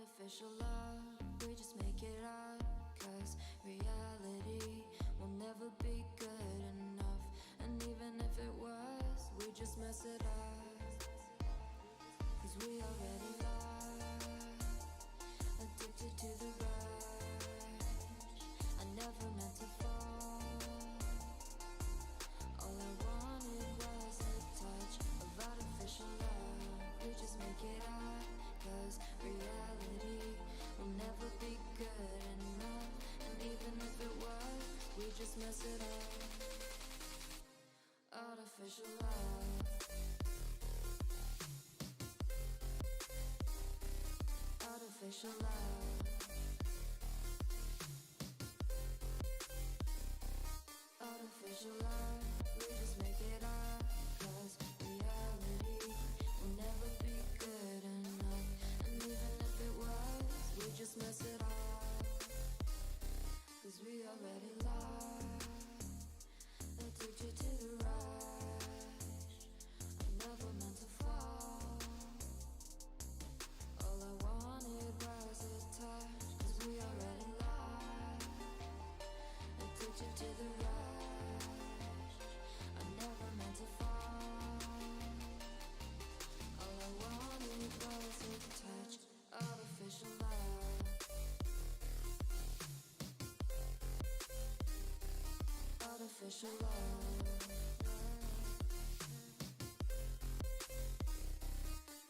Artificial love, we just make it up, 'cause reality will never be good enough. And even if it was, we just mess it up, 'cause we already lost, addicted to the rush. I never meant to fall, all I wanted was a touch of artificial love. We just make it up, 'cause reality will never be good enough. And even if it was, we just mess it up. Artificial love, artificial love, artificial love. We just make it up, 'cause reality will never be good enough. And even if it was, we just mess it up, 'cause we already lost, addicted to the rush. I never meant to fall, all I wanted was a touch, 'cause we already lost, addicted to the rush. I never meant to fall, all I wanted was a touch. Artificial love, artificial love,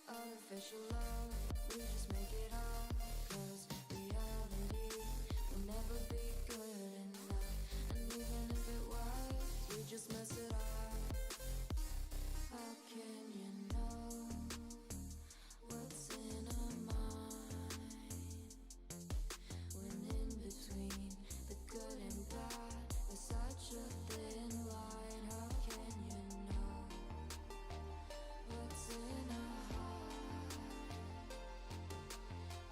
artificial love. We just make it up, 'cause reality will never be good enough. And even if it was, we just mess it up. How can you know what's in our mind, when in between the good and bad there's such a thin line? How can you know what's in our heart,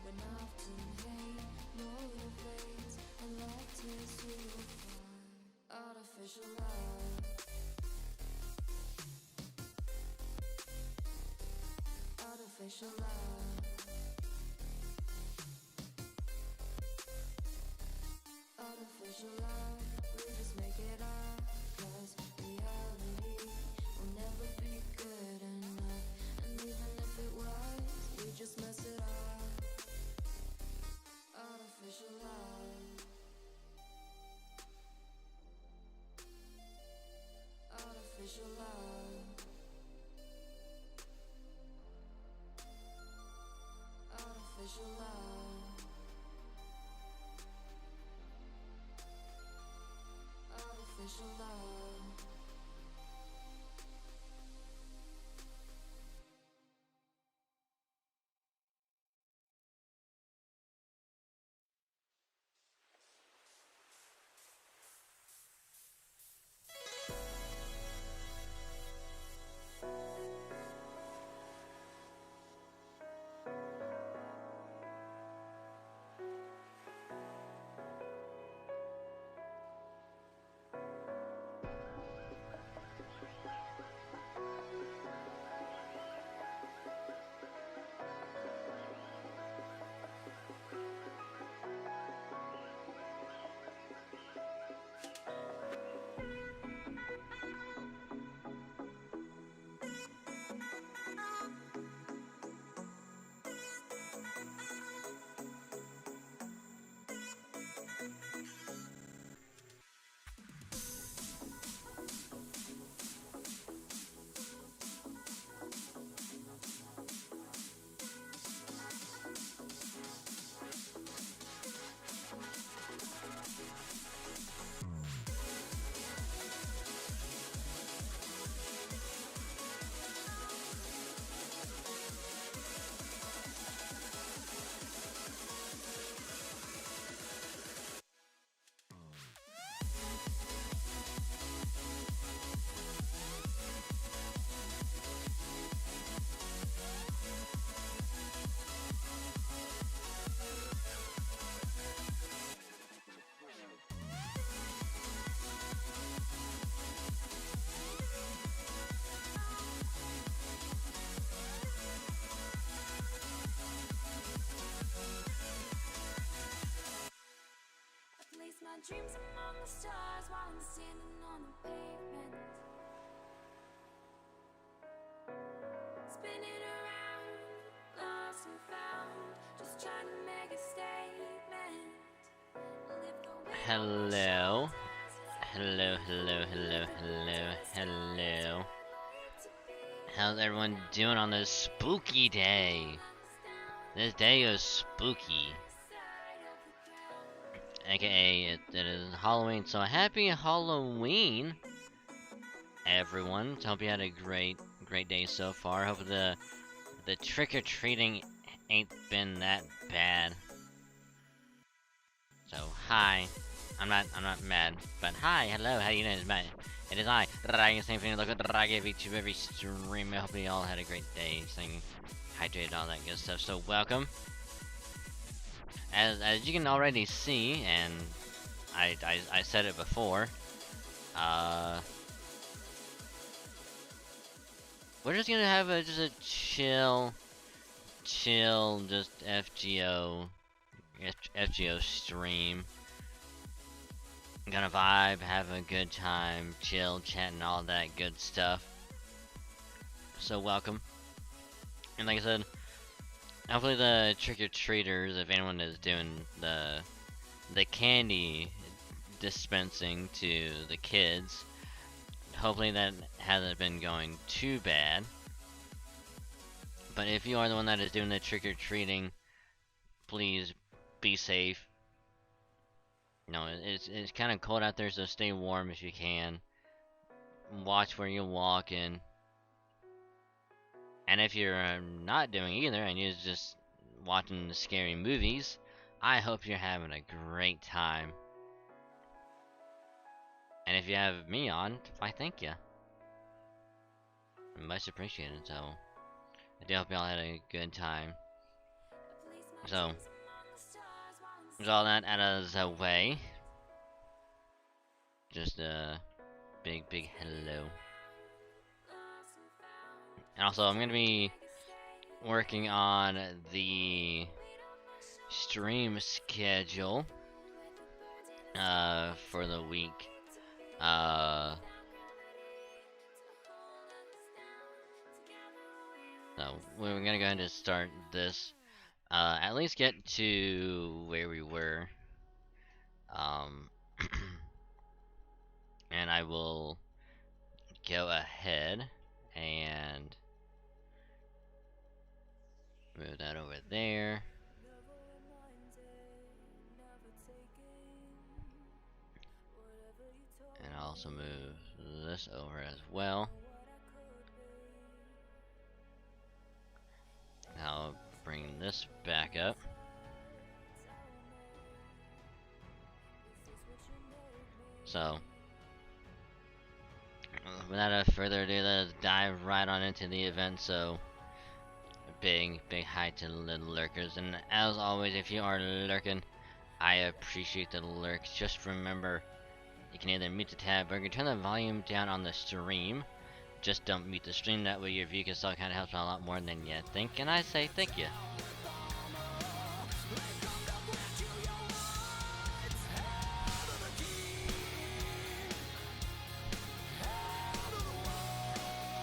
when often hate motivates and love tears you apart? Artificial love, artificial love, artificial love. We just make it up, 'cause reality will never be good enough. And even if it was, we just mess it up. Artificial love, artificial love, artificial love, artificial love. spinning around, lost and found, just trying to make a statement. Hello. Hello, hello, hello, hello, hello. How's everyone doing on this spooky day? This day is spooky. AKA, it is Halloween, so happy Halloween, everyone. Hope you had a great day so far. Hope the trick-or-treating ain't been that bad. So, hi. I'm not mad, but hi, hello, how you doing? It is I, Dragon, same thing, look at Dragon VStreamer every stream. I hope you all had a great day, staying hydrated, all that good stuff. So, welcome. As you can already see, and I said it before, we're just gonna have just a chill, just FGO stream. Gonna vibe, have a good time, chill, chatting, all that good stuff. So welcome. And like I said, hopefully the trick-or-treaters, if anyone is doing the candy dispensing to the kids, hopefully that hasn't been going too bad. But if you are the one that is doing the trick-or-treating, please be safe. No, it's kind of cold out there, so stay warm if you can. Watch where you're walking. And if you're not doing either, and you're just watching scary movies, I hope you're having a great time. And if you have me on, I thank you. Much appreciated, so I do hope y'all had a good time. So, with all that out of the way, just a big hello. And also, I'm gonna be working on the stream schedule for the week. So we're gonna go ahead and start this. At least get to where we were. And I will go ahead and move that over there. And I'll also move this over as well. I'll bring this back up. So, without further ado, let's dive right on into the event. So, big hi to the lurkers, and as always, if you are lurking, I appreciate the lurks. Just remember, you can either mute the tab or you can turn the volume down on the stream. Just don't mute the stream, that way your view can still kind of help out a lot more than you think, and I say thank you.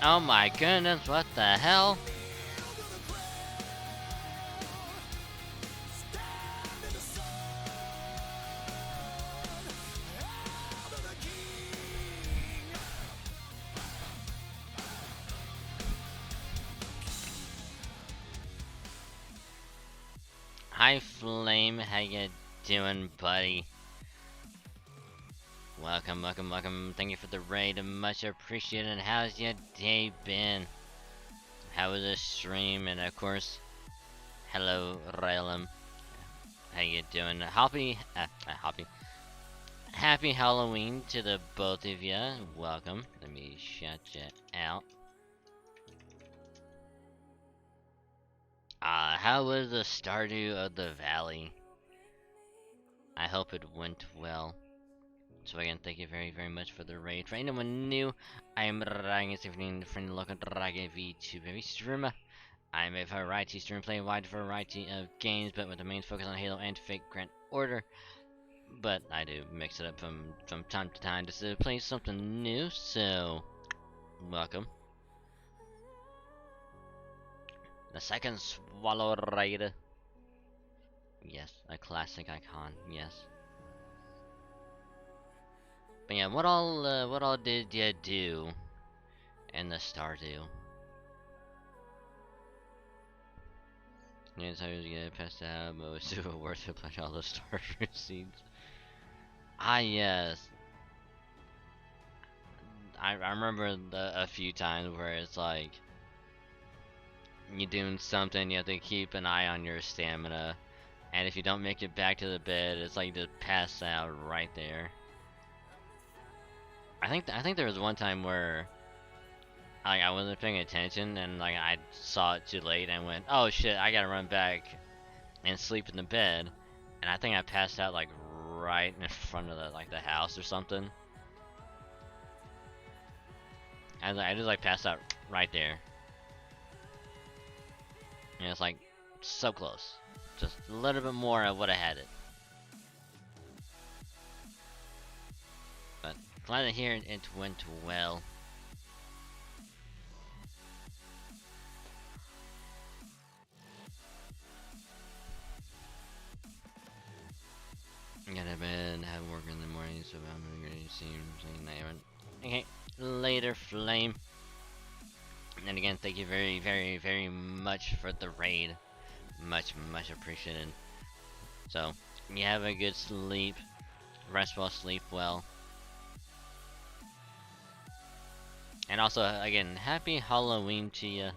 Oh my goodness, what the hell? Hi Flame, how you doing, buddy? Welcome. Thank you for the raid, much appreciated. How's your day been? How was the stream? And of course, hello Rylem. How you doing? Happy Halloween to the both of you. Welcome. Let me shout you out. How was the Stardew of the Valley? I hope it went well. So again, thank you very much for the raid. For anyone new, I am Dragon, the friend of local Dragon VStreamer. I am a variety streamer, play a wide variety of games, but with the main focus on Halo and Fate Grand Order. But I do mix it up from time to time just to play something new, so welcome. The second swallow raid. Yes, a classic icon. Yes. But yeah, what all did you do in the Stardew? Yeah, so I was gonna pass out, but it was super worth it playing all the starter seeds. Ah, yes. I remember a few times where it's like you're doing something, you have to keep an eye on your stamina, and if you don't make it back to the bed, it's like you just pass out right there. I think there was one time where like I wasn't paying attention and like I saw it too late and went, oh shit, I gotta run back and sleep in the bed, and I think I passed out like right in front of the house or something. And I just like passed out right there. And it's like so close. Just a little bit more I would have had it. But glad to hear it went well. Gotta bed, have work in the morning, so I'm gonna see you. Okay, later, Flame. And again, thank you very much for the raid. Much appreciated. So, you have a good sleep. Rest well, sleep well. And also, again, happy Halloween to you.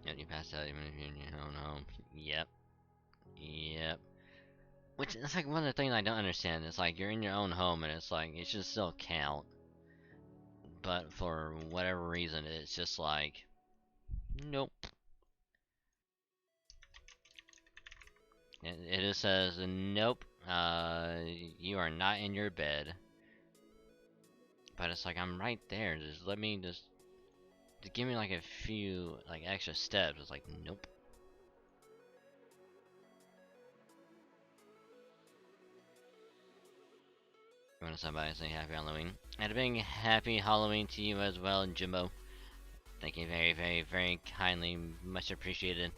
Yeah, you passed out even if you're in your own home. Yep. Yep. Which is like one of the things I don't understand. It's like you're in your own home and it's like it should still count. But for whatever reason, it's just like, nope. It just says, nope, you are not in your bed. But it's like, I'm right there. Just let me just give me like a few like extra steps. It's like, nope. You want to stop by and say happy Halloween? And a big happy Halloween to you as well, Jimbo. Thank you very kindly. Much appreciated.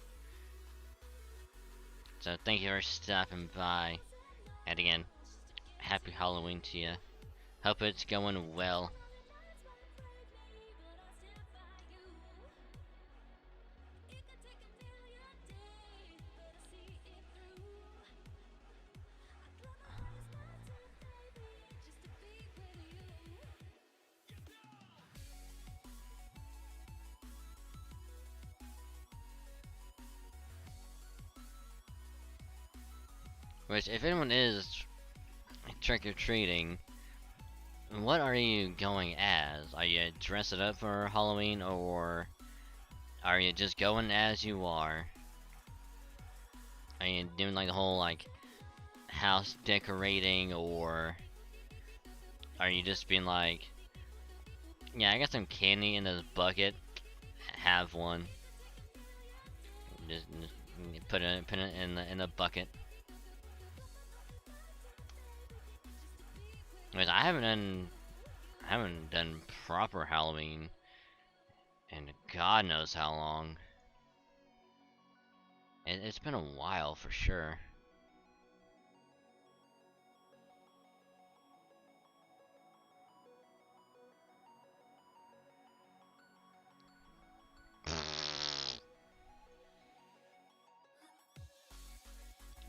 So thank you for stopping by. And again, happy Halloween to you. Hope it's going well. Which, if anyone is trick-or-treating, what are you going as? Are you dressing up for Halloween, or are you just going as you are? Are you doing like the whole like house decorating, or are you just being like, yeah, I got some candy in this bucket, have one. Just put it in the bucket. Because I haven't done proper Halloween in God knows how long. It's been a while for sure.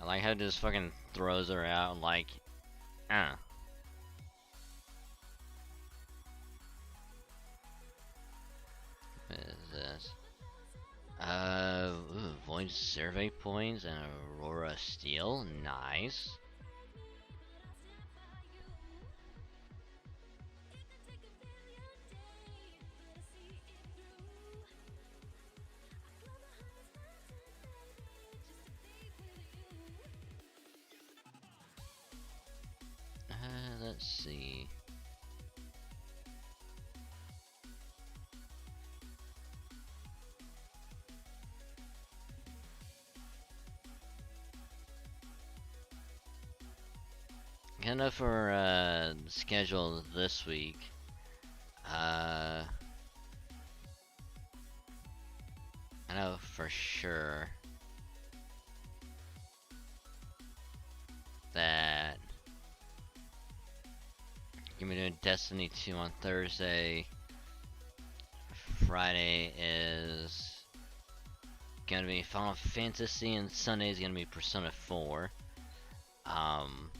I like how it just fucking throws her out like, ah. What is this? Void survey points and Aurora Steel. Nice. Let's see. Kind of for schedule this week. I know for sure that you're gonna be doing Destiny 2 on Thursday. Friday is gonna be Final Fantasy, and Sunday is gonna be Persona 4. Um,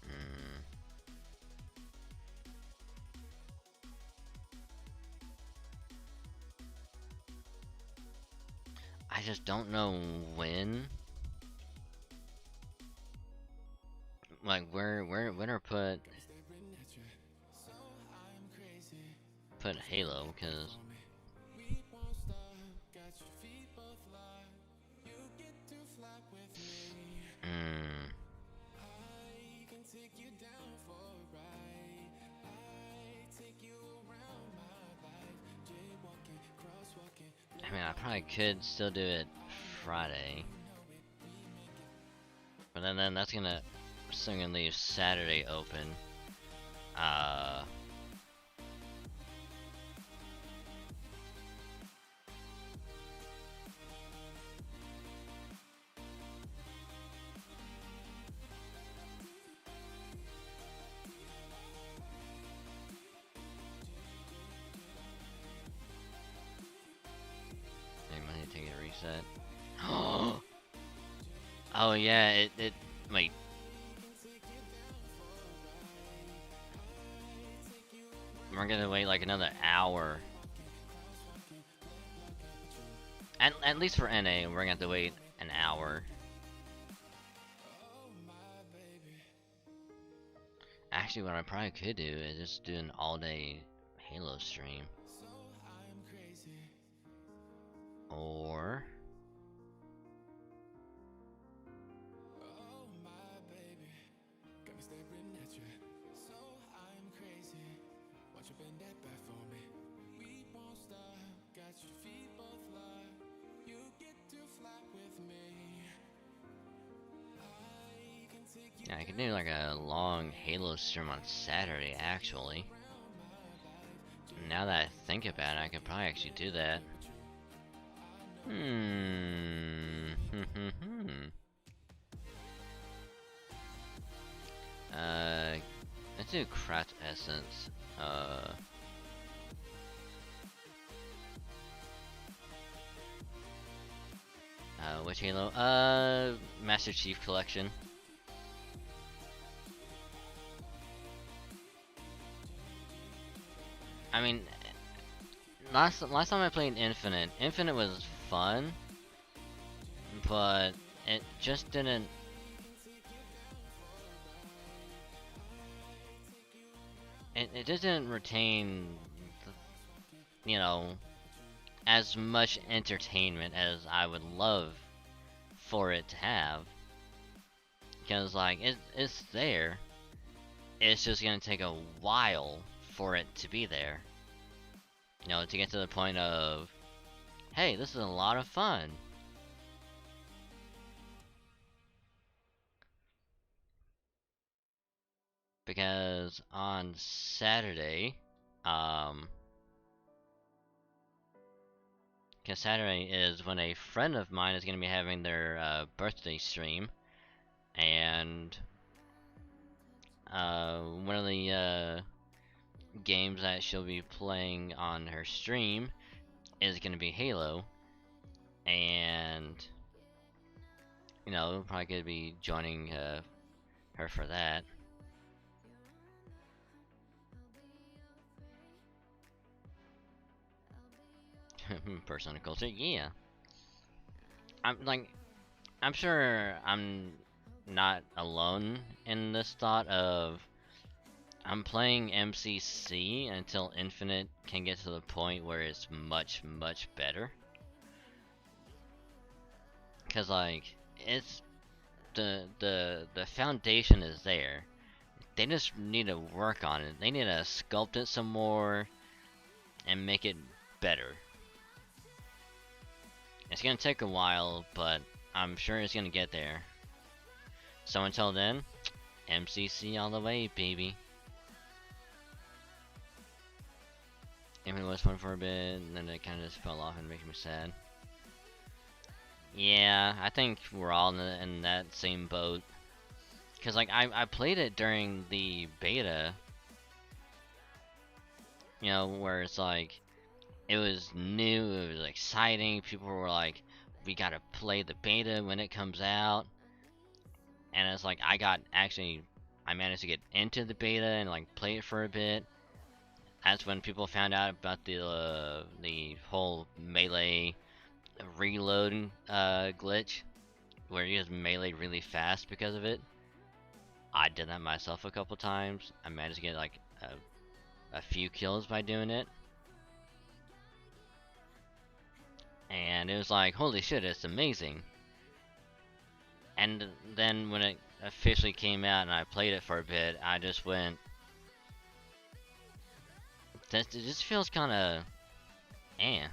mm, I just don't know when. Like where put Halo, because mm, I mean, I probably could still do it Friday, but then that's gonna still gonna leave Saturday open. Uh, maybe I need to take a reset. Oh yeah, it wait. We're gonna wait like another hour. At least for NA, we're gonna have to wait an hour. Actually, what I probably could do is just do an all-day Halo stream. Or yeah, I could do like a long Halo stream on Saturday, actually. Now that I think about it, I could probably actually do that. Let's do Craft Essence. Which Halo? Master Chief Collection. I mean, last time I played Infinite was fun, but it just didn't. It didn't retain, you know, as much entertainment as I would love for it to have. Because like it's there. It's just gonna take a while for it to be there. You know, to get to the point of, hey, this is a lot of fun. Because on Saturday, because Saturday is when a friend of mine is going to be having their birthday stream, and one of the games that she'll be playing on her stream is going to be Halo, and you know, probably going to be joining her for that. Persona culture, yeah. I'm sure I'm not alone in this thought of I'm playing MCC until Infinite can get to the point where it's much better. Cause like it's the foundation is there. They just need to work on it. They need to sculpt it some more and make it better. It's gonna take a while, but I'm sure it's gonna get there. So until then, MCC all the way, baby. It was fun for a bit, and then it kind of just fell off and making me sad. Yeah, I think we're all in that same boat. Cause like I played it during the beta, you know, where it's like it was new, it was exciting. People were like, "We gotta play the beta when it comes out," and it's like I managed to get into the beta and like play it for a bit. That's when people found out about the whole melee reloading glitch, where you just melee really fast because of it. I did that myself a couple times. I managed to get like a few kills by doing it. And it was like, holy shit, it's amazing. And then when it officially came out and I played it for a bit, I just went, it just feels kind of eh.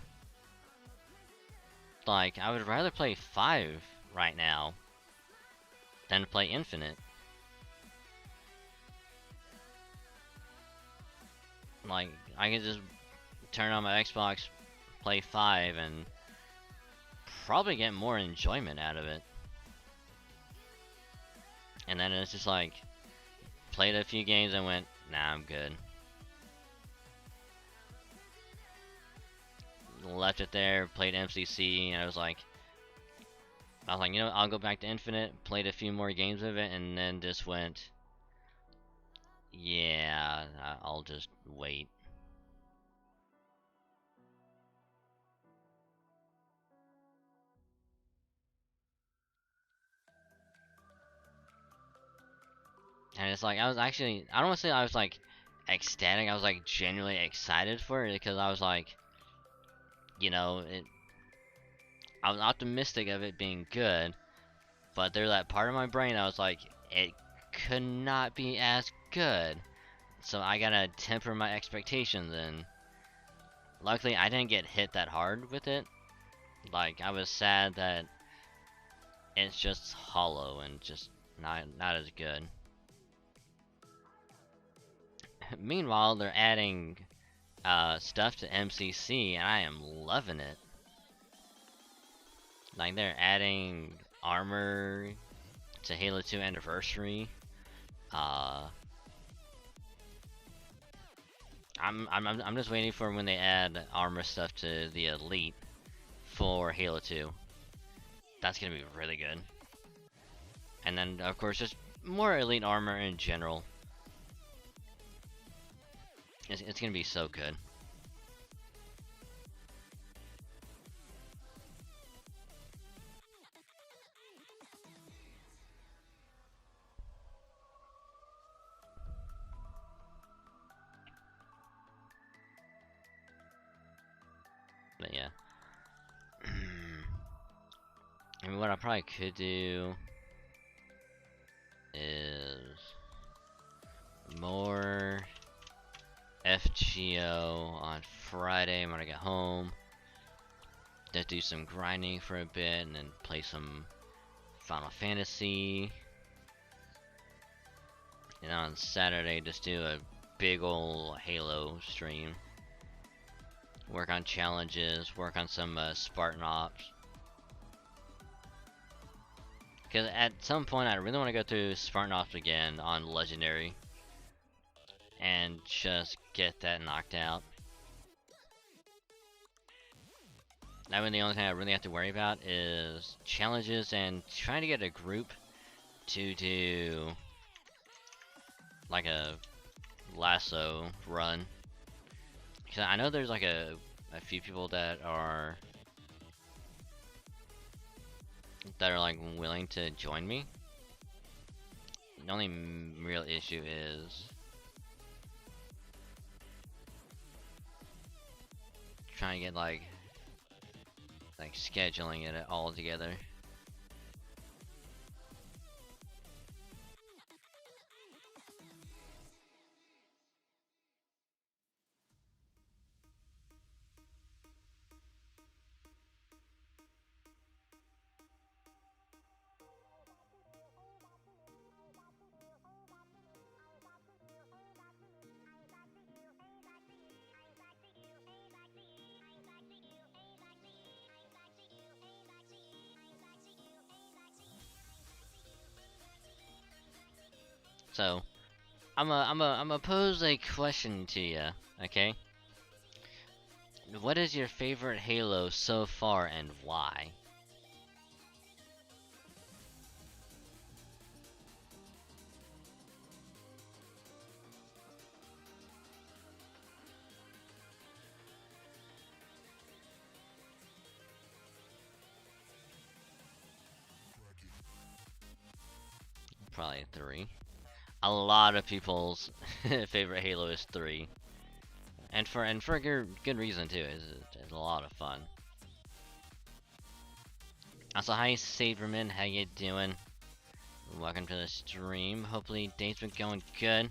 Like, I would rather play 5 right now than play Infinite. Like, I can just turn on my Xbox, play 5, and probably get more enjoyment out of it. And then it's just like, played a few games and went, nah, I'm good. Left it there, played MCC, and I was like, you know, I'll go back to Infinite, played a few more games of it, and then just went, yeah, I'll just wait. And it's like, I was actually, I don't want to say I was like ecstatic, I was like genuinely excited for it, because I was like, you know, I was optimistic of it being good, but there's that part of my brain I was like, it could not be as good. So I gotta temper my expectations, and luckily I didn't get hit that hard with it. Like, I was sad that it's just hollow and just not as good. Meanwhile, they're adding stuff to MCC, and I am loving it. Like, they're adding armor to Halo 2 Anniversary. I'm just waiting for when they add armor stuff to the Elite for Halo 2. That's gonna be really good. And then, of course, just more Elite armor in general. It's gonna be so good. But yeah. I mean, what I probably could do is more FGO on Friday when I get home. Just do some grinding for a bit and then play some Final Fantasy. And on Saturday, just do a big ol' Halo stream. Work on challenges, work on some Spartan Ops. Because at some point, I really want to go through Spartan Ops again on Legendary. And just get that knocked out. That way the only thing I really have to worry about is challenges and trying to get a group to do like a lasso run. Because I know there's like a few people that are like willing to join me. The only real issue is trying to get like scheduling it all together. So I'm a pose a question to you, okay? What is your favorite Halo so far and why? Probably 3. A lot of people's favorite Halo is 3, and for a good reason too. It's a lot of fun. Also, hi Saberman, how you doing? Welcome to the stream. Hopefully, day's been going good,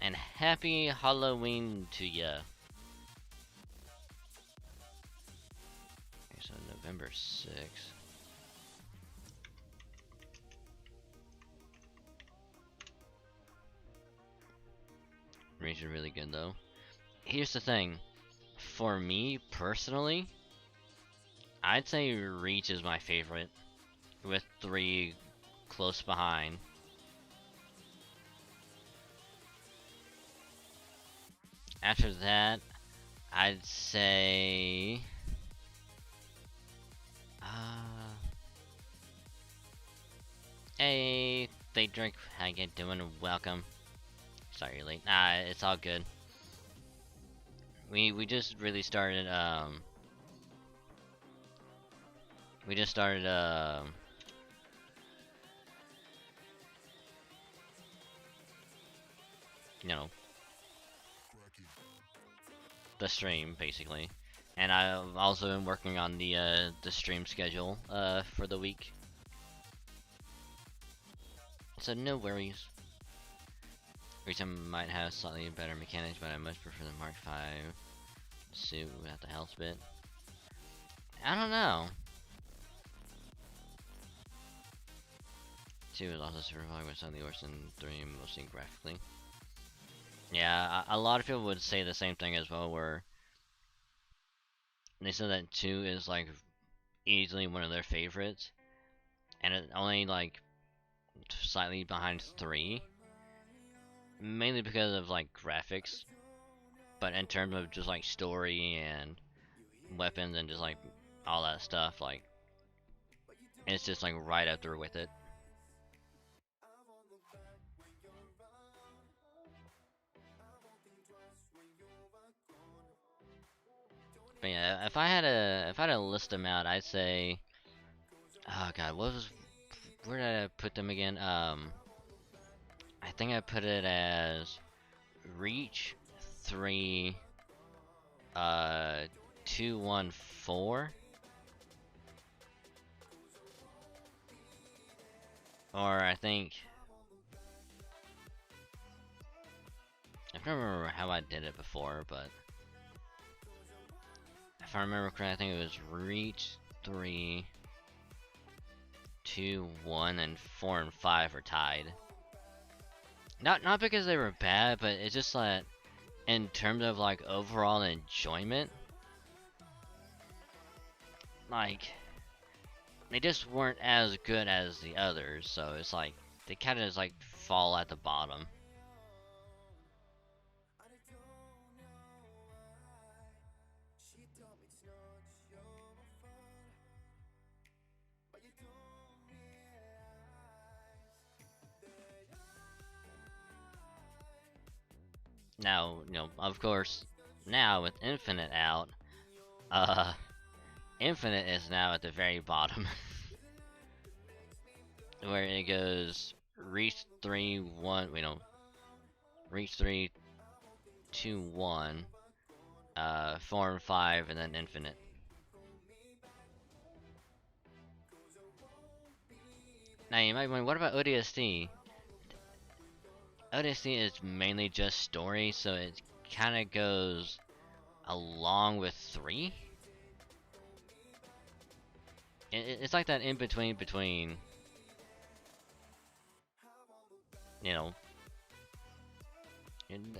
and happy Halloween to ya. Okay, so November 6th. Reach is really good though. Here's the thing. For me personally, I'd say Reach is my favorite, with 3 close behind. After that, I'd say hey, they drink. How you doing? Welcome. Sorry you're late. Nah, it's all good. We just really started we just started you know, the stream basically. And I've also been working on the stream schedule for the week. So no worries. Reason might have slightly better mechanics, but I much prefer the Mark V suit without the health bit. I don't know. 2 is also super popular with some of the worse than 3, mostly graphically. Yeah, a lot of people would say the same thing as well, where they said that 2 is like easily one of their favorites, and it only like slightly behind 3, mainly because of like graphics. But in terms of just like story and weapons and just like all that stuff, like it's just like right up there with it. But yeah, if I had to list them out, I'd say, oh god, where did I put them again? I think I put it as Reach 3, 2, 1, 4, or I think I don't remember how I did it before, but if I remember correctly, I think it was Reach 3, 2, 1, and 4 and 5 are tied. Not because they were bad, but it's just that in terms of like overall enjoyment, like they just weren't as good as the others, so it's like they kind of just like fall at the bottom. Now, of course, now with Infinite out, Infinite is now at the very bottom. Where it goes Reach 3, 1, Reach 3, 2, 1, 4 and 5, and then Infinite. Now you might wonder, what about ODST? ODST is mainly just story, so it kind of goes along with 3. It's like that in between,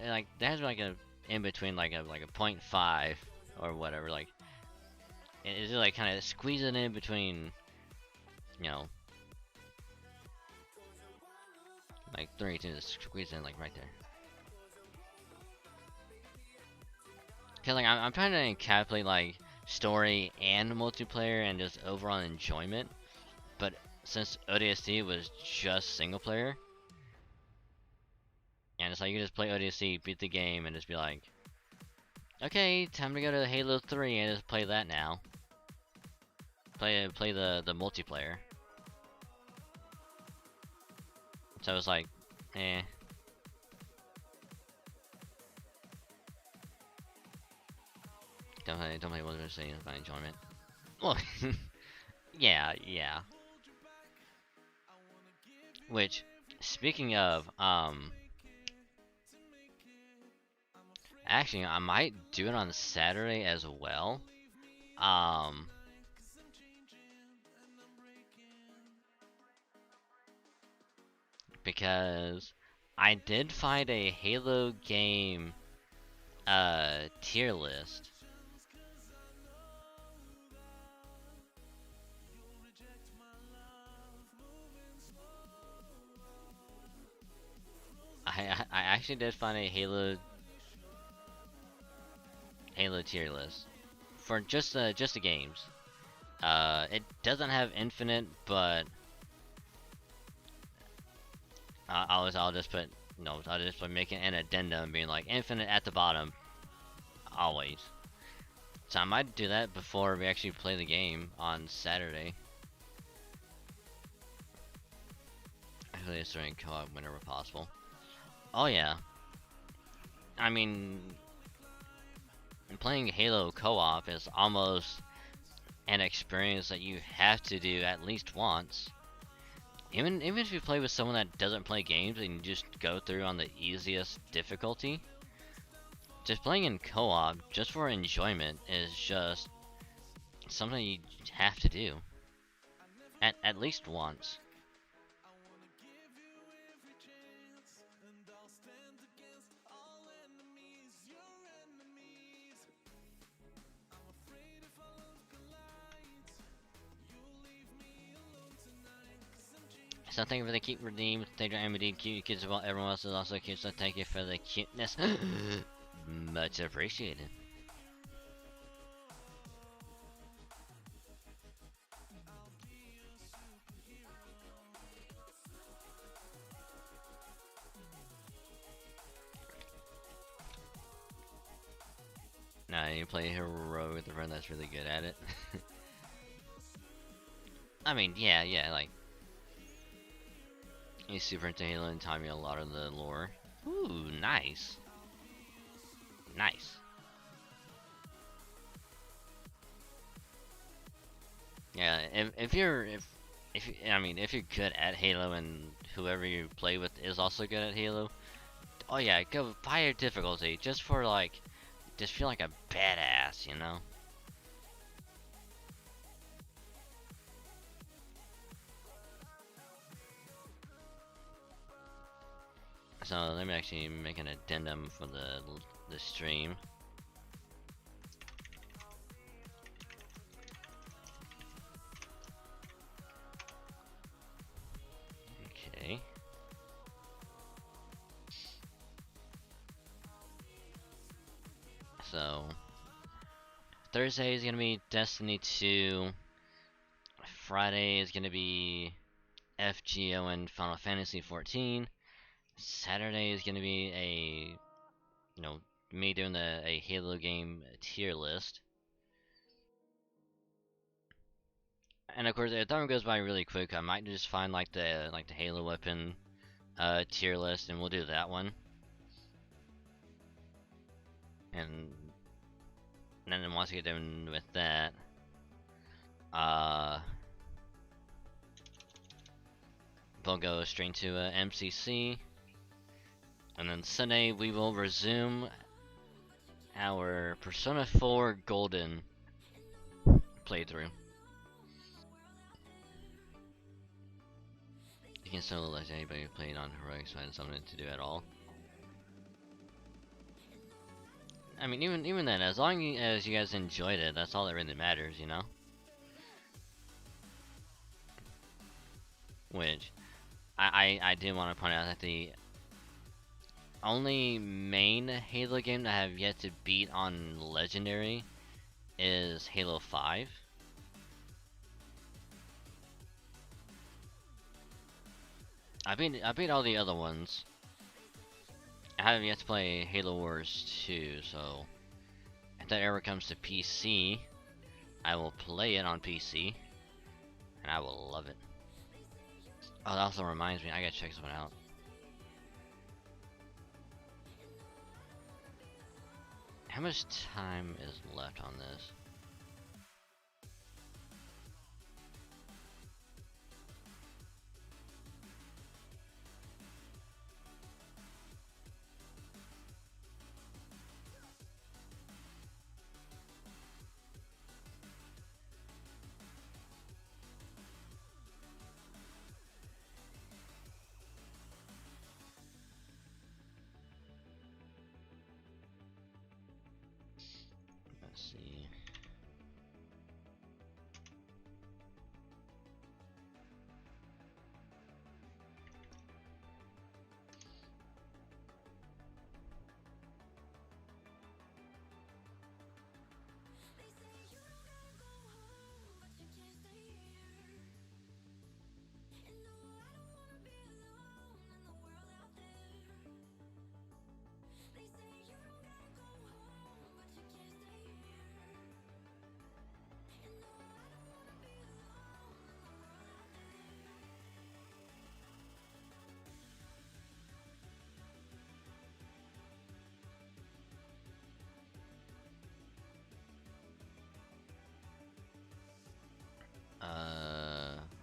like there's like a in between, like a 0.5 or whatever. Like it's just like kind of squeezing in between, Like 3 to squeeze in like right there. Cause like I'm trying to encapsulate like story and multiplayer and just overall enjoyment, but since ODST was just single player, and it's like you just play ODST, beat the game, and just be like, okay, time to go to Halo 3 and just play that now. Play the multiplayer. So it's like, eh. Don't play what they're saying about enjoyment. Well, yeah. Which, speaking of, actually, I might do it on Saturday as well. Um, because I did find a Halo game, tier list. I actually did find a Halo tier list for just the games. It doesn't have infinite, but I'll just put no. I'll just put making an addendum, being like infinite at the bottom, always. So I might do that before we actually play the game on Saturday. Actually, it's during co-op whenever possible. Oh yeah. I mean, playing Halo co-op is almost an experience that you have to do at least once. Even if you play with someone that doesn't play games and you just go through on the easiest difficulty, just playing in co-op just for enjoyment is just something you have to do at least once. So thank you for the cute redeem. Thank you, MD. Cute kids about everyone else is also cute. So thank you for the cuteness. Much appreciated. Nah, you play hero with a friend that's really good at it. I mean, yeah, like you super into Halo and taught me a lot of the lore. Ooh, nice. Nice. Yeah, if you're good at Halo and whoever you play with is also good at Halo, oh yeah, go higher difficulty just for like, just feel like a badass, you know? So let me actually make an addendum for the stream. Okay. So Thursday is gonna be Destiny 2. Friday is gonna be FGO and Final Fantasy 14. Saturday is gonna be me doing a Halo game tier list. And of course, if time goes by really quick, I might just find like the Halo weapon tier list, and we'll do that one. And then once we get done with that, we'll go straight to MCC, and then Sunday we will resume our Persona 4 Golden playthrough. You can solo let anybody who played on Heroics find something to do at all. I mean, even then, as long as you guys enjoyed it, that's all that really matters, you know? Which, I did want to point out that the only main Halo game that I have yet to beat on Legendary is Halo 5. I beat all the other ones. I haven't yet to play Halo Wars 2, so if that ever comes to PC, I will play it on PC, and I will love it. Oh, that also reminds me, I gotta check this one out. How much time is left on this? Let's see.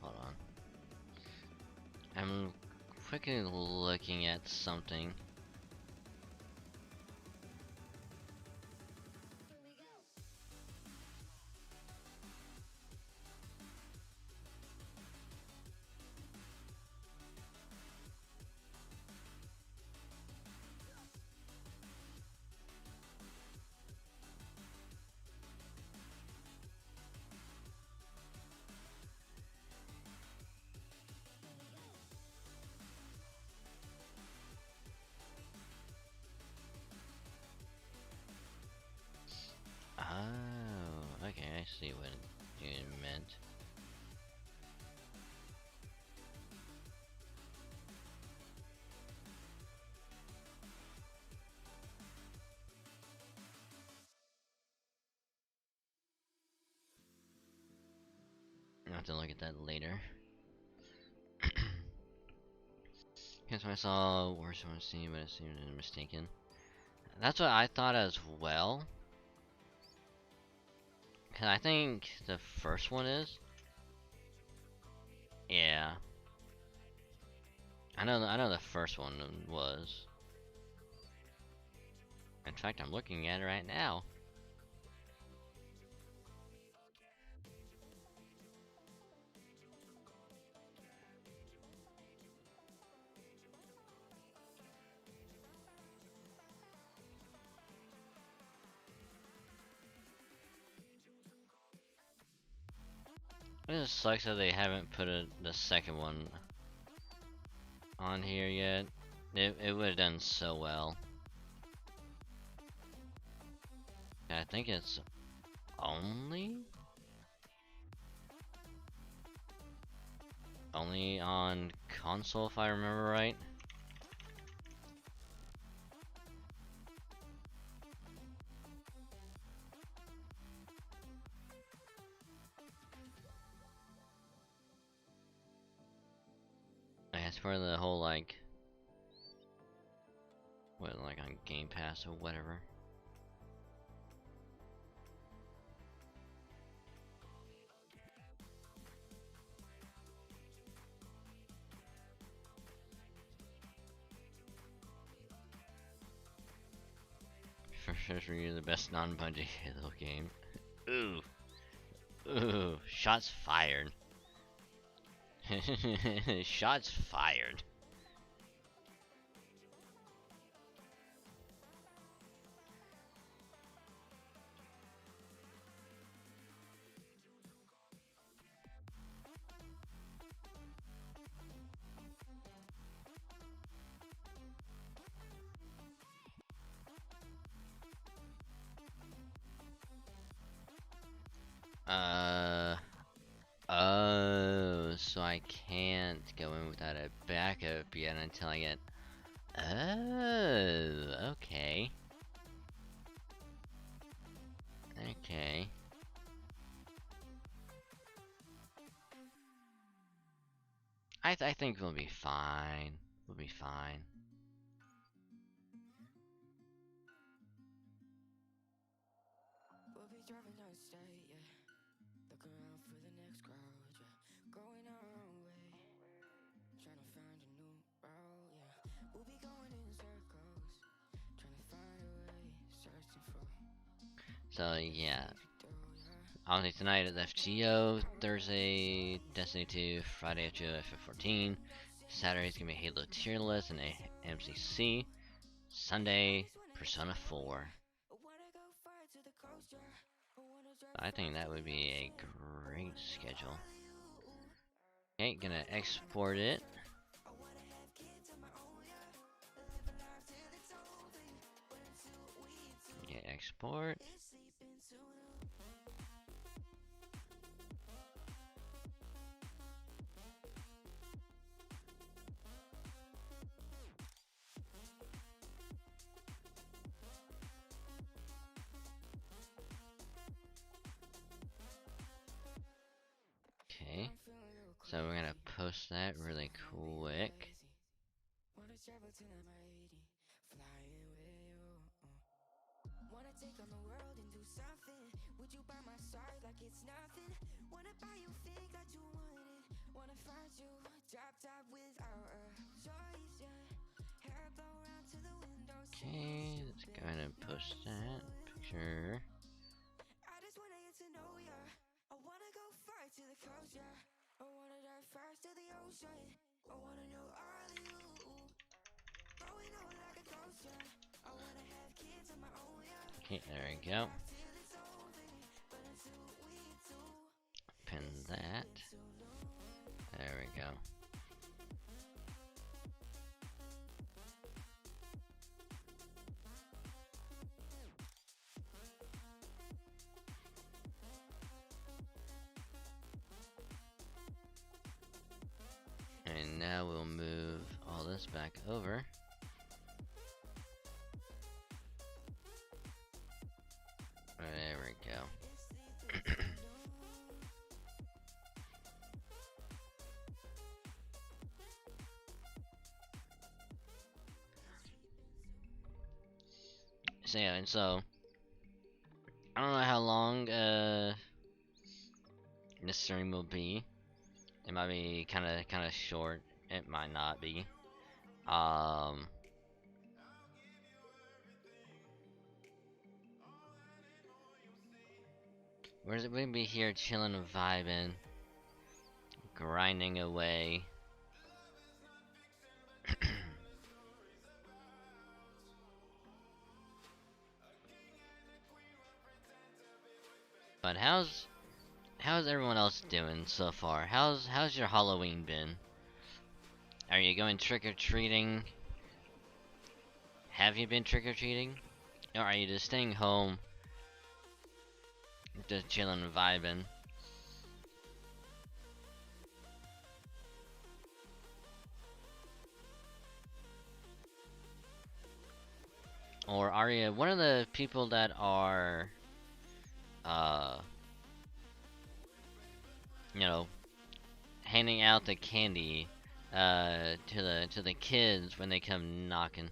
Hold on. I'm quickly looking at something. Oh, okay, I see what it meant. I'll have to look at that later. Guess when I saw worse one scene, but it seemed mistaken. That's what I thought as well. Cause I think the first one is. Yeah. I know the first one was. In fact, I'm looking at it right now. It just sucks that they haven't put the second one on here yet. It would have done so well. I think it's only on console if I remember right. As for the whole like on Game Pass or whatever. For sure, you're the best non-Bungie Halo game. Ooh, ooh, shots fired. Shots fired. Oh, so I can't go in without a backup yet until I get. Oh, okay. Okay. I think we'll be fine. We'll be fine. We'll be driving down state, yeah. Looking around for the next crowd, yeah. Going our own way. Trying to find a new route, yeah. We'll be going in circles. Trying to find a way. Searching for. So yeah. Honestly, tonight is FGO, Thursday Destiny 2, Friday FGO FF14, Saturday's gonna be Halo tier list and MCC, Sunday Persona 4. I think that would be a great schedule. Okay, gonna export it. Okay, export. Okay, so we're gonna post that really quick. Wanna take on the world and do something. Would you by my side like it's nothing? Wanna buy you things that you wanted. Wanna find you drop top without a choice, yeah. Hair blow round to the window. Okay, let's go ahead and post that picture. I just wanna get to know ya. I wanna go far to the coast, yeah. I wanna dive fast to the ocean. I wanna know all of you. Going out like a ghost, yeah. I wanna have kids of my own, yeah. Okay, there we go. Pin that. There we go. And now we'll move all this back over. There we go. So yeah, and so I don't know how long this stream will be. It might be kind of short. It might not be. We're gonna be here chilling and vibing, grinding away. But how's everyone else doing so far? How's your Halloween been? Are you going trick-or-treating? Have you been trick-or-treating? Or are you just staying home, just chilling and vibing? Or are you one of the people that are, you know, handing out the candy, to the kids when they come knocking?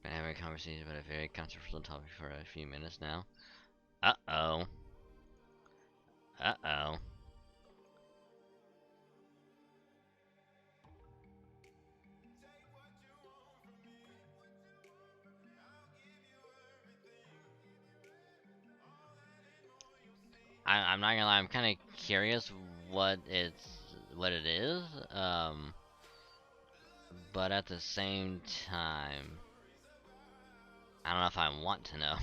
Been having a conversation about a very controversial topic for a few minutes now. Uh-oh. Uh-oh. I'm not gonna lie, I'm kinda curious what it is, but at the same time, I don't know if I want to know.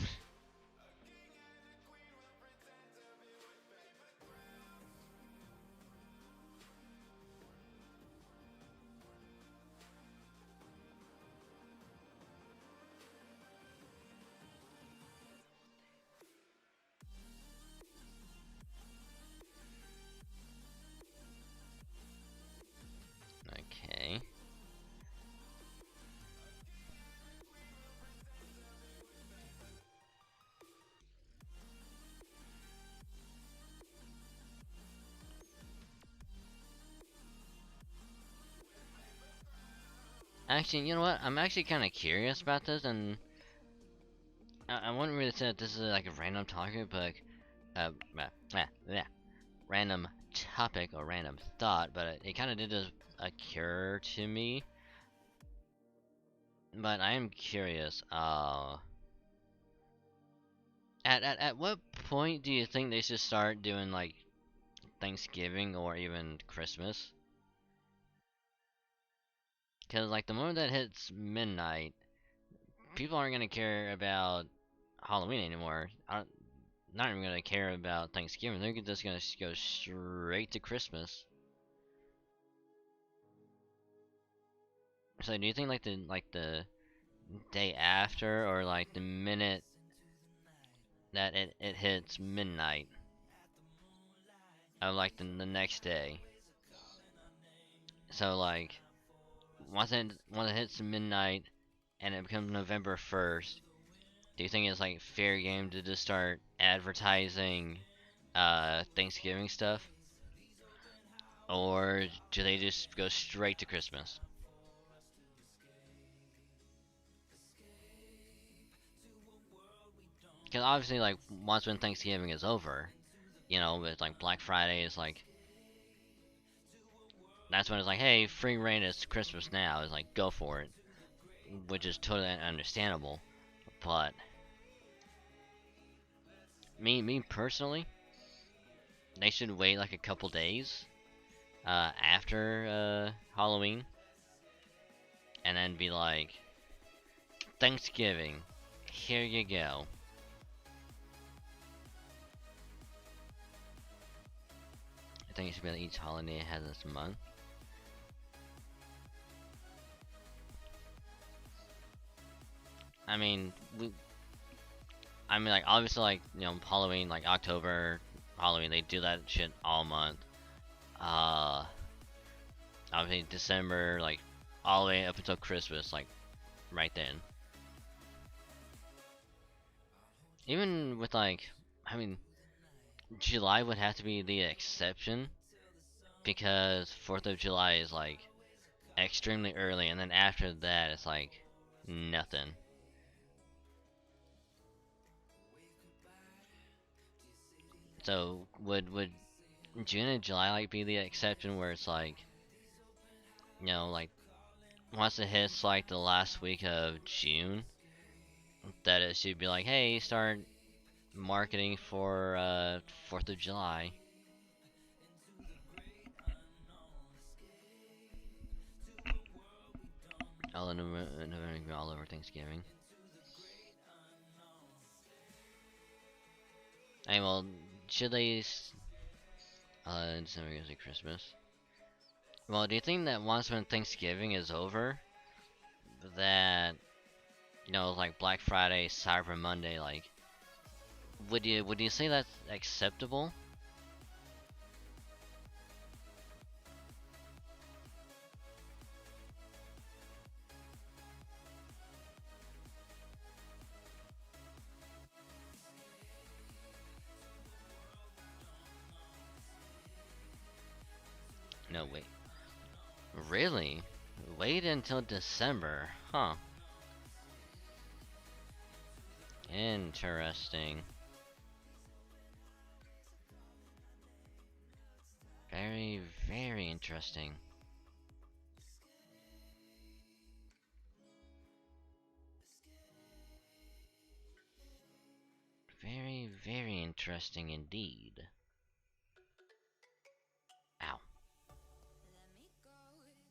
Actually, you know what? I'm actually kind of curious about this, and I wouldn't really say that this is like a random topic, but yeah, random topic or random thought, but it kind of did just occur to me. But I am curious. At what point do you think they should start doing like Thanksgiving or even Christmas? Because like the moment that hits midnight, people aren't gonna care about Halloween anymore. Not even gonna care about Thanksgiving. They're just gonna go straight to Christmas. So do you think like the day after or like the minute that it hits midnight of like the next day? So like once it hits midnight and it becomes November 1st, do you think it's like fair game to just start advertising Thanksgiving stuff? Or do they just go straight to Christmas? Because obviously, like once when Thanksgiving is over, with like Black Friday is like that's when it's like, hey, free reign, it's Christmas now. It's like go for it, which is totally understandable. But me personally, they should wait like a couple days after Halloween, and then be like, Thanksgiving, here you go. I think it should be like each holiday has this month. I mean, like obviously, like Halloween, like October, Halloween, they do that shit all month. Uh, Obviously December, like all the way up until Christmas, like right then. Even with like, I mean, July would have to be the exception because 4th of July is like extremely early, and then after that, it's like nothing. So would June and July like be the exception where it's like, like once it hits like the last week of June, that it should be like, hey, start marketing for 4th of July. All in November, all over Thanksgiving. Hey, well, should they? December goes to Christmas. Well, do you think that once when Thanksgiving is over, that like Black Friday, Cyber Monday, like, would you say that's acceptable? No, wait. Really? Wait until December, huh? Interesting. Very, very interesting. Very, very interesting indeed. Ow. Let me go,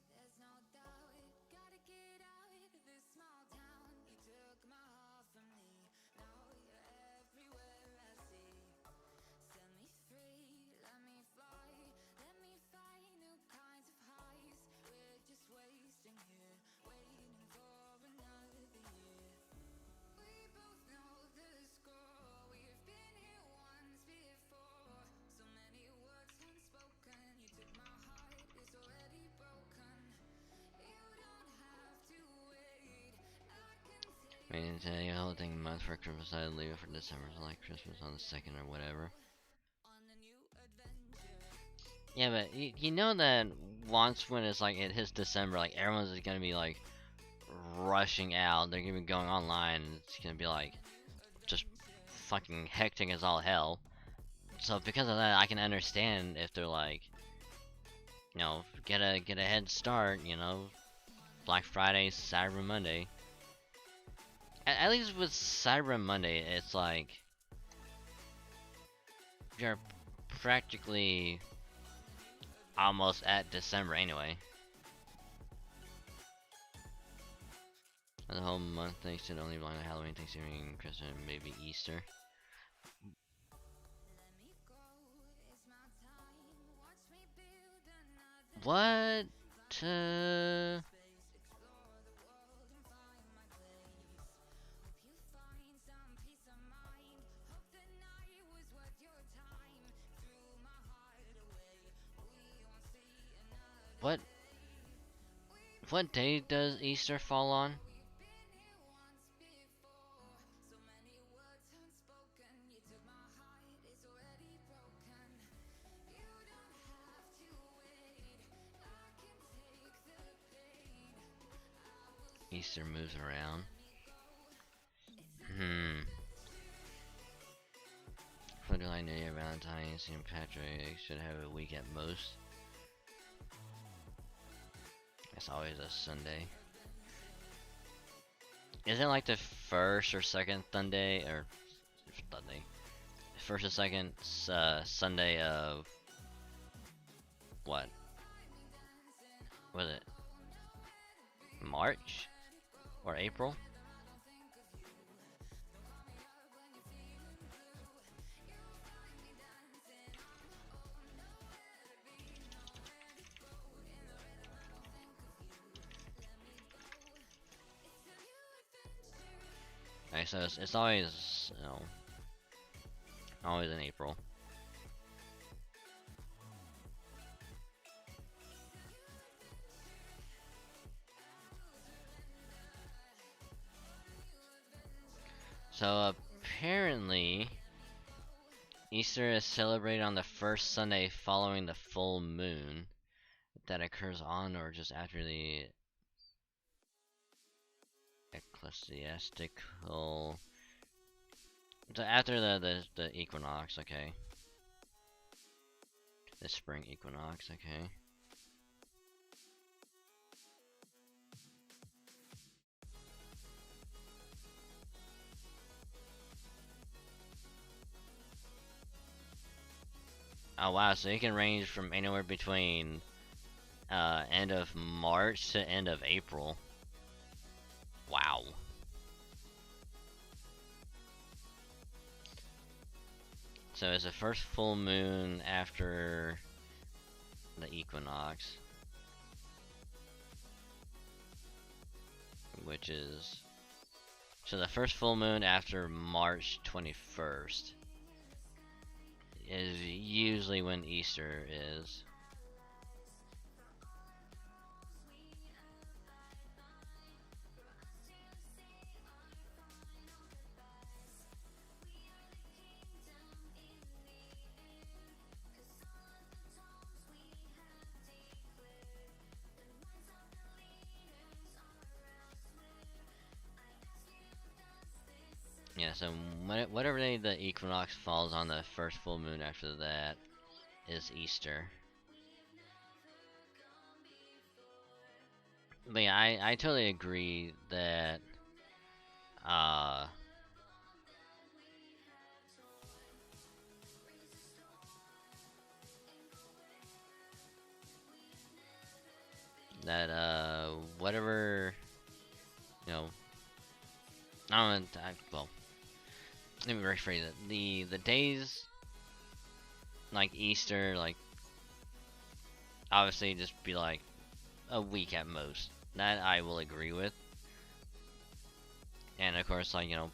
there's no doubt. Gotta get out of this small town. You took my heart from me. Now you're everywhere I see. Set me free, let me fly. Let me find new kinds of highs. We're just wasting here, waiting for another year. We both know the score. We've been here once before. So many words unspoken. You took my heart, it's already broken. You don't have to wait. I can take I mean, you're holding month for Christmas. I leave it for December, so like Christmas on the 2nd or whatever. on a new adventure. Yeah, but you know that once when it's like it hits December, like everyone's gonna be like, rushing out. They're gonna be going online. And it's gonna be like just fucking hectic as all hell. So because of that, I can understand if they're like, you know, get a head start. You know, Black Friday, Cyber Monday. At least with Cyber Monday, it's like you're practically almost at December anyway. The whole month, thanks to only blind Halloween, Thanksgiving, Christmas, and maybe Easter. What? What? What day does Easter fall on? Easter moves around. For July, New Year, Valentine's, St. Patrick should have a week at most. It's always a Sunday. Is it like the first or second Sunday, or Sunday? First or second Sunday of what? Was it March or April? Alright, so it's always, you know, always in April. So apparently, Easter is celebrated on the first Sunday following the full moon that occurs on or just after the ecclesiastical. So after the equinox, okay. The spring equinox, okay. Oh wow, so it can range from anywhere between end of March to end of April. Wow. So it's the first full moon after the equinox, which is so the first full moon after March 21st is usually when Easter is. Yeah, so whatever day the equinox falls on, the first full moon after that is Easter. But yeah, I totally agree that uh whatever, you know, I don't know, well, let me rephrase it. The days like Easter, like obviously just be like a week at most. That I will agree with. And of course, like, you know,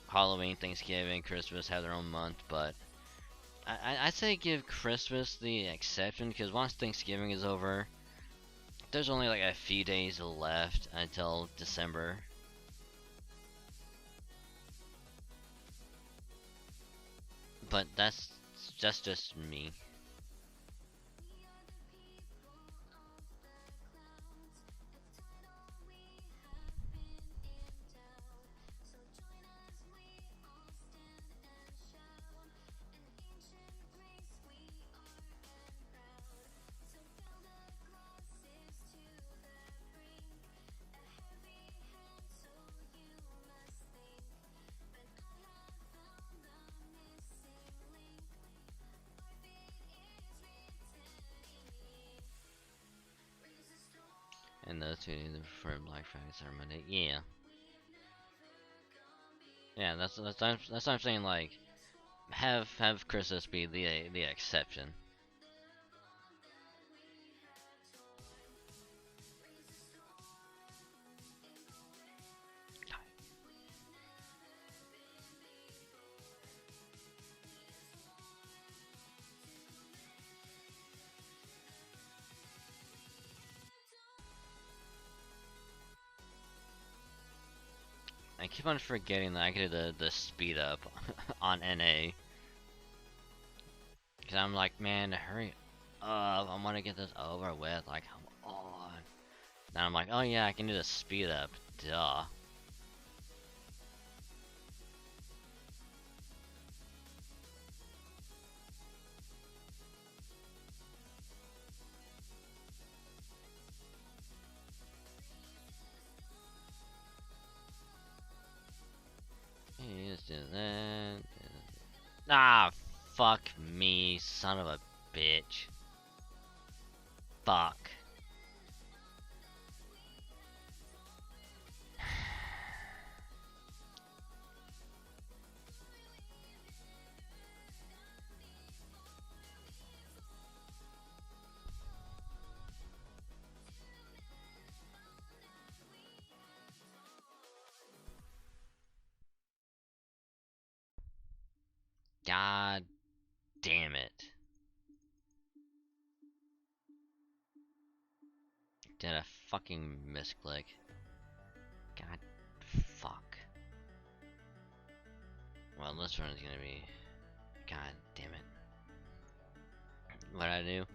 Halloween, Thanksgiving, Christmas have their own month, but I'd say give Christmas the exception, because once Thanksgiving is over, there's only like a few days left until December. But that's just me. opportunity for Black Friday, Cyber Monday. Yeah. Yeah, that's what I'm saying. Like, have Christmas be the exception. I keep on forgetting that I could do the speed up on NA. Cause I'm like, man, hurry up! I want to get this over with. Like, come on. Then I'm like, oh yeah, I can do the speed up. Duh. Just do that. Ah, fuck me, son of a bitch. Fuck. God damn it. Did a fucking misclick. God fuck. Well, this one's gonna be. God damn it. What I do?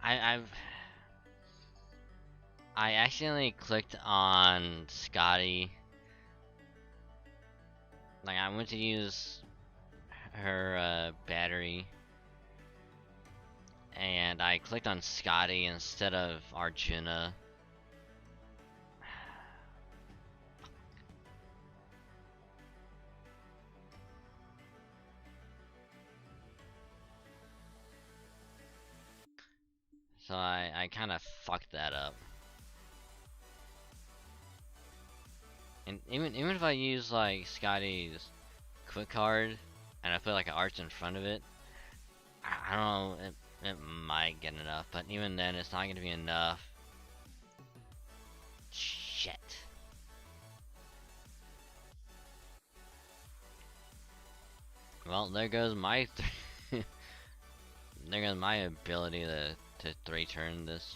I accidentally clicked on Scotty. Like, I went to use her battery, and I clicked on Scotty instead of Arjuna. So I kind of fucked that up. And even if I use like Scotty's quick card and I put like an arch in front of it, I don't know, it might get enough, but even then it's not gonna be enough. Shit. Well, there goes my there goes my ability to 3-turn this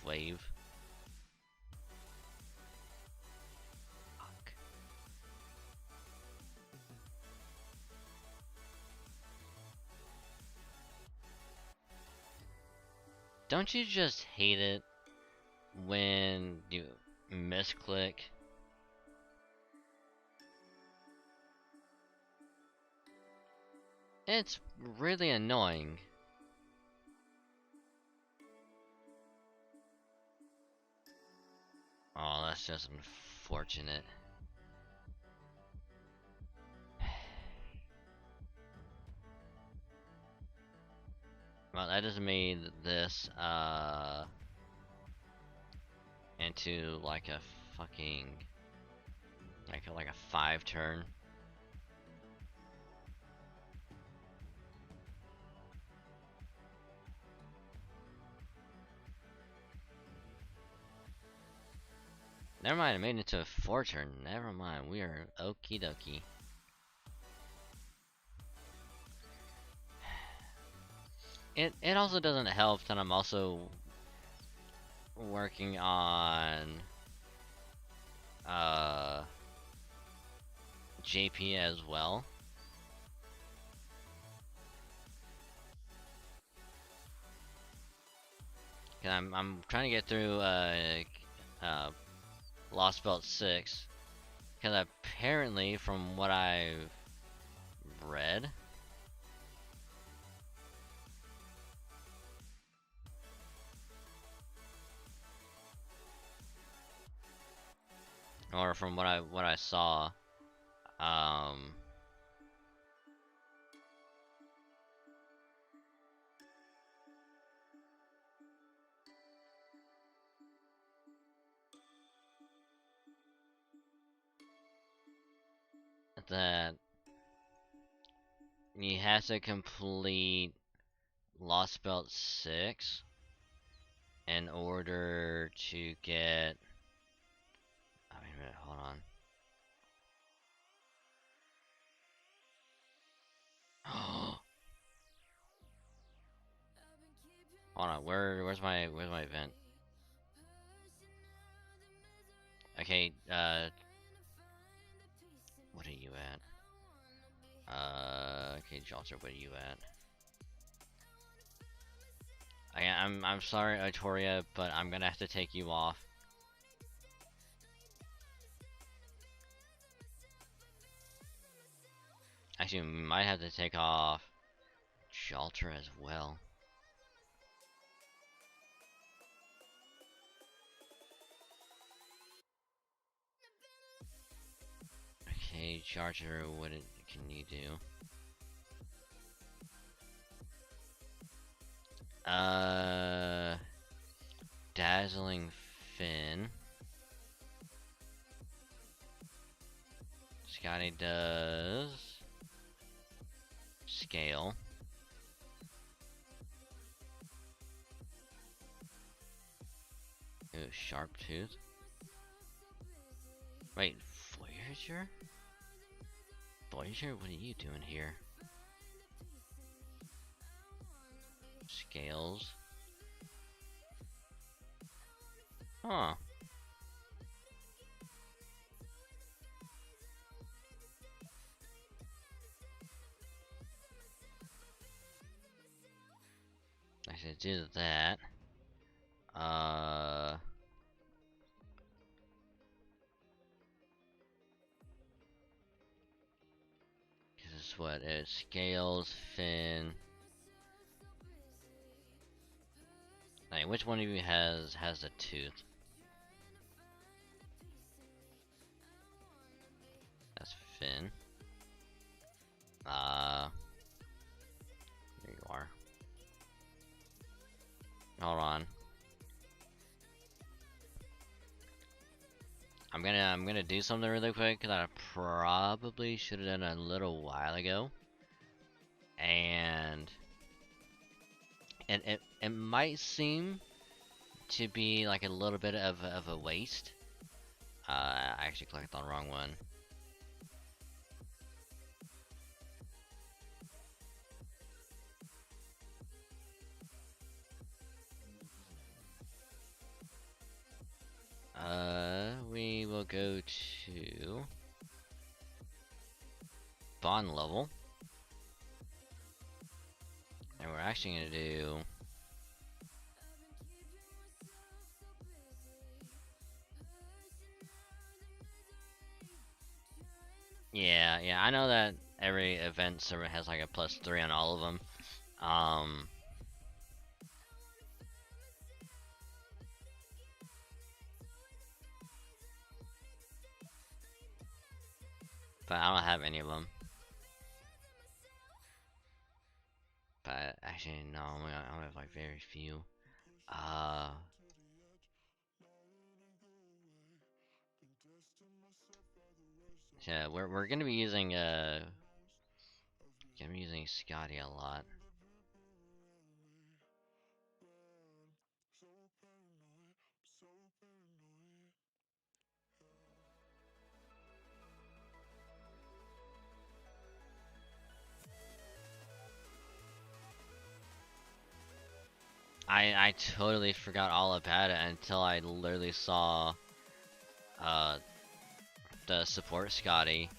wave. Fuck. Don't you just hate it when you misclick? It's really annoying. Oh, that's just unfortunate. Well, that just made this into like a fucking like a 5-turn. Never mind, I made it to a 4-turn. Never mind, we are okie dokie. It also doesn't help that I'm also working on JP as well. Cause I'm trying to get through Lost Belt 6. Cause apparently from what I've read, or from what I saw, um that he has to complete Lost Belt 6 in order to get. Oh, wait a minute, hold on. Hold on, where's my event? Okay, what are you at? Okay, Jalter, what are you at? I'm sorry, Itoria, but I'm gonna have to take you off. Actually, we might have to take off Jalter as well. Okay, Jalter, what can you do? Dazzling Fin. Scotty does Scale. Ooh, Sharp Tooth. Wait, Voyager? Voyager, what are you doing here? Scales. Huh. I should do that. This is what it Scales, Fin. Like, which one of you has a tooth? That's Fin. There you are. Hold on. I'm gonna do something really quick that I probably should have done a little while ago. And it might seem to be like a little bit of a waste. I actually clicked on the wrong one. We will go to bond level. And we're actually gonna do yeah, I know that every event server has like a +3 on all of them. But I don't have any of them. But actually, no, I only have like very few. Yeah, we're gonna be using Scotty a lot. I totally forgot all about it until I literally saw the support Scotty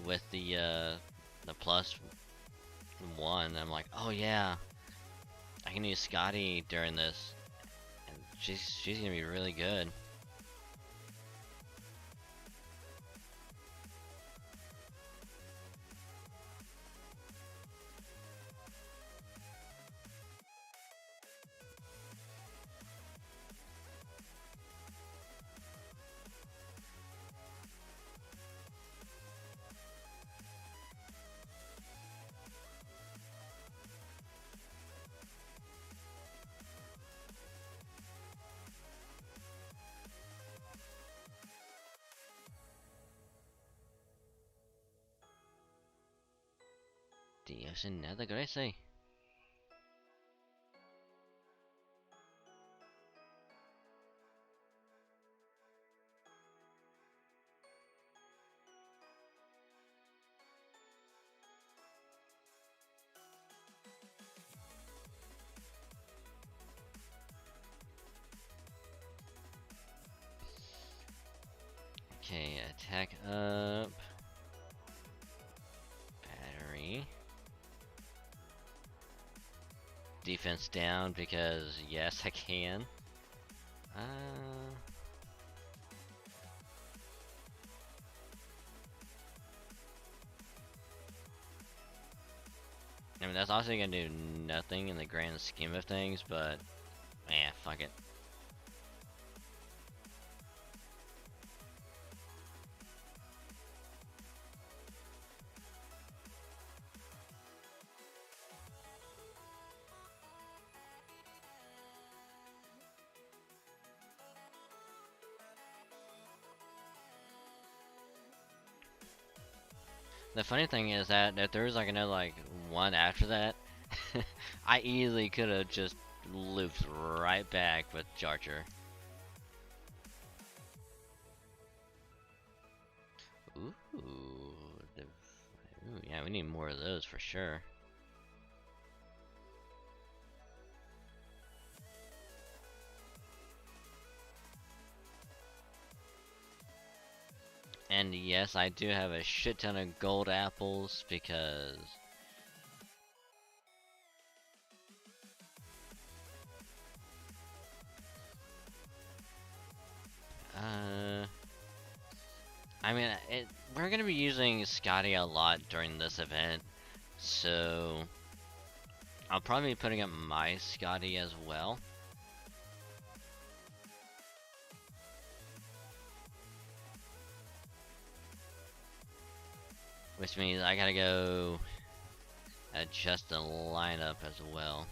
with the +1. I'm like, oh yeah, I can use Scotty during this, and she's gonna be really good. Dios, nada que say. Okay, attack up. Battery. Defense down because yes, I can. I mean, that's also gonna do nothing in the grand scheme of things, but yeah, fuck it. The funny thing is that if there was like another like one after that, I easily could have just looped right back with Charger. Ooh, ooh, yeah, we need more of those for sure. And yes, I do have a shit ton of gold apples because I mean, we're gonna be using Scotty a lot during this event, so I'll probably be putting up my Scotty as well. Which means I gotta go adjust the lineup as well.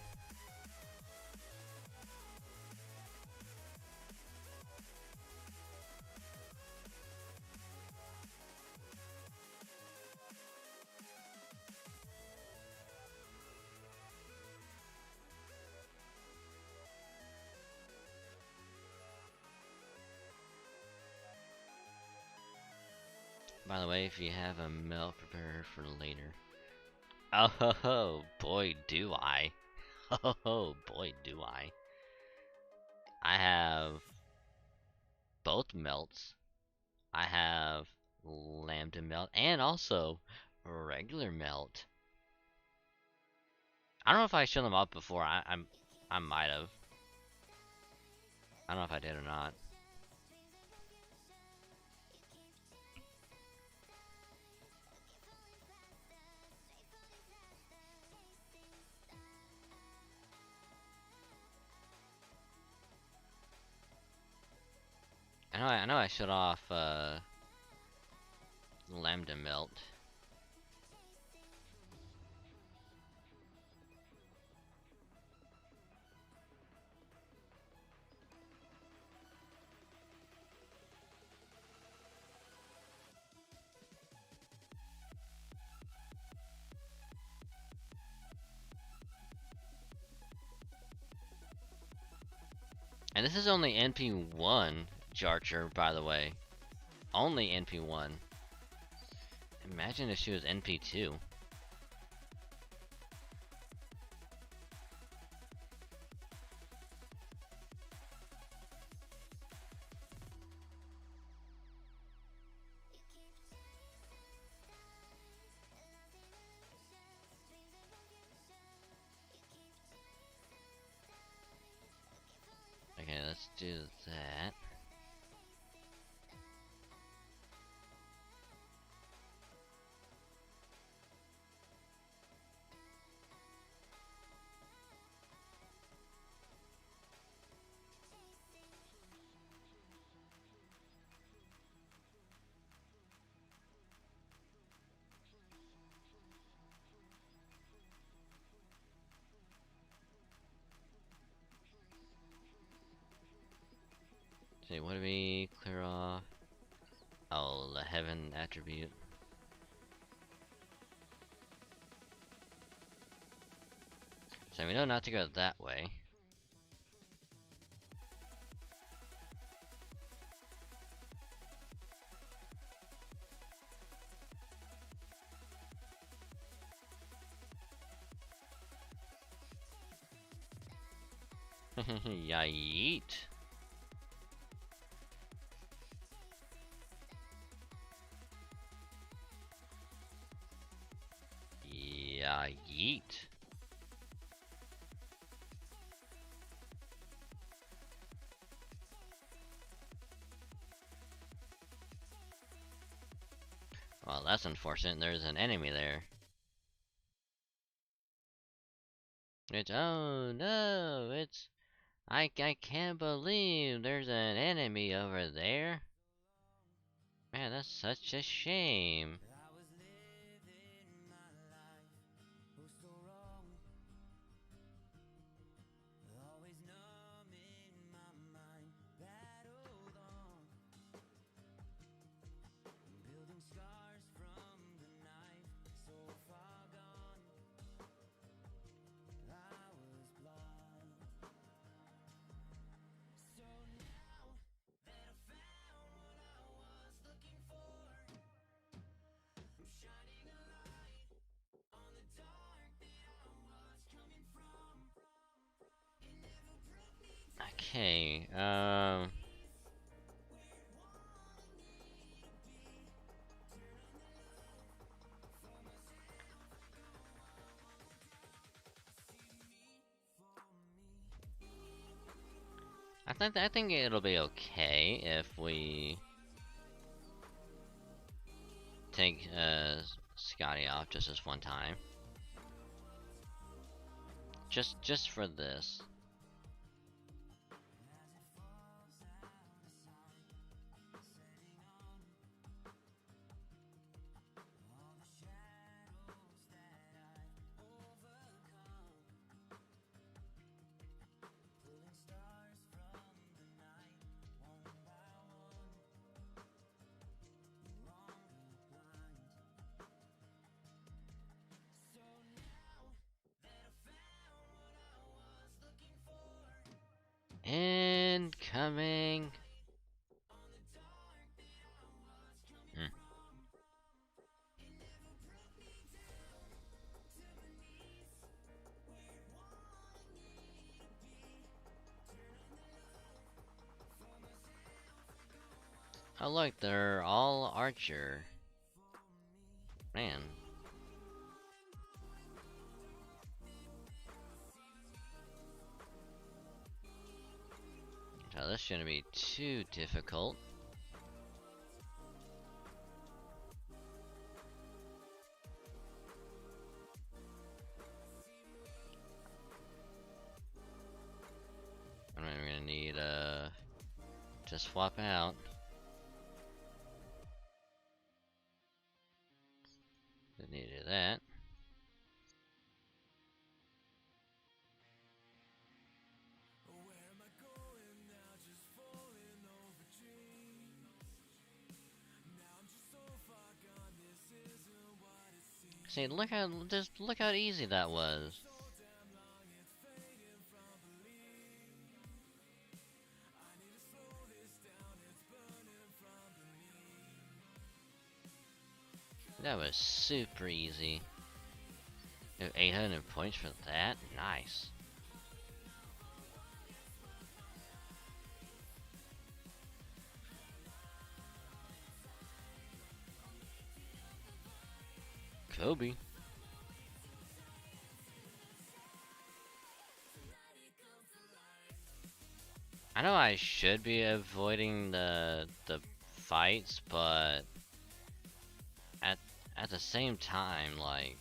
By the way, if you have a melt, prepare for later. Oh ho ho, boy do I. Oh ho, boy do I. I have both melts. I have lambda melt and also regular melt. I don't know if I showed them up before. I might have. I don't know if I did or not. I know I shut off lambda melt. And this is only NP1 Jarcher, by the way. Only NP1. Imagine if she was NP2. Okay, let's do that. Okay, what do we clear off? Oh, the heaven attribute. So we know not to go that way. Yeet. Yeet. Well, that's unfortunate. There's an enemy there. Oh no, I can't believe there's an enemy over there. Man, that's such a shame. Okay, I think it'll be okay if we take Scotty off just this one time. Just for this. Incoming. Oh look, they're all archer. Man. So this shouldn't be too difficult. I'm gonna need to swap out. Didn't need to do that. See, look how easy that was. That was super easy. 800 points for that? Nice. Kobe. I know I should be avoiding the fights, but at the same time, like,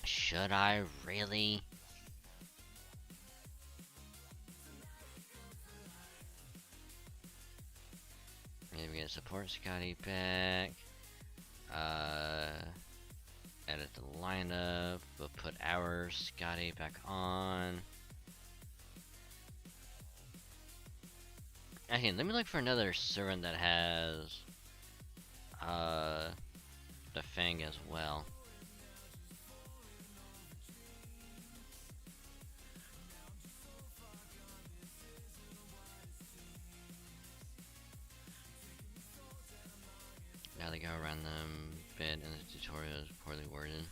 should I really? Maybe we get support Scotty back. Edit the lineup. We'll put our Scotty back on. Okay, let me look for another servant that has the fang as well. Now they go around them bit and the tutorial is poorly worded.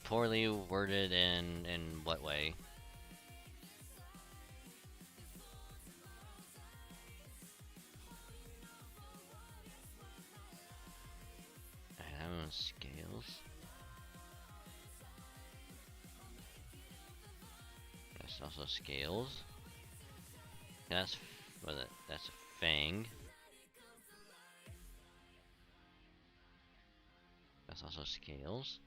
Poorly worded in what way? I have scales. That's also scales. That's what? That's a fang. That's also scales.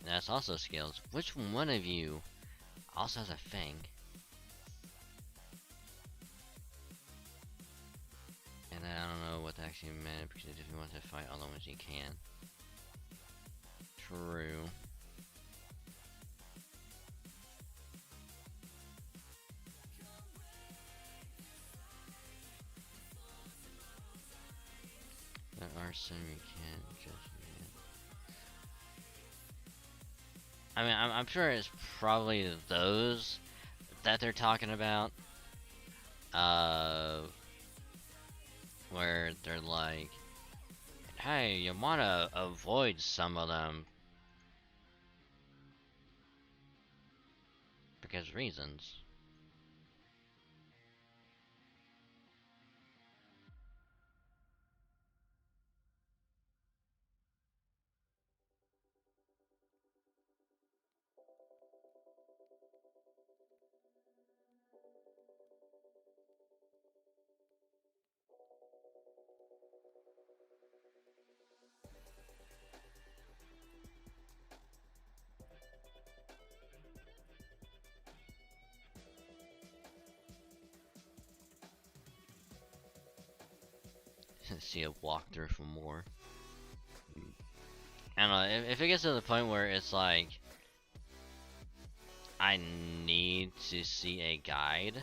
That's also scales. Which one of you also has a fang? And I don't know what that actually meant, because if you want to fight all the ones you can. True. There are some you can't just. I mean, I'm sure it's probably those that they're talking about. Where they're like, hey, you wanna avoid some of them because reasons. See a walkthrough for more. I don't know, if it gets to the point where it's like I need to see a guide,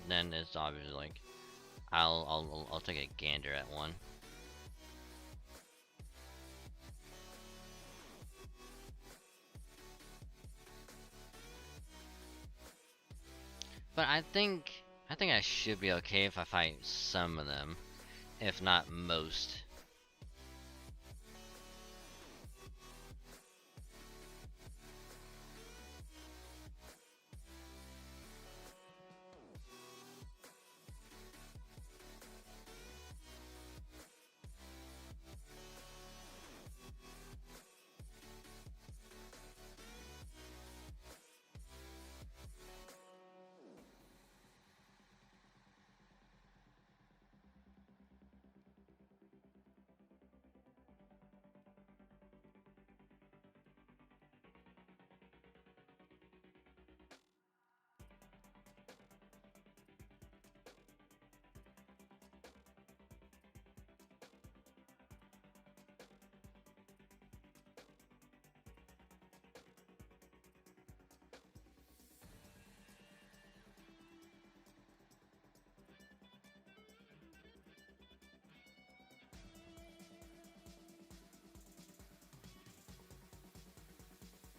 then it's obviously like I'll take a gander at one. But I think I should be okay if I fight some of them, if not most.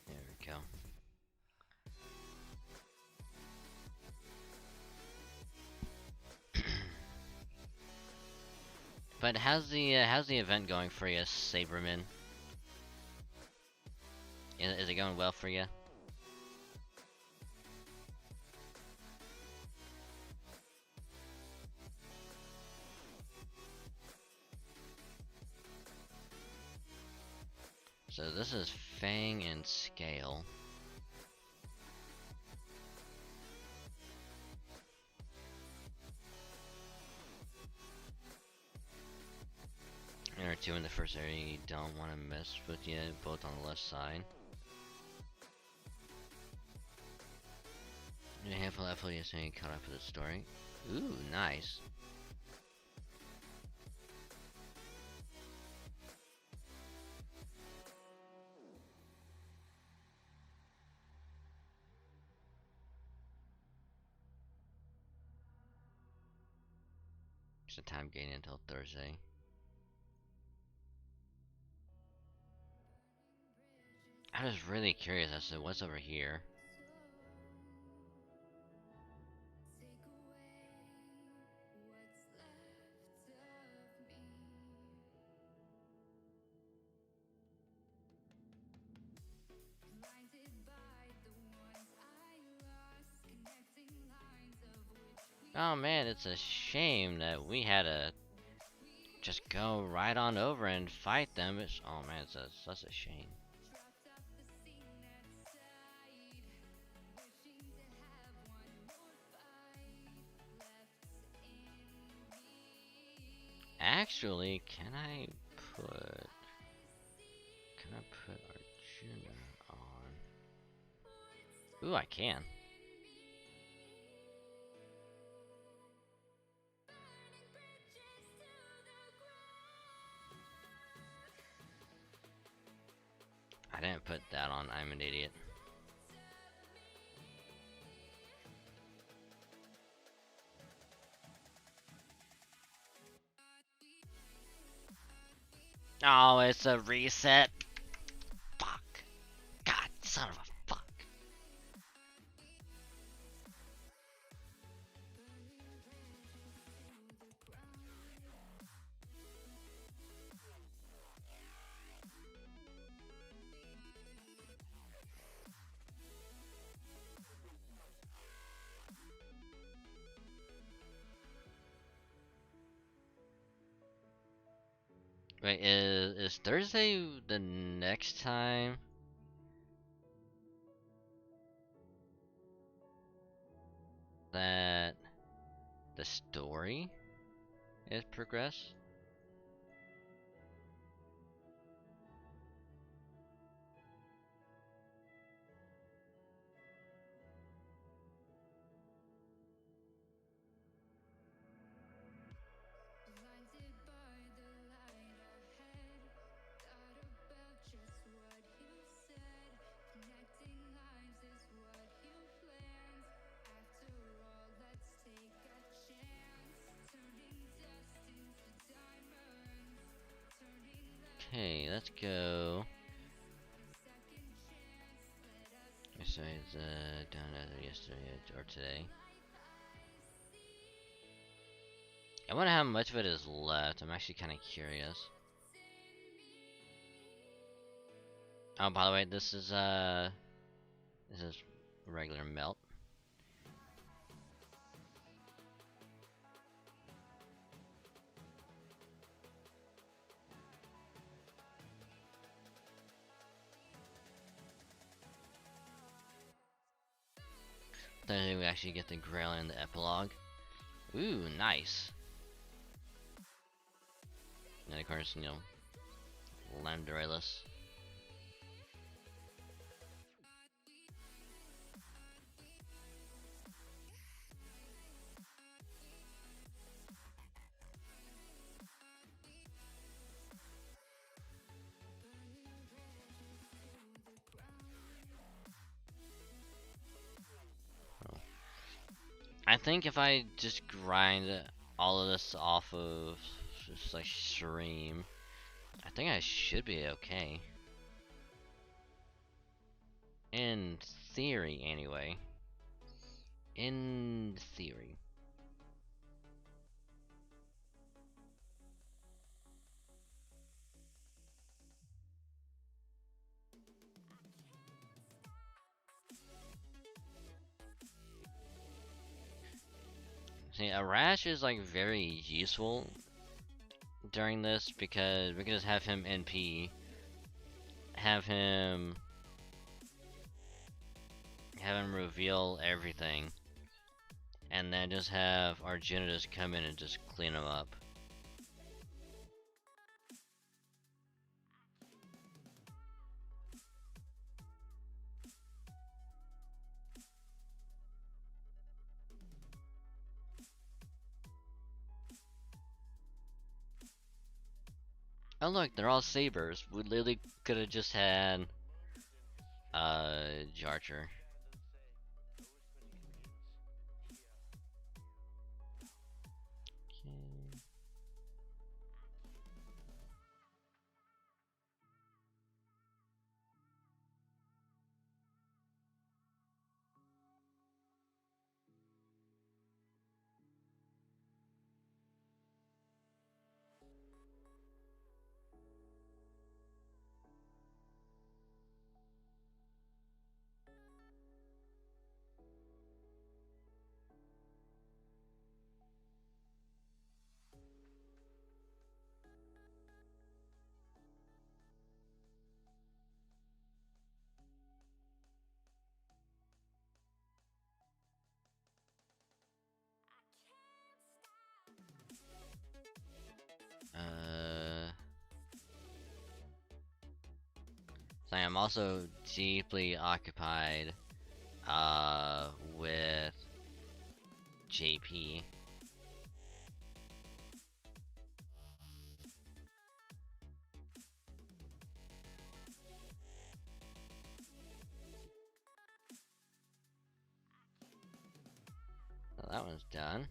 There we go. But how's the event going for you, Saberman? Is it going well for you? So this is Fang and Scale. There are two in the first area you don't want to mess with yet, both on the left side. A handful of FLES saying caught up with the story. Ooh, nice. the time getting until Thursday. I was really curious as to what's over here. Oh man, it's a shame that we had to just go right on over and fight them. Oh man, it's such a shame. Actually, can I put Arjuna on? Ooh, I can. I didn't put that on. I'm an idiot. Oh, it's a reset. Fuck. God, son of a fuck. Wait, is Thursday the next time that the story is progressed? Okay, let's go. So it's done either yesterday or today. I wonder how much of it is left. I'm actually kind of curious. Oh, by the way, this is regular melt. Then we actually get the Grail in the epilogue. Ooh, nice. And of course, you know, Lamdorelis. I think if I just grind all of this off of just like stream, I think I should be okay. In theory, anyway. In theory. See, a rash is like very useful during this because we can just have him NP, have him reveal everything, and then just have Arjuna just come in and just clean him up. Oh look, they're all sabers. We literally could have just had Jarcher. Okay. So I'm also deeply occupied with JP. So that one's done.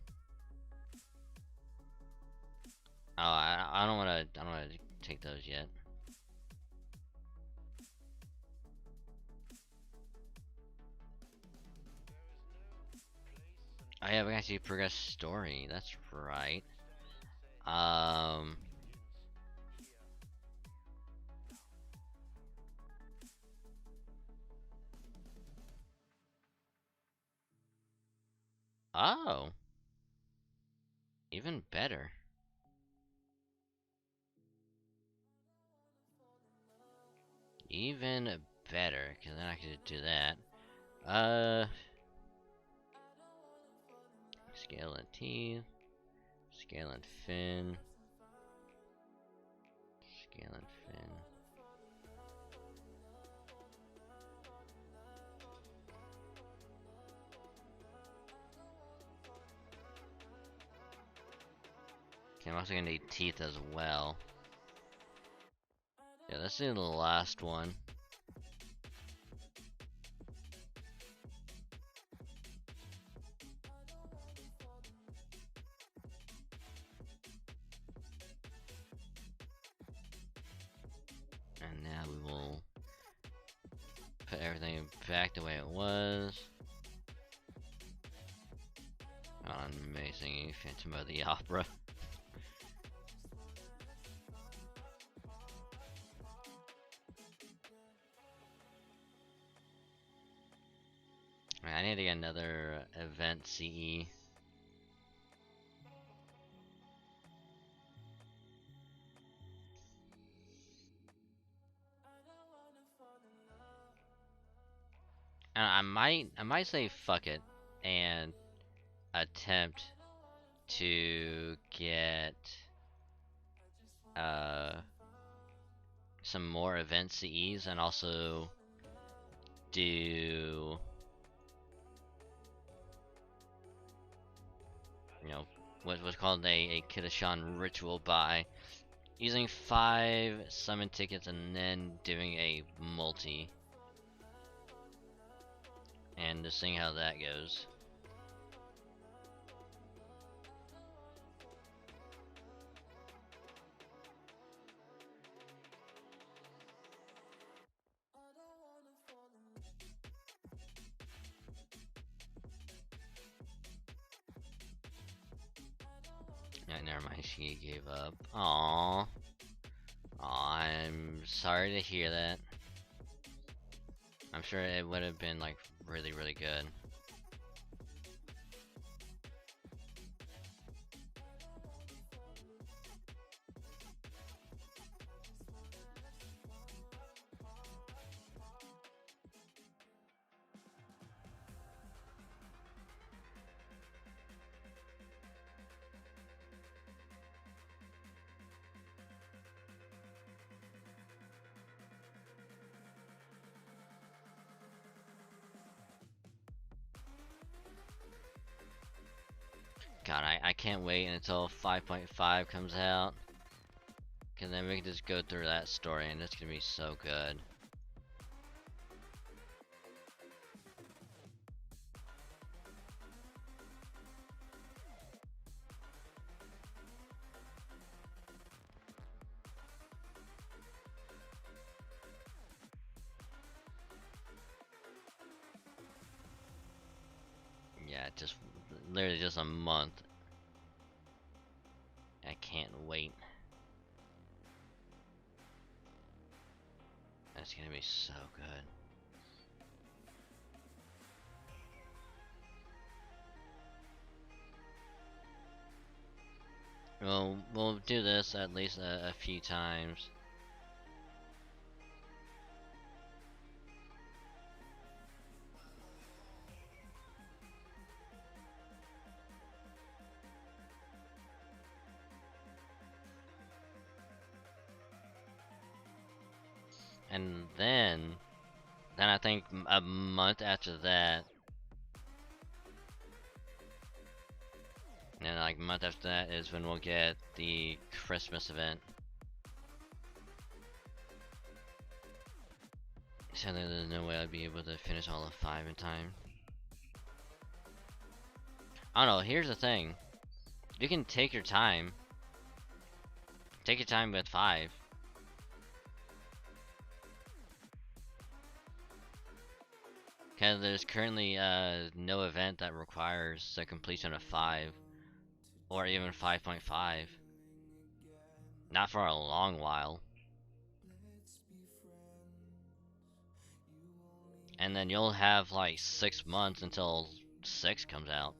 Oh, I don't wanna take those yet. Oh yeah, we can actually progress story. That's right. Oh, even better. Even better, because then I could do that. Scale and teeth. Scale and fin. Scale and fin. Okay, I'm also gonna need teeth as well. Yeah, let's do the last one. And now we will put everything back the way it was. Amazing Phantom of the Opera. I need to get another event CE. And I might say fuck it and attempt to get some more event CEs and also do, you know, what's called a Kidashan ritual buy, using 5 summon tickets and then doing a multi, and just seeing how that goes. Never mind, she gave up. Aww. I'm sorry to hear that. I'm sure it would have been like really good. God, I can't wait until 5.5 comes out, cause then we can just go through that story and it's gonna be so good. Yeah, just literally just a month. I can't wait. That's gonna be so good. We'll do this at least a few times. and then I think a month after that, and like a month after that is when we'll get the Christmas event. So there's no way I'd be able to finish all of 5 in time. I don't know, here's the thing. You can take your time. Take your time with 5. Because there's currently no event that requires the completion of 5. Or even 5.5. Not for a long while. And then you'll have like 6 months until 6 comes out.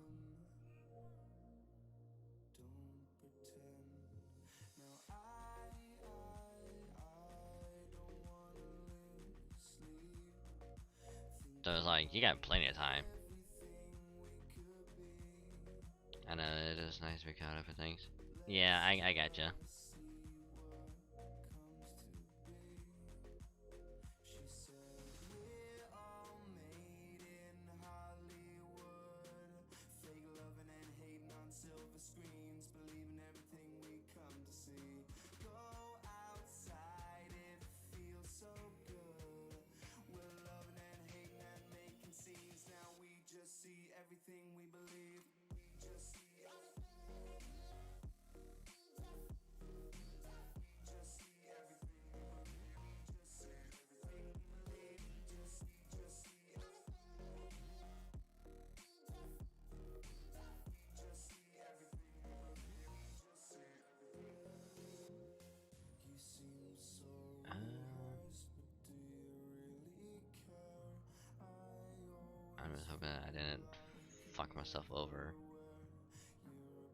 So it's like, you got plenty of time. I know, it is nice to be caught up with things. Yeah, I gotcha. I'm just hoping I didn't fuck myself over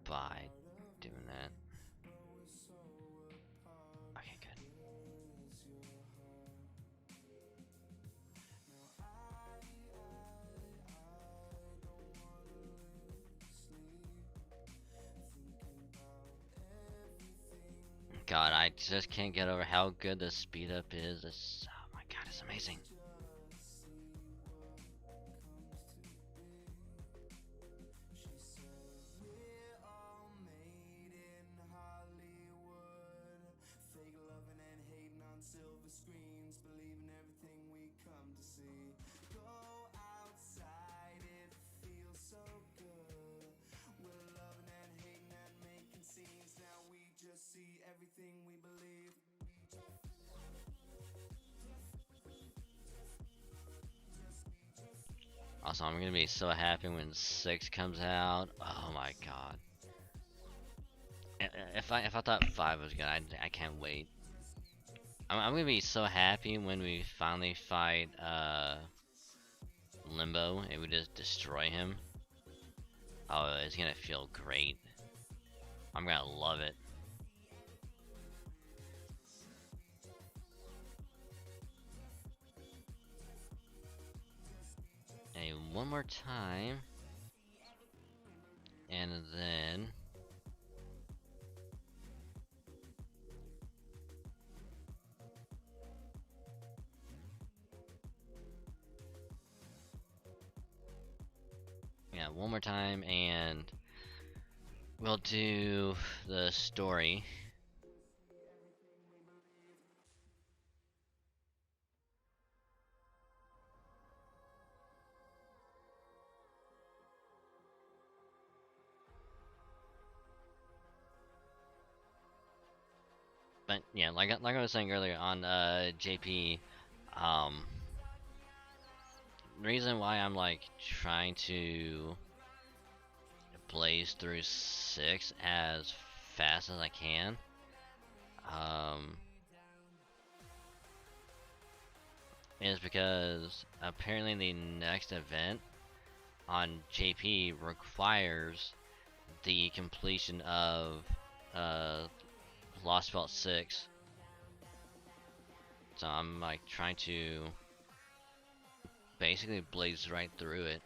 by doing that. Okay, good. God, I just can't get over how good the speed up is. It's, oh my god, it's amazing. Also, I'm gonna be so happy when 6 comes out. Oh my god. If I thought 5 was good, I can't wait. I'm gonna be so happy when we finally fight Limbo and we just destroy him. Oh, it's gonna feel great. I'm gonna love it. And one more time. And then yeah, one more time and we'll do the story. But yeah, like I was saying earlier on JP, um the reason why I'm like trying to blaze through 6 as fast as I can, um is because apparently the next event on JP requires the completion of Lost Vault 6. So I'm like trying to basically blaze right through it.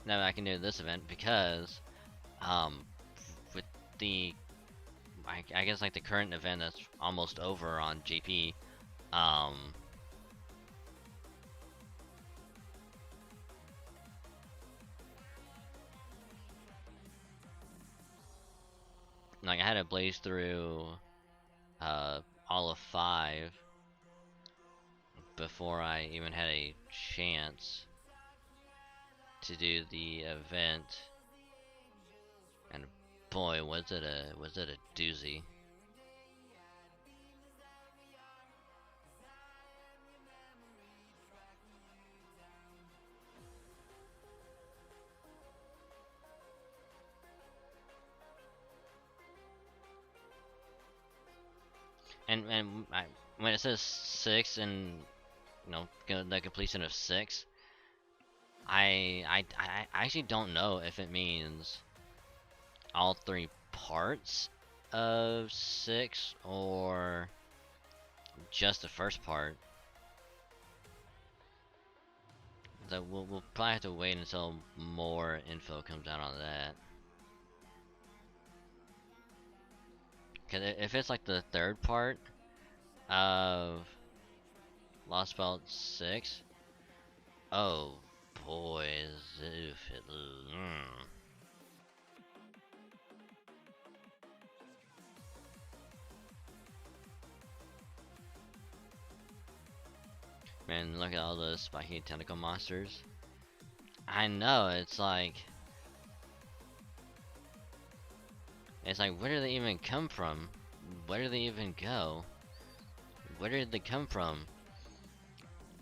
Now I can do this event because with the I guess like the current event that's almost over on JP. Like I had to blaze through all of 5 before I even had a chance to do the event, and boy, was it a doozy. And when it says 6 and the completion of 6, I actually don't know if it means all 3 parts of 6 or just the first part. So we'll probably have to wait until more info comes out on that. Cause if it's like the 3rd part of Lost Belt 6, oh boys, Man, look at all those spiky tentacle monsters. I know, it's like where do they even come from? Where do they even go? Where did they come from?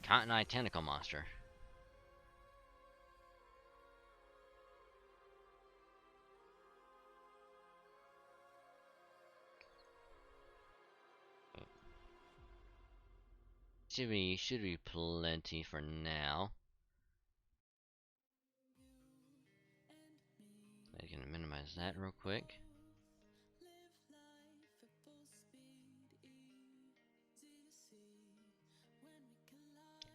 Cotton Eye Tentacle Monster. Should be plenty for now. I can minimize that real quick.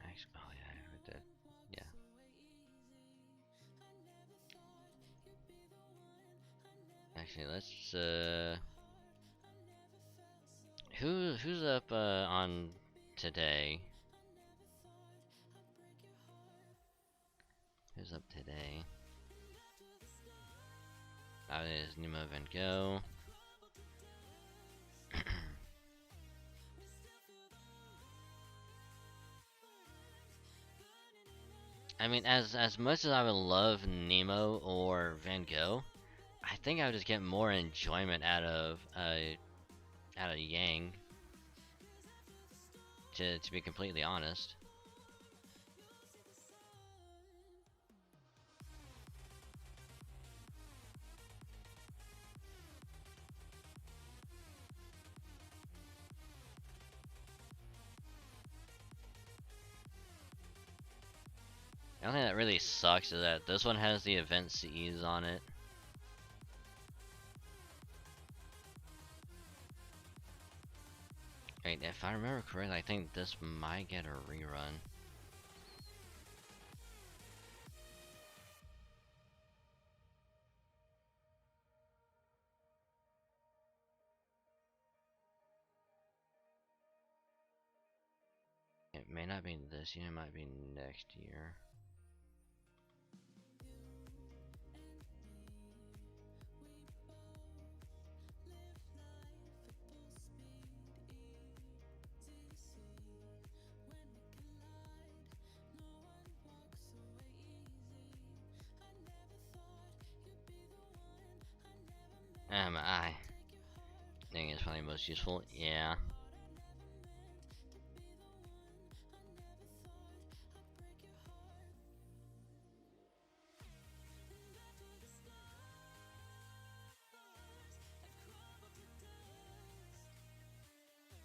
Actually, oh yeah, I heard that. Yeah. Actually, let's who's up on today? Who's up today? That is Nemo Van Gogh. I mean, as much as I would love Nemo or Van Gogh, I think I would just get more enjoyment out of Yang. To be completely honest. The only thing that really sucks is that this one has the event CEs on it. Wait, if I remember correctly, I think this might get a rerun. It may not be this year, it might be next year. My eye. I think it's probably most useful. Yeah.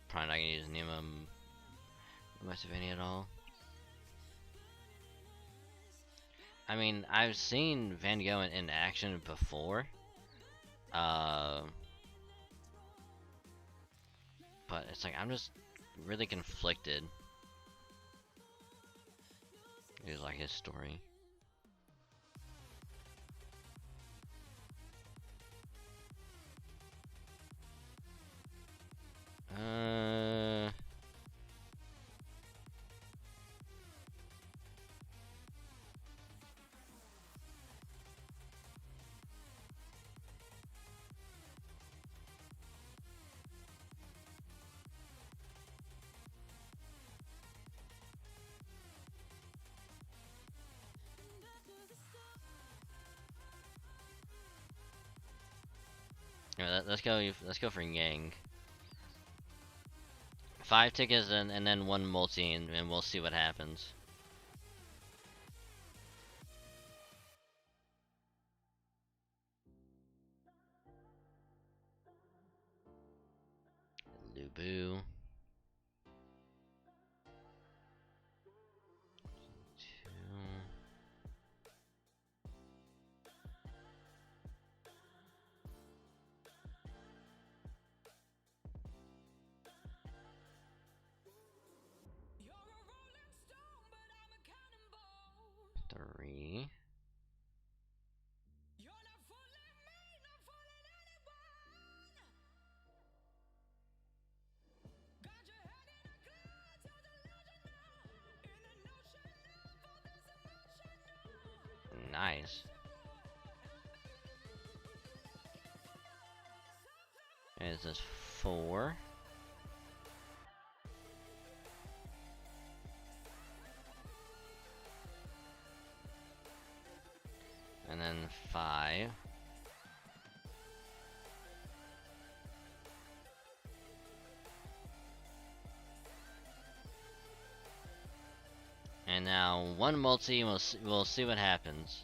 Probably not gonna use Nemo much of any at all. I mean, I've seen Van Gogh in action before. But it's like I'm just really conflicted. It's like his story. Yeah, let's go. Let's go for Yang. 5 tickets and then 1 multi, and we'll see what happens. Lubu. 2. 3. Nice. And this is 4. And then 5. And now 1 multi, and we'll see what happens.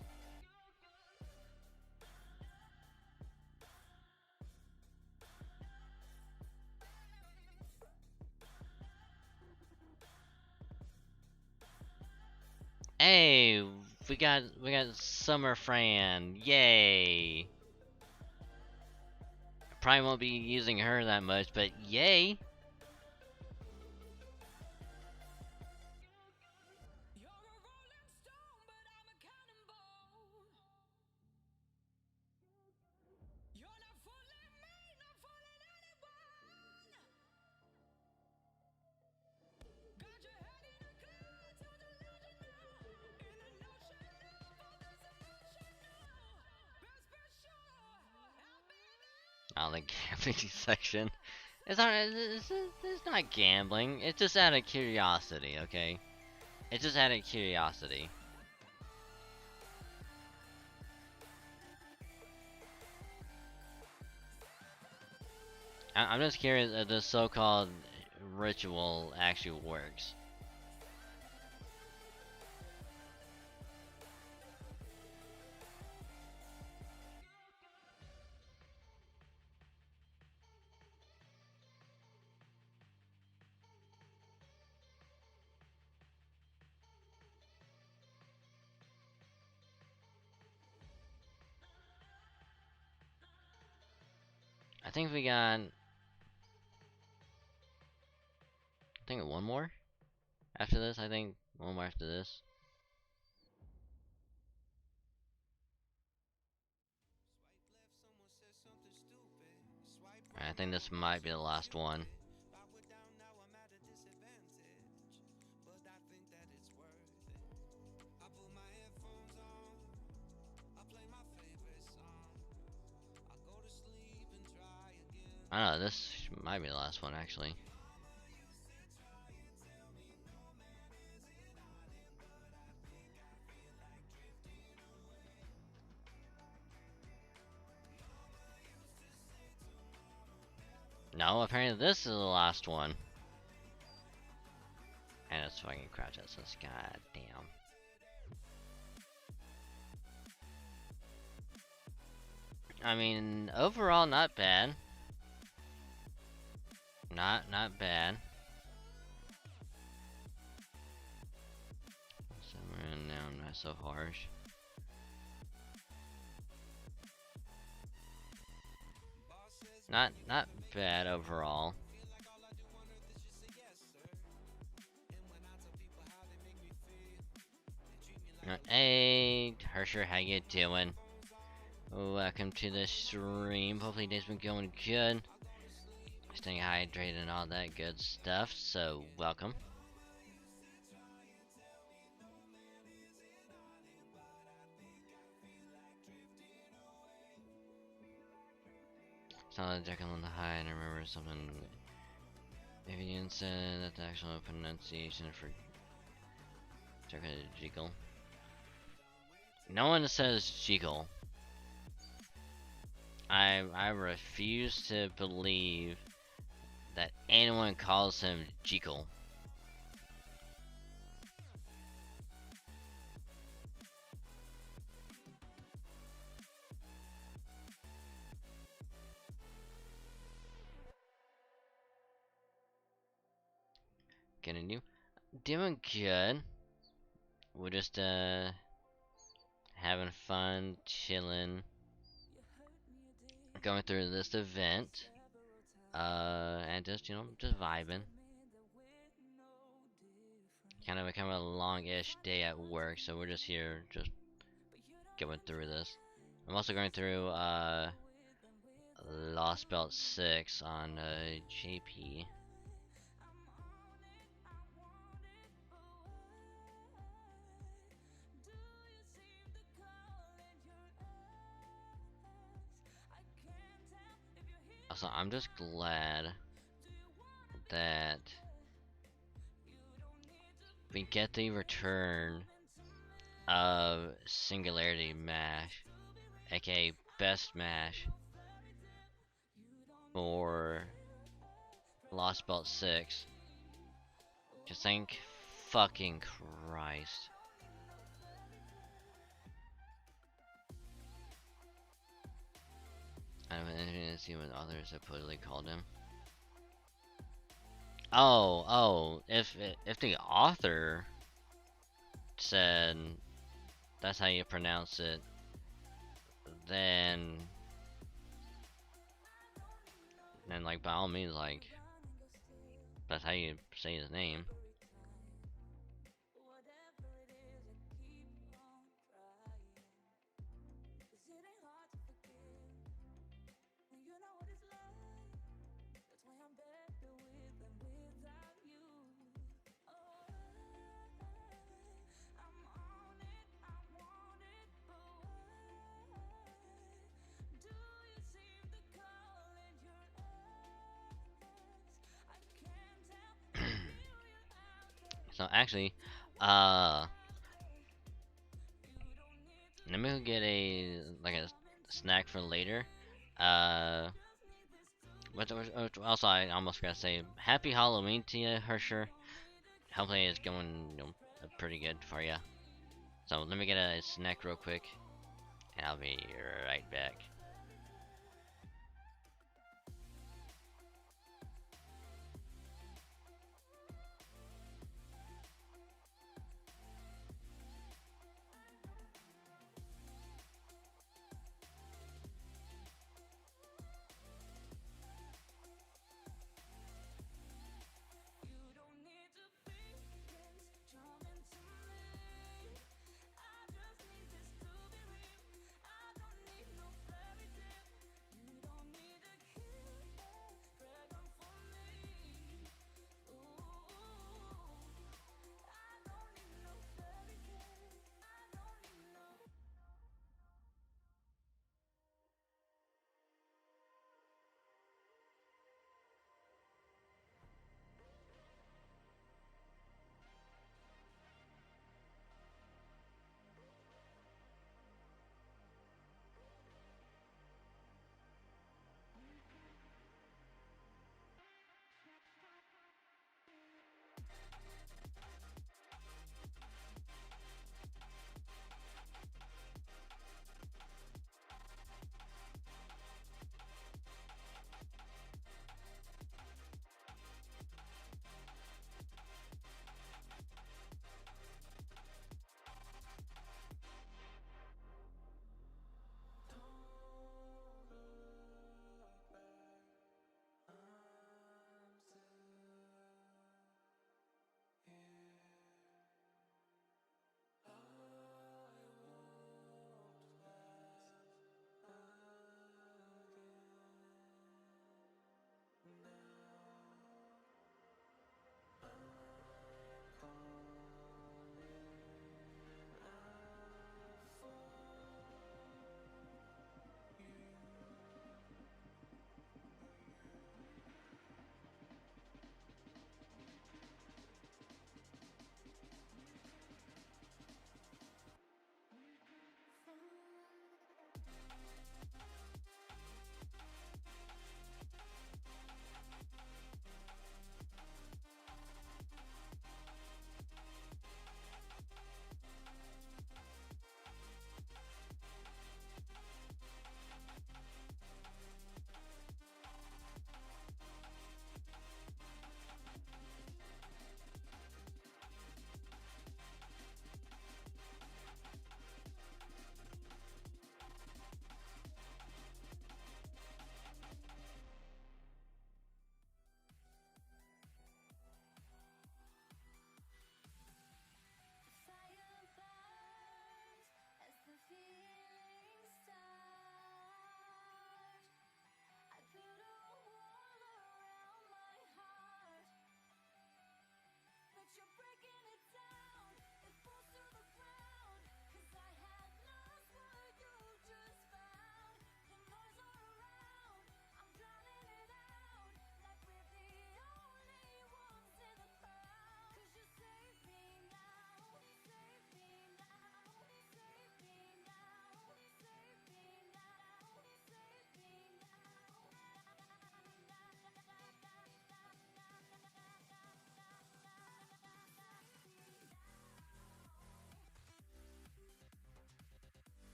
Hey, we got Summer Fran. Yay! Probably won't be using her that much, but yay! Oh, the gambling section. It's not gambling. It's just out of curiosity, okay? It's just out of curiosity. I'm just curious if the so-called ritual actually works. I think we got... I think 1 more? After this, I think 1 more after this. I think this might be the last one. I don't know, this might be the last one actually. No, apparently this is the last one. And it's fucking crouch essence, god damn. I mean, overall not bad. Not bad. Somewhere in now, not so harsh. Not bad overall. Hey, Hersher, how you doing? Welcome to the stream. Hopefully today's been going good. Staying hydrated and all that good stuff, so welcome. It's not like Jekyll on the high, and I remember something Vivian said that the actual pronunciation for Jekyll is Jekyll. No one says Jekyll. I refuse to believe that anyone calls him Jekyll. Getting you? Doing good. We're just having fun, chilling, going through this event, and just just vibing. Kind of become a long-ish day at work, so we're just here, just going through this. I'm also going through Lost Belt 6 on JP. Also, I'm just glad that we get the return of Singularity Mash, aka Best Mash, for Lost Belt 6. Just thank fucking Christ. I don't have anything to see what others supposedly called him. Oh, if the author said that's how you pronounce it, then like by all means, like that's how you say his name. So actually, let me go get a snack for later. Uh, also I almost forgot to say Happy Halloween to you, Hersher. Hopefully it's going pretty good for you. So let me get a snack real quick, and I'll be right back.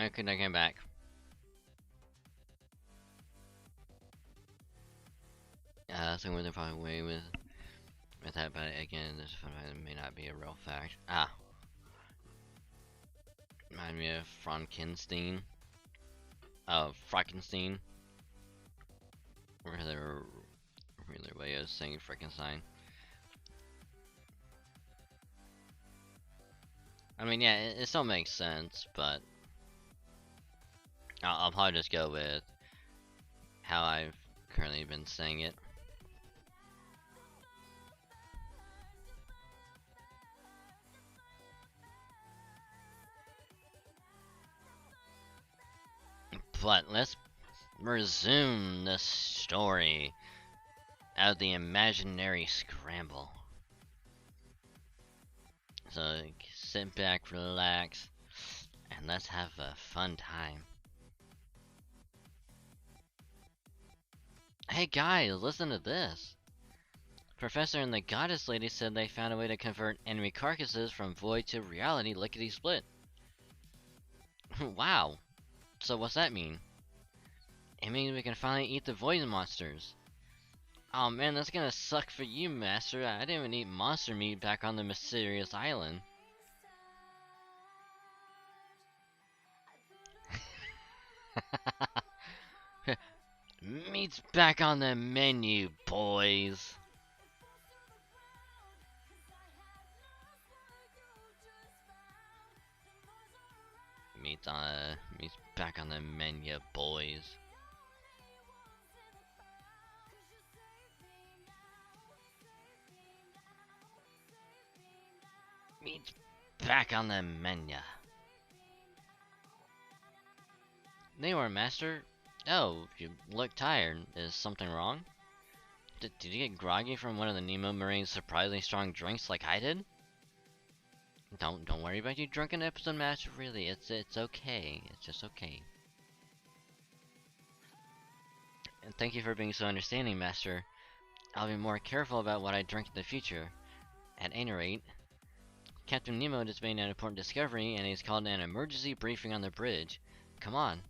I couldn't get back. So we're probably way with that, but again, this may not be a real fact. Ah, remind me of Frankenstein. Frankenstein. Or their way of saying Frankenstein. I mean, yeah, it still makes sense, but I'll probably just go with how I've currently been saying it. But let's resume the story of the imaginary scramble. So sit back, relax, and let's have a fun time. Hey guys, listen to this. Professor and the goddess lady said they found a way to convert enemy carcasses from void to reality lickety-split. Wow. So what's that mean? It means we can finally eat the void monsters. Oh man, that's gonna suck for you, Master. I didn't even eat monster meat back on the mysterious island. Meat's back on the menu, boys. Meat's back on the menu, boys. Meat's back on the menu. There you are, Master. Oh, you look tired. Is something wrong? Did you get groggy from one of the Nemo Marine's surprisingly strong drinks like I did? Don't worry about your drunken episode, Master. Really, it's okay. It's just okay. And thank you for being so understanding, Master. I'll be more careful about what I drink in the future. At any rate, Captain Nemo just made an important discovery, and he's called an emergency briefing on the bridge. Come on.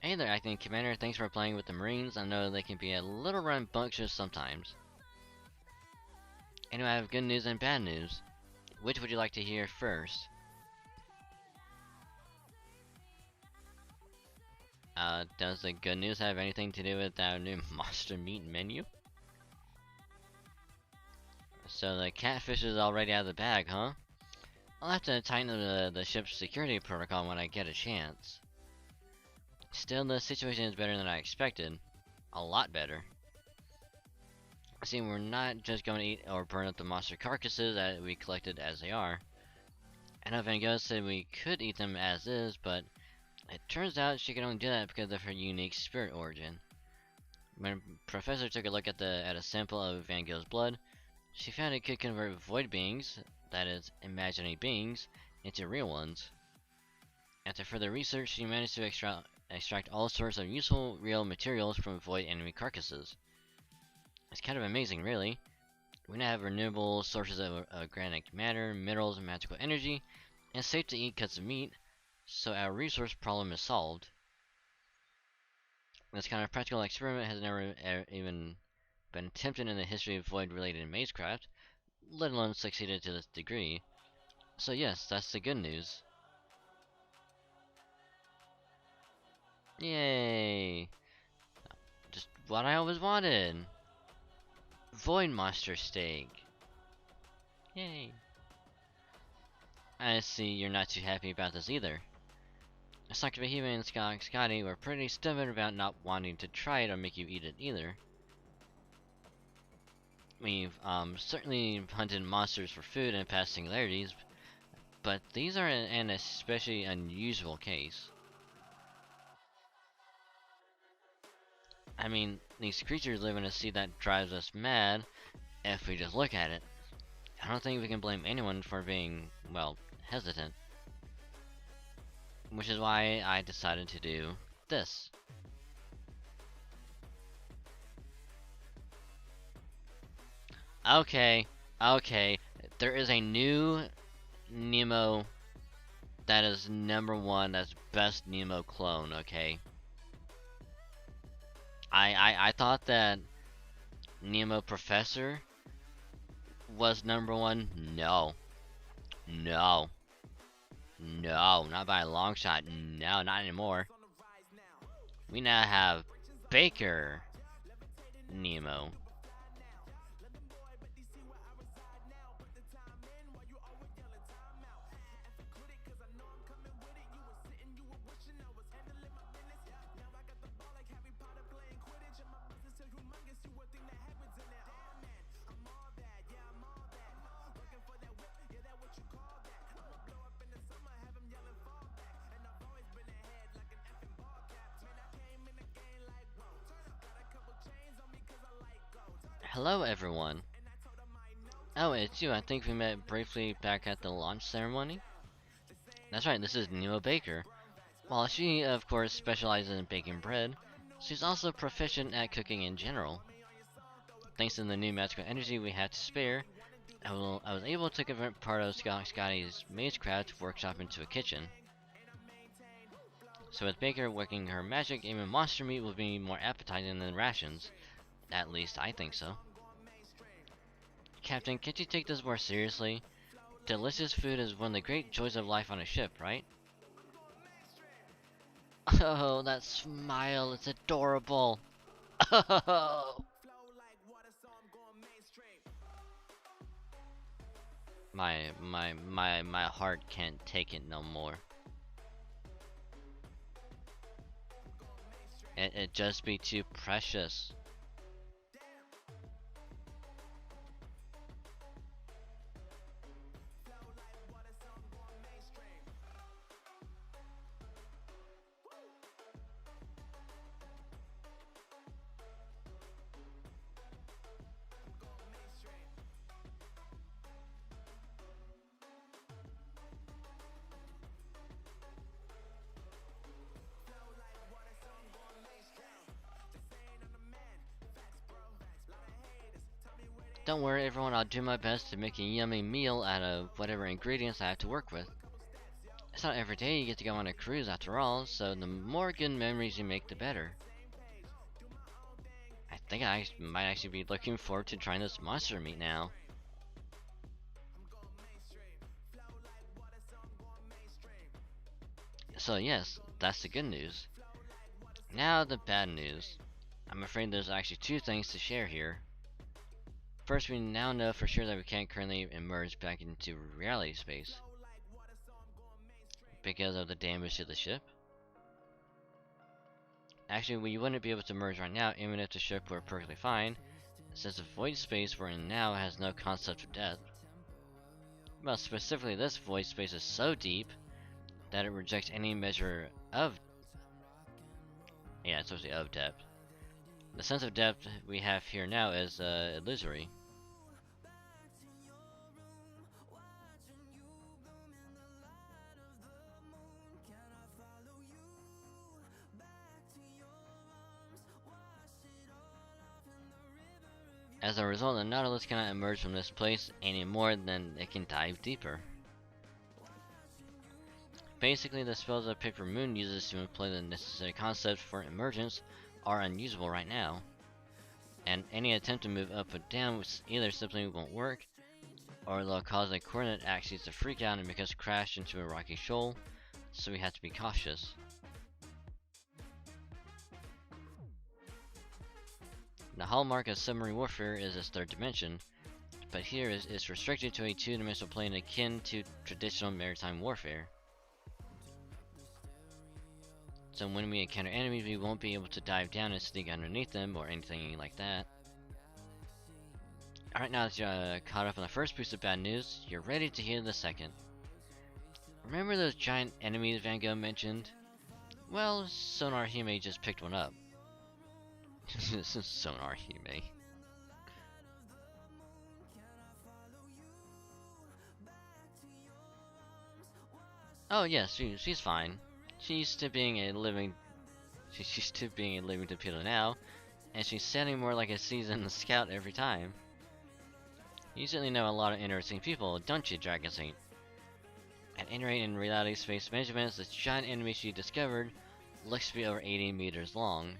Hey there, Acting Commander. Thanks for playing with the Marines. I know they can be a little rambunctious sometimes. Anyway, I have good news and bad news. Which would you like to hear first? Does the good news have anything to do with our new monster meat menu? So the catfish is already out of the bag, huh? I'll have to tighten the ship's security protocol when I get a chance. Still, the situation is better than I expected. A lot better. See, we're not just going to eat or burn up the monster carcasses that we collected as they are. I know Van Gogh said we could eat them as is, but it turns out she could only do that because of her unique spirit origin. When Professor took a look at a sample of Van Gogh's blood, she found it could convert void beings, that is, imaginary beings, into real ones. After further research, she managed to extract all sorts of useful, real materials from void enemy carcasses. It's kind of amazing, really. We now have renewable sources of organic matter, minerals, and magical energy, and safe to eat cuts of meat, so our resource problem is solved. This kind of practical experiment has never even been attempted in the history of void-related mazecraft, let alone succeeded to this degree. So yes, that's the good news. Yay! Just what I always wanted! Void Monster Steak! Yay! I see you're not too happy about this either. Dr. Behemoth and Scotty were pretty stubborn about not wanting to try it or make you eat it either. We've certainly hunted monsters for food and past singularities, but these are an especially unusual case. I mean, these creatures live in a sea that drives us mad if we just look at it. I don't think we can blame anyone for being, well, hesitant. Which is why I decided to do this. Okay, okay. There is a new Nemo that is #1. That's best Nemo clone. Okay. I thought that Nemo Professor was #1. No, no, no, not by a long shot. No, not anymore. We now have Baker Nemo. Hello, everyone. Oh, it's you. I think we met briefly back at the launch ceremony. That's right, this is Nemo Baker. While she, of course, specializes in baking bread, she's also proficient at cooking in general. Thanks to the new magical energy we had to spare, I was able to convert part of Scotty's magecraft workshop into a kitchen. So with Baker working her magic, even monster meat will be more appetizing than rations. At least I think so. Captain, can't you take this more seriously? Delicious food is one of the great joys of life on a ship, right? Oh, that smile, it's adorable. Oh. My heart can't take it no more. It just be too precious. Don't worry everyone, I'll do my best to make a yummy meal out of whatever ingredients I have to work with. It's not every day you get to go on a cruise after all, so the more good memories you make, the better. I think I might actually be looking forward to trying this monster meat now. So yes, that's the good news. Now the bad news. I'm afraid there's actually two things to share here. First, we now know for sure that we can't currently emerge back into reality space because of the damage to the ship. Actually, we wouldn't be able to merge right now even if the ship were perfectly fine, since the void space we're in now has no concept of death. Well, specifically this void space is so deep that it rejects any measure of... yeah, it's supposed to be of depth. The sense of depth we have here now is illusory. As a result, the Nautilus cannot emerge from this place any more than it can dive deeper. Basically, the spells that Paper Moon uses to employ the necessary concepts for emergence are unusable right now. And any attempt to move up or down either simply won't work, or they'll cause the coordinate axes to freak out and make us crash into a rocky shoal, so we have to be cautious. The hallmark of submarine warfare is its third dimension, but here it's restricted to a two-dimensional plane akin to traditional maritime warfare. So when we encounter enemies, we won't be able to dive down and sneak underneath them or anything like that. Alright, now that you're caught up on the first piece of bad news, you're ready to hear the second. Remember those giant enemies Van Gogh mentioned? Well, Sonar Hime just picked one up. Sonar Hime. Oh yes, she's fine. She's still being a living torpedo now, and she's sounding more like a seasoned scout every time. You certainly know a lot of interesting people, don't you, Dragon Saint? At any rate, in reality space measurements, this giant enemy she discovered looks to be over 80 meters long.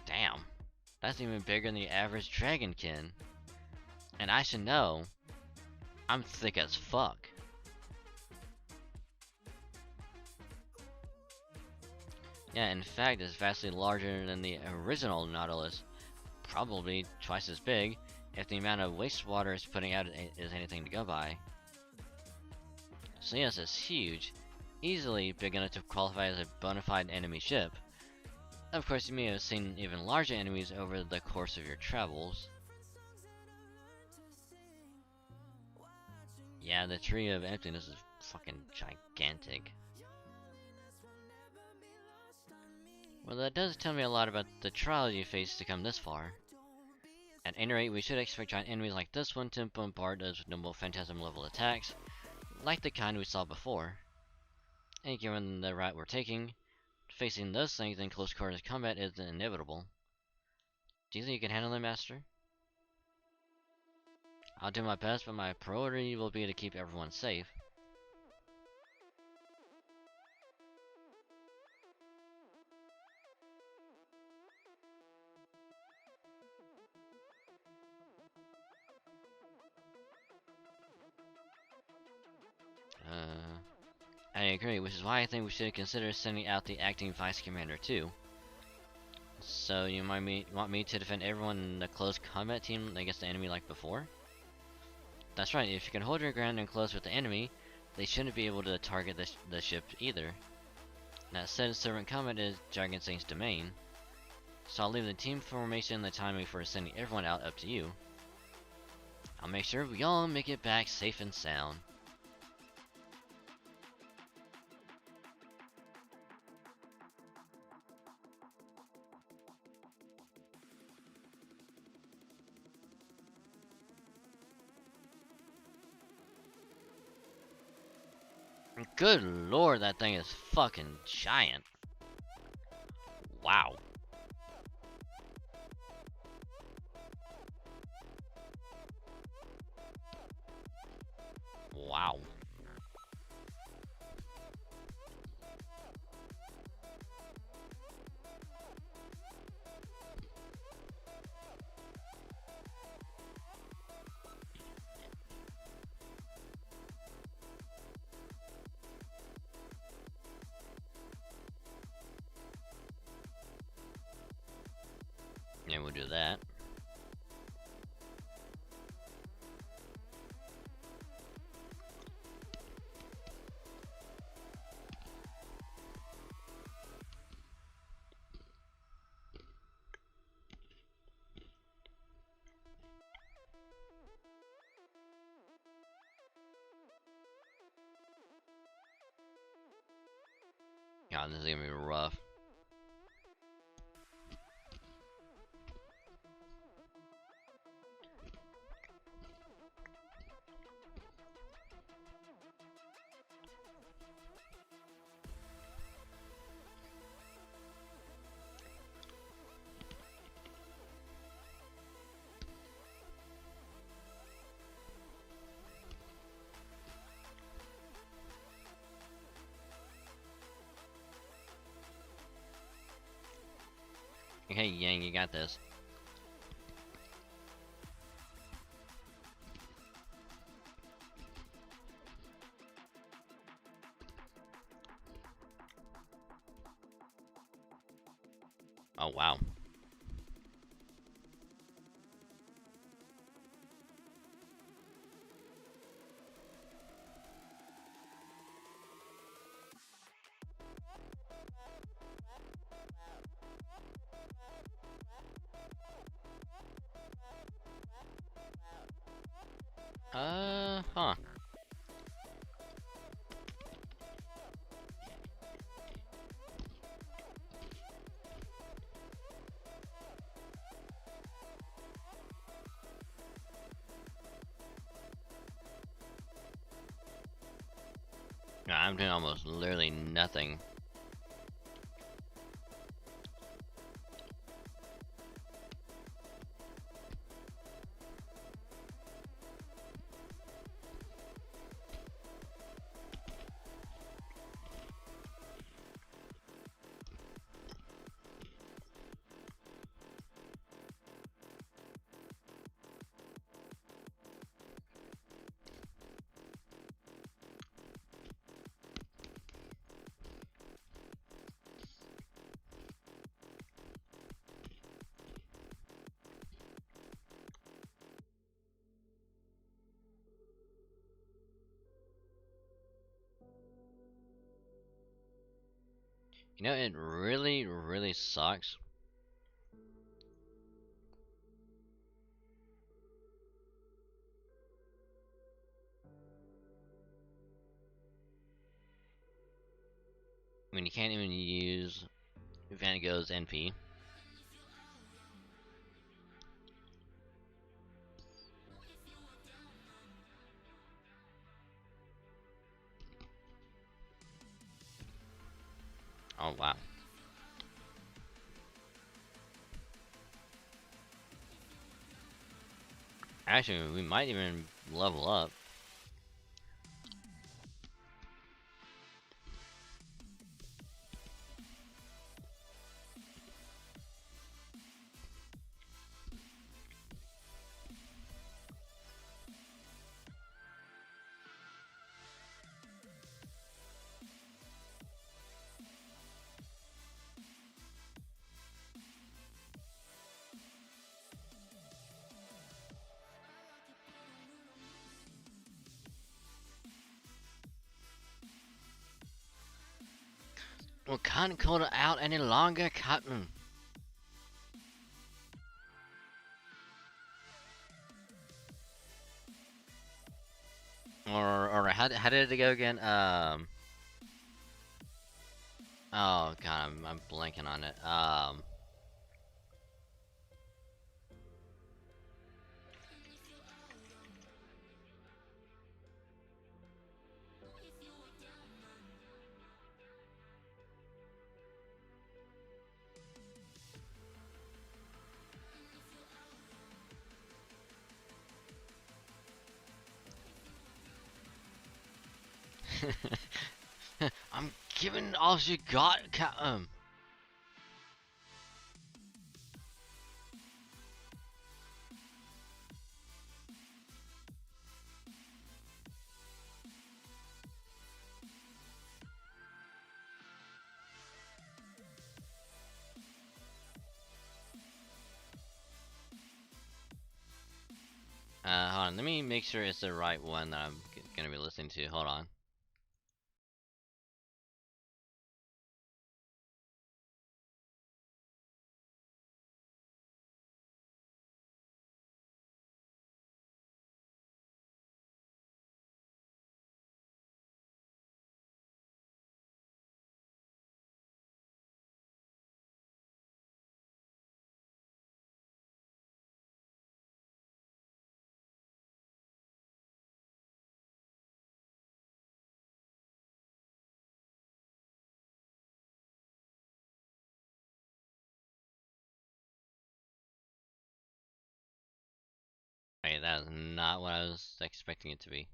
Damn, that's even bigger than the average dragonkin. And I should know, I'm thick as fuck. Yeah, in fact, it's vastly larger than the original Nautilus, probably twice as big, if the amount of wastewater it's putting out is anything to go by. So yes, it's huge, easily big enough to qualify as a bona fide enemy ship. Of course, you may have seen even larger enemies over the course of your travels. Yeah, the Tree of Emptiness is fucking gigantic. Well, that does tell me a lot about the trials you faced to come this far. At any rate, we should expect giant enemies like this one to bombard us with noble phantasm level attacks, like the kind we saw before. And given the route we're taking, facing those things in close quarters combat is inevitable. Do you think you can handle them, Master? I'll do my best, but my priority will be to keep everyone safe. I agree, which is why I think we should consider sending out the acting vice commander too. So you want me to defend everyone in the close combat team against the enemy like before? That's right, if you can hold your ground and close with the enemy, they shouldn't be able to target the ship either. That said, servant combat is Dragon Saint's domain, so I'll leave the team formation and the timing for sending everyone out up to you. I'll make sure we all make it back safe and sound. Good lord, that thing is fucking giant. Wow. Wow. Yeah, we'll do that. God, this is gonna be rough. Okay, Yang, you got this. Oh, wow. Huh. No, I'm doing almost literally nothing. You know, it really, really sucks. I mean, you can't even use Van Gogh's NP. Oh, wow. Actually, we might even level up. We can't hold it out any longer, Captain. Or how did it go again? Oh god, I'm blanking on it. I'm giving all you got, Captain. Hold on, let me make sure it's the right one that I'm gonna be listening to. Hold on. Hey, that is not what I was expecting it to be.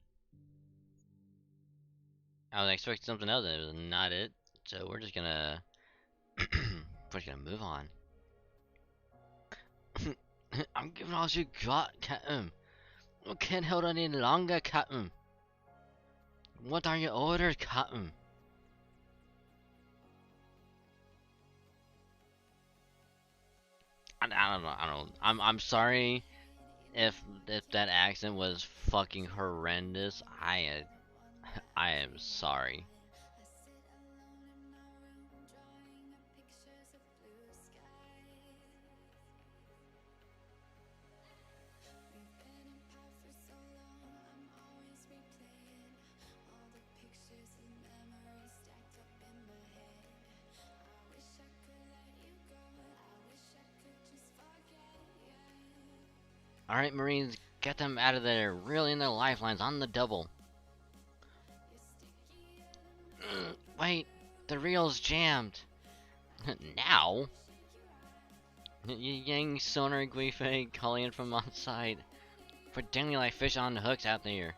I was expecting something else, and it was not it. So we're just gonna move on. I'm giving all you got, Captain. I can't hold on any longer, Captain. What are your orders, Captain? I don't know. I don't. I'm sorry if that accent was fucking horrendous. I am sorry. Alright, Marines, get them out of there. Reel in their lifelines on the double. Wait, the reel's jammed. Now? Yang sonar Guifei calling in from on side. Pretending like fish on the hooks out there.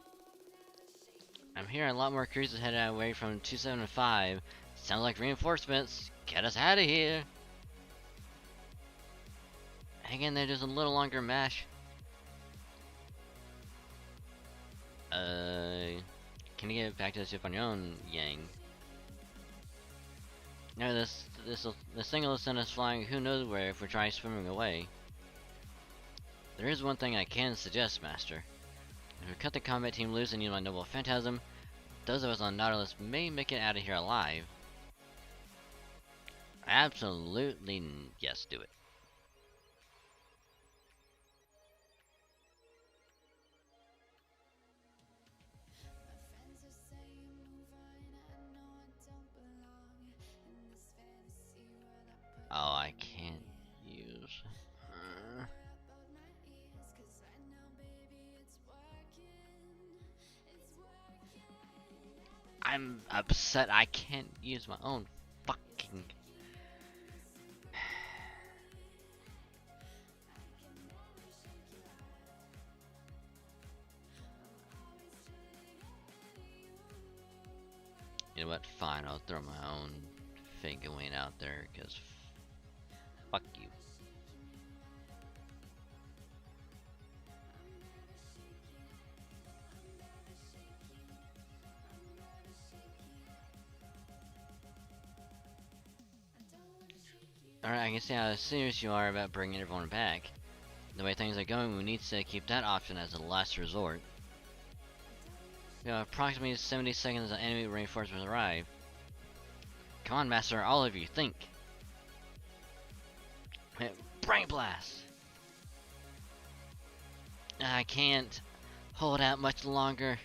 I'm hearing a lot more cruisers headed away from 275. Sounds like reinforcements. Get us out of here. Hang in there just a little longer, Mash. Can you get back to the ship on your own, Yang? No, this thing will send us flying who knows where if we try swimming away. There is one thing I can suggest, Master. If we cut the combat team loose and use my noble phantasm, those of us on Nautilus may make it out of here alive. absolutely yes, do it. Oh, I can't use. I'm upset I can't use my own fucking. You know what? Fine, I'll throw my own figurine out there, cause fuck you. Alright, I can see how serious you are about bringing everyone back. The way things are going, we need to keep that option as a last resort. We have approximately 70 seconds until enemy reinforcements arrive. Come on, Master, all of you, think! Brain blast! I can't hold out much longer.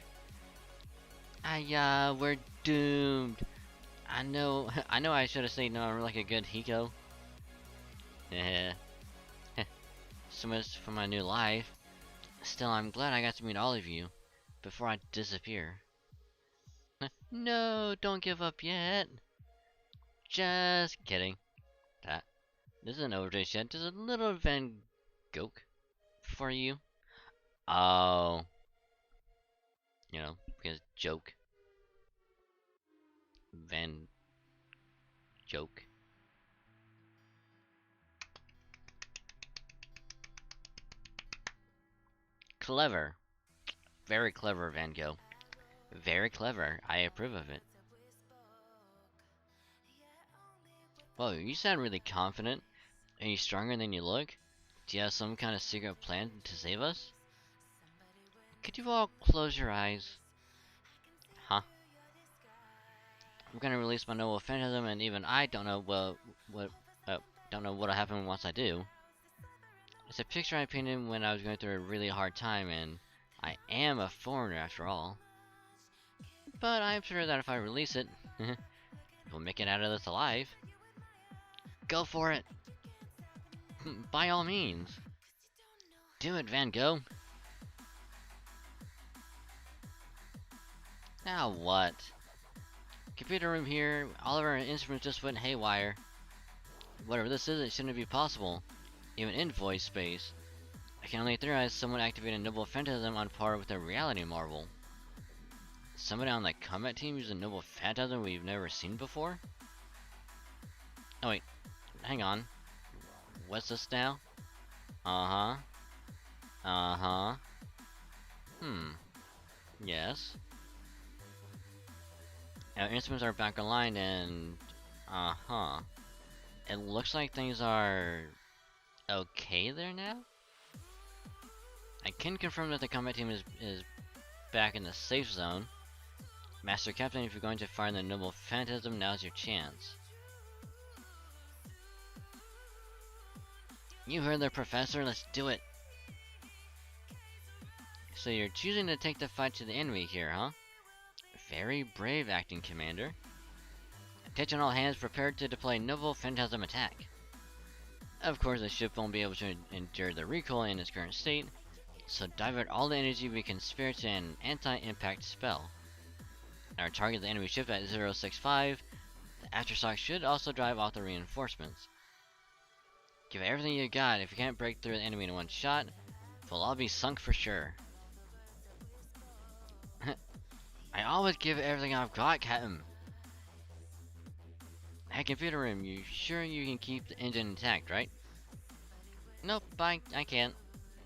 We're doomed. I know I should have said no, like a good Hiko. Yeah. So much for my new life. Still, I'm glad I got to meet all of you before I disappear. No, don't give up yet. Just kidding. This isn't over just yet. Just a little Van Gogh for you. Oh. You know, because joke. Van joke. Clever. Very clever, Van Gogh. Very clever. I approve of it. Whoa, you sound really confident. Are you stronger than you look? Do you have some kind of secret plan to save us? Could you all close your eyes? Huh? I'm gonna release my noble phantasm, and even I don't know don't know what'll happen once I do. It's a picture I painted when I was going through a really hard time, and I am a foreigner after all. But I'm sure that if I release it, we'll make it out of this alive. Go for it! By all means. Do it, Van Gogh. Now what? Computer room here, all of our instruments just went haywire. Whatever this is, it shouldn't be possible. Even in voice space. I can only theorize someone activated a noble phantasm on par with a reality marvel. Somebody on the combat team used a noble phantasm we've never seen before? Oh wait, hang on. What's this now? Uh-huh. Uh-huh. Yes. Our instruments are back aligned and... Uh-huh. It looks like things are... okay there now? I can confirm that the combat team is back in the safe zone. Master Captain, if you're going to fire the noble phantasm, now's your chance. You heard the professor, let's do it! So you're choosing to take the fight to the enemy here, huh? Very brave acting, Commander. Attention all hands, prepared to deploy noble phantasm attack. Of course, the ship won't be able to endure the recoil in its current state, so divert all the energy we can spare to an anti-impact spell. Our target the enemy ship at 065. The aftershock should also drive off the reinforcements. Give it everything you got. If you can't break through the enemy in one shot, we'll all be sunk for sure. I always give it everything I've got, Captain. Hey, computer room, you sure you can keep the engine intact, right? Nope, I can't.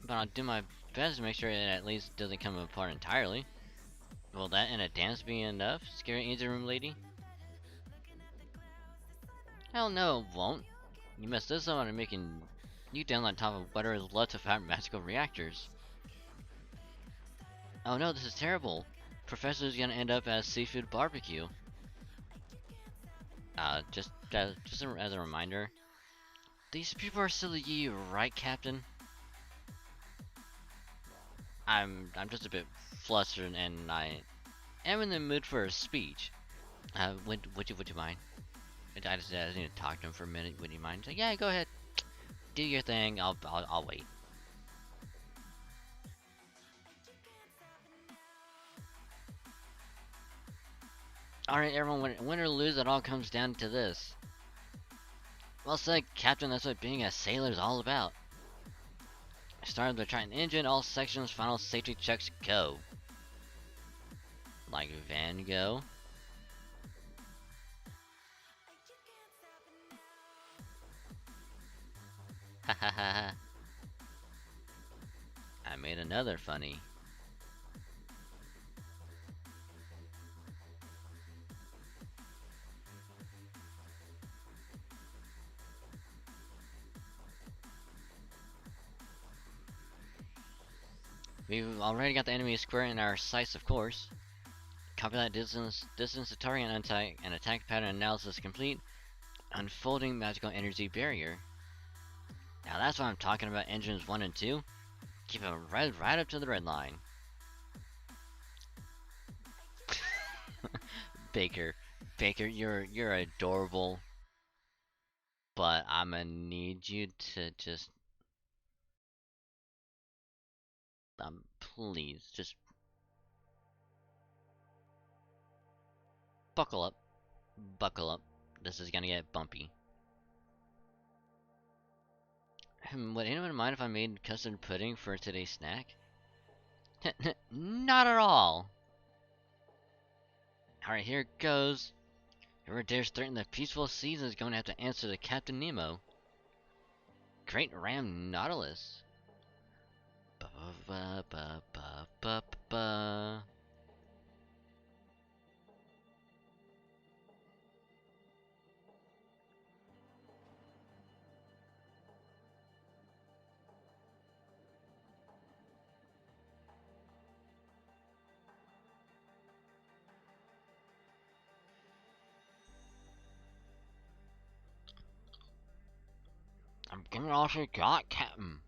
But I'll do my best to make sure it at least doesn't come apart entirely. Will that and a dance be enough, scary engine room lady? Hell no, it won't. You messed this up on making you down on top of what is left of our magical reactors. Oh no, this is terrible. Professor's gonna end up as seafood barbecue. As a reminder, these people are still you, right, Captain? I'm just a bit flustered, and I am in the mood for a speech. Would you mind? I just need to talk to him for a minute. Would you mind? He's like, yeah, go ahead, do your thing. I'll wait. All right, everyone. Win or lose, it all comes down to this. Well said, Captain. That's what being a sailor is all about. Start the Triton engine. All sections. Final safety checks. Go. Like Van Gogh. Hahaha. I made another funny. We've already got the enemy square in our sights, of course. Copy that distance to target and attack pattern analysis complete. Unfolding magical energy barrier. Now that's what I'm talking about. Engines 1 and 2. Keep it right up to the red line. Baker, you're adorable, but I'ma need you to just please just buckle up, buckle up. This is gonna get bumpy. Would anyone mind if I made custard pudding for today's snack? Not at all. Alright, here it goes. Whoever dares threaten the peaceful seas is going to have to answer to Captain Nemo. Great Ram Nautilus. Ba ba ba ba ba ba. I'm giving all she got, Captain.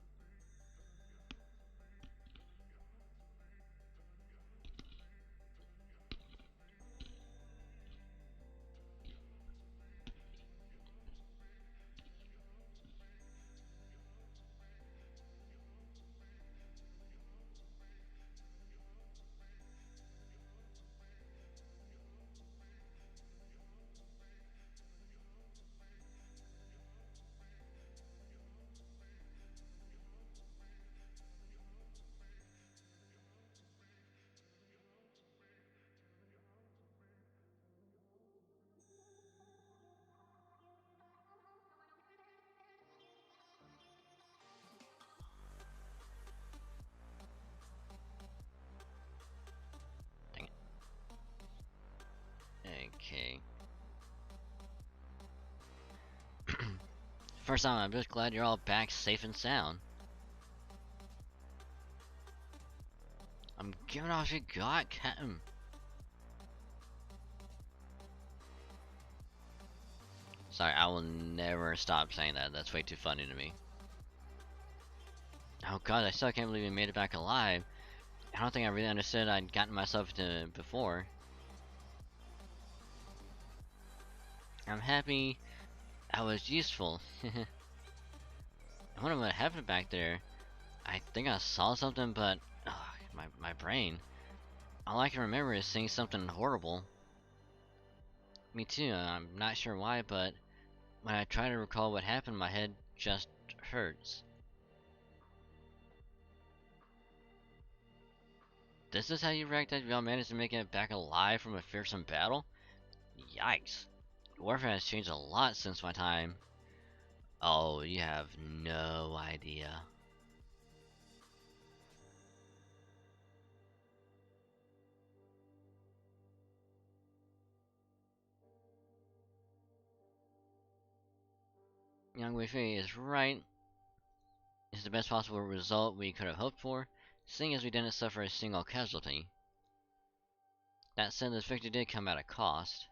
Dang it. Okay. First time, I'm just glad you're all back safe and sound. I'm giving all she got, Captain. Sorry, I will never stop saying that. That's way too funny to me. Oh god, I still can't believe we made it back alive. I don't think I really understood I'd gotten myself to before. I'm happy I was useful. I wonder what happened back there. I think I saw something, but my brain. All I can remember is seeing something horrible. Me too. I'm not sure why, but when I try to recall what happened, my head just hurts. This is how you react after y'all managed to make it back alive from a fearsome battle? Yikes. Warfare has changed a lot since my time. Oh, you have no idea. Young Wei is right. It's the best possible result we could have hoped for, seeing as we didn't suffer a single casualty. That said, this victory did come at a cost.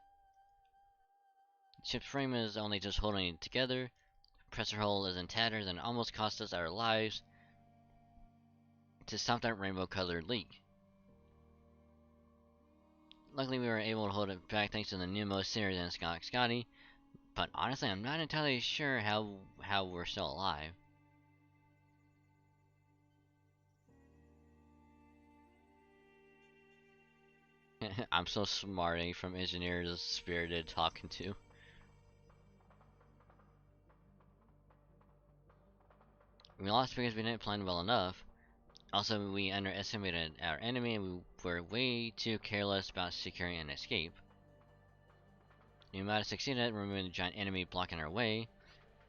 The ship's frame is only just holding it together. Pressure hull is in tatters and almost cost us our lives to stop that rainbow-colored leak. Luckily, we were able to hold it back thanks to the Nemo series and Scotty, but honestly, I'm not entirely sure how we're still alive. I'm so smarting from engineers spirited talking to. We lost because we didn't plan well enough. Also, we underestimated our enemy and we were way too careless about securing an escape. We might have succeeded at removing the giant enemy blocking our way,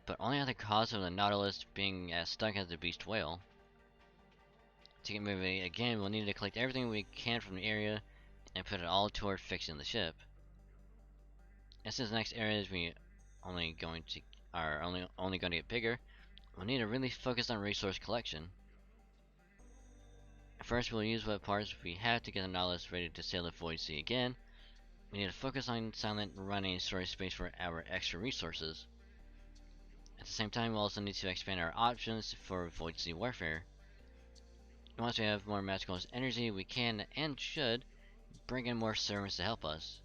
but only at the cost of the Nautilus being as stuck as the beast whale. To get moving again, we'll need to collect everything we can from the area and put it all toward fixing the ship. And since the next areas we are only going to get bigger, we'll need to really focus on resource collection. First, we'll use what parts we have to get the Nautilus ready to sail the void sea again. We need to focus on silent running storage space for our extra resources. At the same time, we'll also need to expand our options for void sea warfare. And once we have more magical energy, we can and should bring in more servants to help us.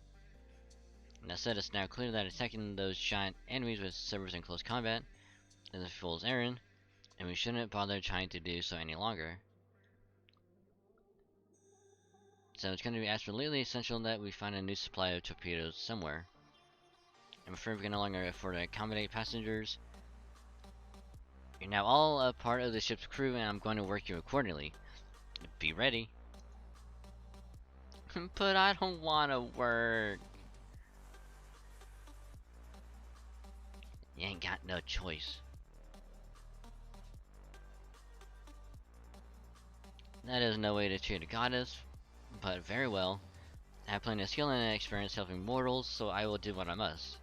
And that said, it's now clear that attacking those giant enemies with servers in close combat is a fool's errand, and we shouldn't bother trying to do so any longer. So it's going to be absolutely essential that we find a new supply of torpedoes somewhere. I'm afraid we can no longer afford to accommodate passengers. You're now all a part of the ship's crew, and I'm going to work you accordingly. Be ready. But I don't want to work. You ain't got no choice. That is no way to treat a goddess, but very well. I have plenty of skill and experience helping mortals, so I will do what I must.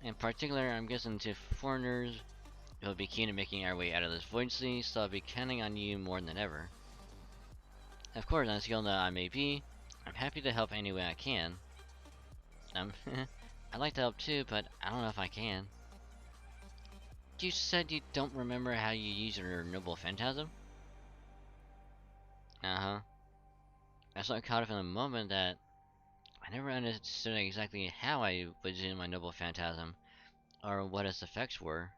In particular, I'm guessing to foreigners, it will be key to making our way out of this void sea, so I'll be counting on you more than ever. Of course, unskilled though I may be, I'm happy to help any way I can. I'd like to help too, but I don't know if I can. You said you don't remember how you use your noble phantasm? Uh-huh. I was so caught up in the moment that I never understood exactly how I was using my noble phantasm, or what its effects were.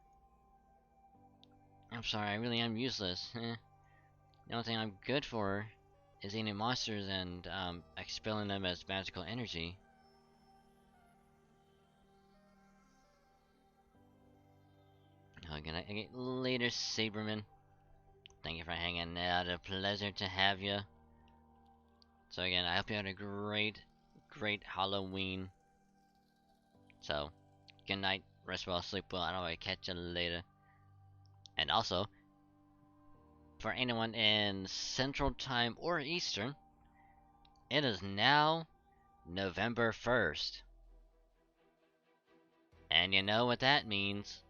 I'm sorry, I really am useless. The only thing I'm good for is eating monsters and expelling them as magical energy. Oh, good night later, Saberman. Thank you for hanging out. A pleasure to have you. So again, I hope you had a great Halloween. So, good night, rest well, sleep well, and I'll catch you later. And also, for anyone in Central Time or Eastern, it is now November 1st. And you know what that means.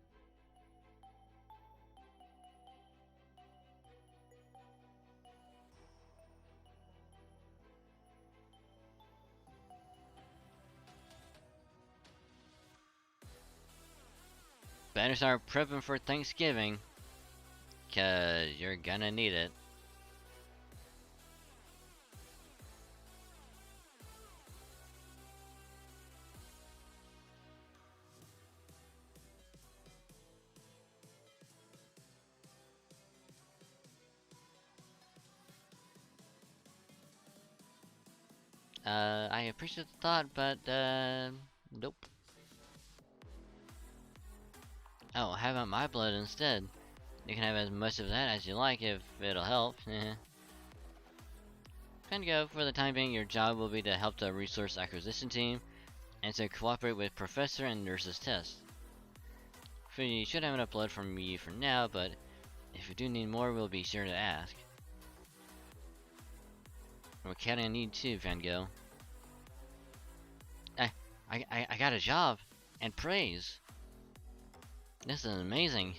Better start prepping for Thanksgiving, 'cause you're gonna need it. I appreciate the thought, but, nope. Oh, how about my blood instead? You can have as much of that as you like if it'll help. Go. For the time being, your job will be to help the resource acquisition team and to cooperate with Professor and Nurse's tests. You should have enough blood from me for now, but if you do need more, we'll be sure to ask. We're counting on you too, Van Gogh. I got a job and praise. This is amazing.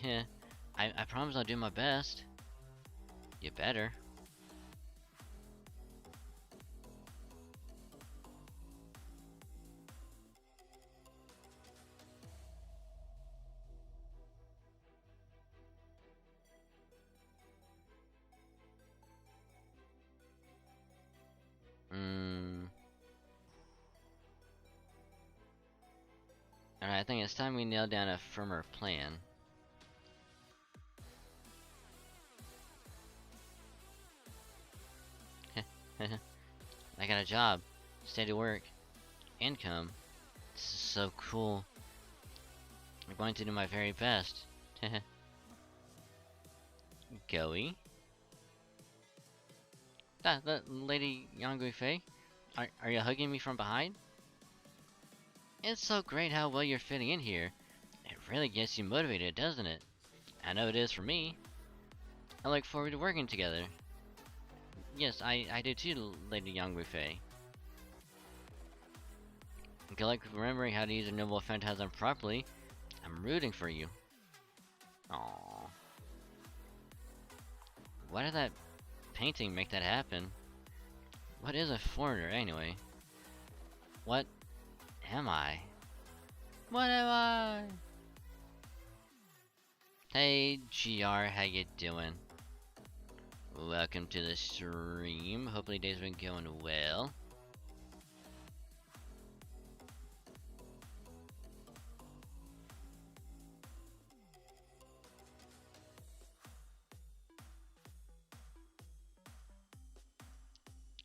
I promise I'll do my best. You better. Alright, I think it's time we nail down a firmer plan. I got a job, steady work, income. This is so cool. I'm going to do my very best. Goey? That Lady Yangui Fei? Are you hugging me from behind? It's so great how well you're fitting in here. It really gets you motivated, doesn't it? I know it is for me. I look forward to working together. Yes, I do too, Lady Yangui Fei. Good luck remembering how to use a noble phantasm properly. I'm rooting for you. Aww. Why did that painting make that happen? What is a foreigner, anyway? What am I? What am I? Hey, GR, how you doing? Welcome to the stream. Hopefully day's been going well.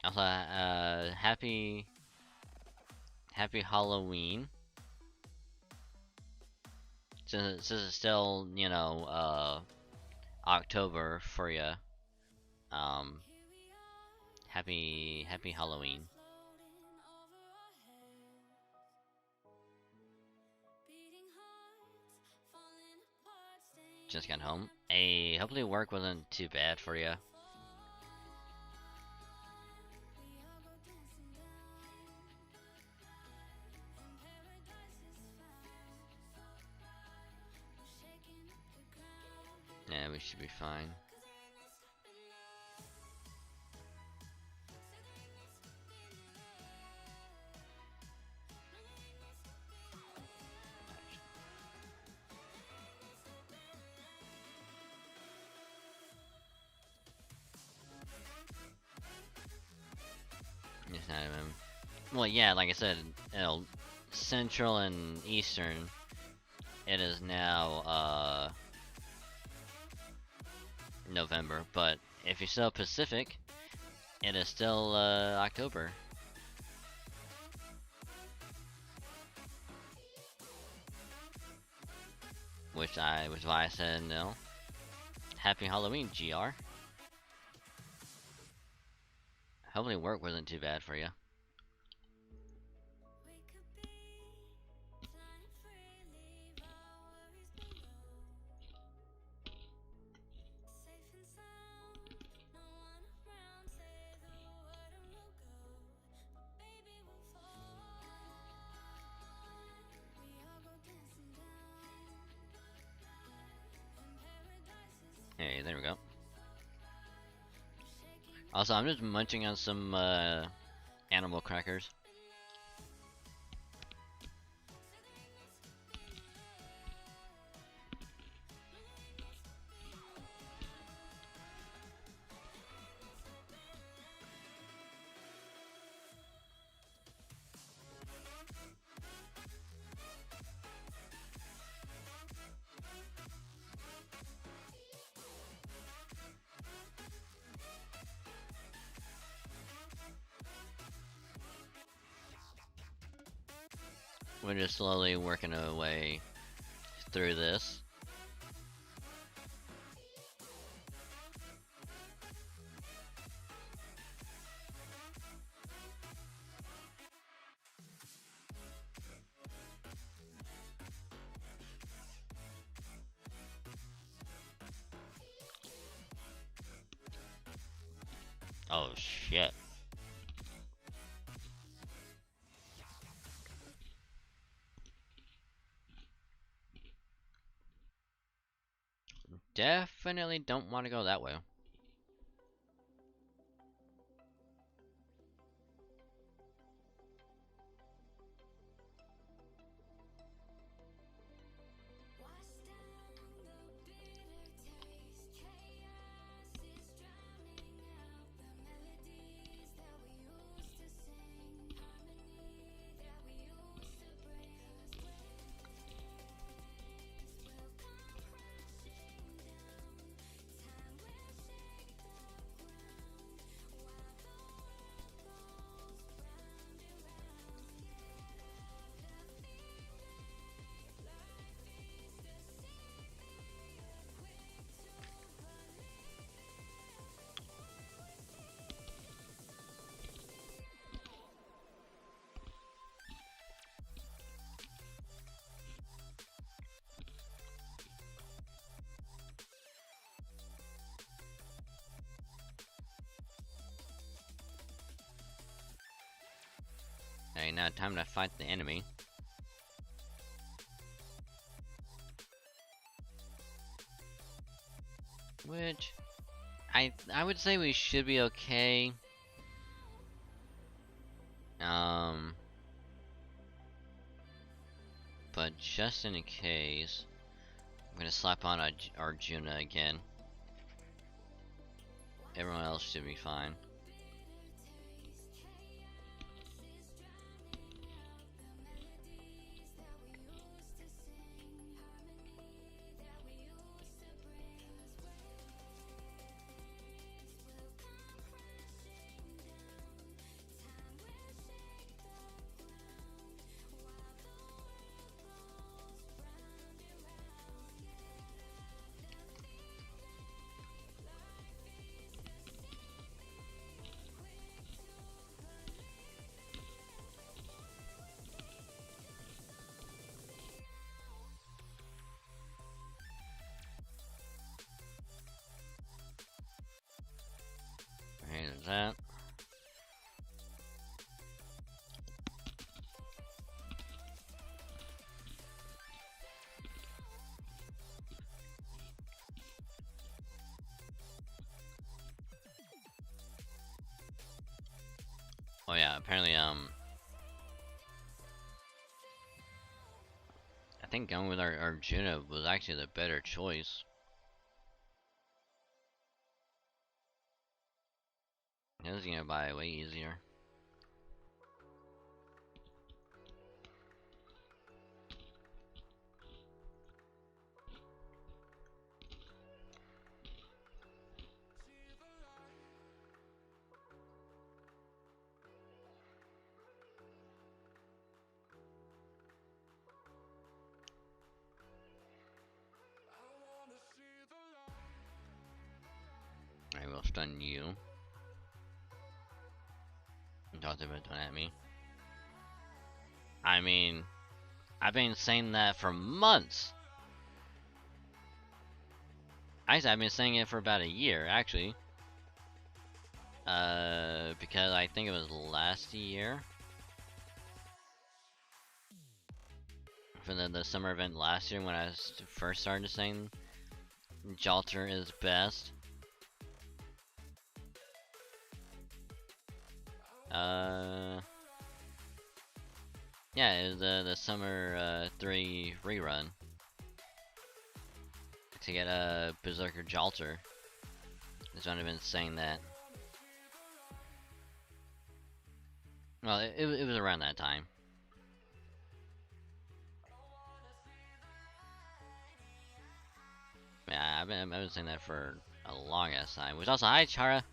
Also, happy Halloween. Since this is still, you know, October for you. Happy Halloween. Just got home. Hey, hopefully work wasn't too bad for you. Yeah, we should be fine. It's not even. Well, yeah, like I said, you know, Central and Eastern. It is now November, but if you're still Pacific, it is still October. Which was why I said no. Happy Halloween, GR. Hopefully work wasn't too bad for you. Hey, there we go. Also, I'm just munching on some animal crackers. We're just slowly working our way through this. Oh shit. Definitely don't want to go that way. now time to fight the enemy. Which I would say we should be okay. But just in case, I'm gonna slap on Arjuna again. Everyone else should be fine. There's that. Oh yeah, apparently I think going with our Arjuna was actually the better choice. It was gonna buy way easier. I will stun you. Don't ever do at me. I mean, I've been saying that for months. I've been saying it for about a year, actually. Because I think it was last year. For the summer event last year when I first started saying Jalter is best. Yeah, it was the summer 3 rerun to get a Berserker Jalter. That's when I've been saying that. Well, it was around that time. Yeah, I've been saying that for a long ass time. Which also, hi Chara.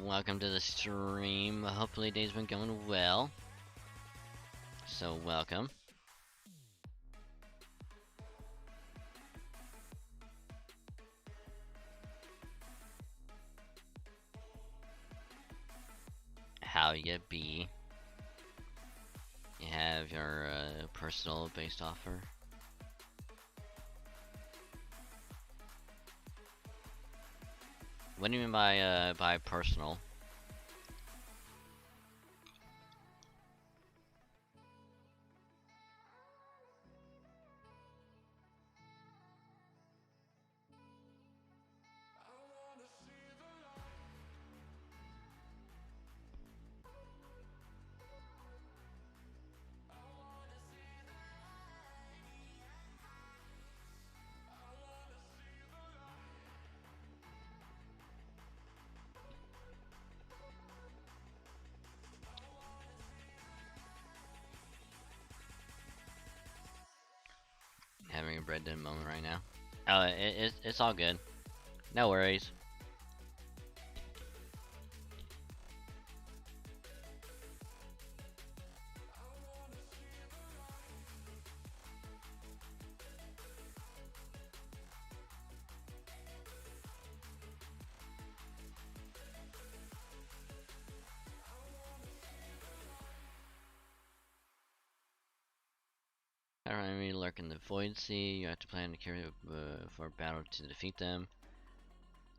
Welcome to the stream. Hopefully day's been going well. So welcome. How you be? You have your personal based offer. What do you mean by personal? Having a breakdown moment right now. Oh, it's all good. No worries. Enemy lurk in the Void Sea. You have to plan to carry for a battle to defeat them.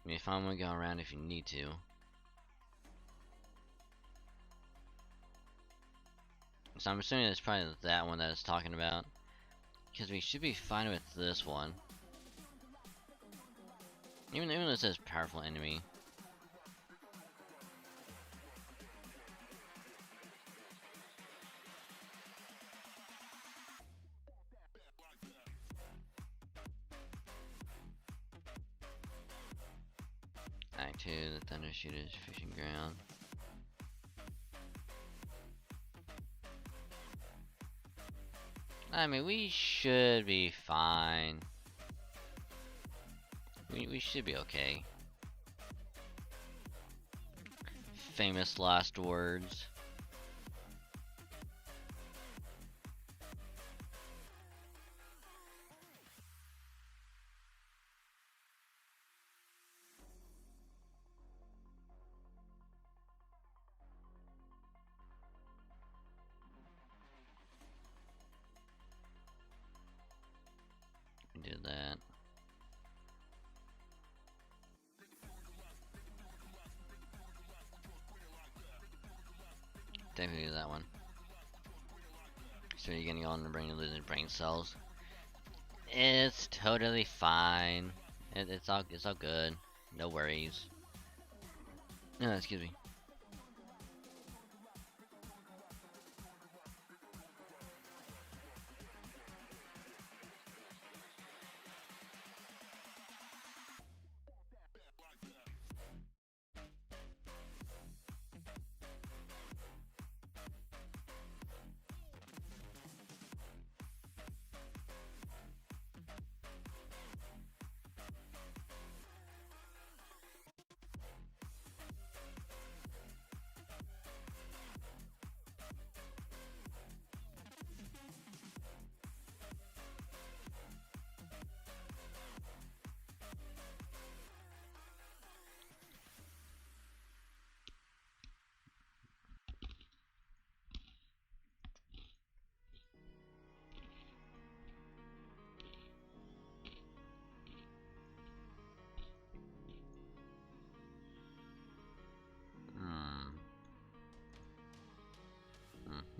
You may find one go around if you need to. So I'm assuming it's probably that one that it's talking about. Because we should be fine with this one. Even though it says powerful enemy. Act 2, the Thunder Shooter's fishing ground. I mean, we should be fine. We should be okay. Famous last words. We did that. Definitely that one. So you're getting on the brain and losing brain cells. It's totally fine. It's all good. No worries. No, excuse me.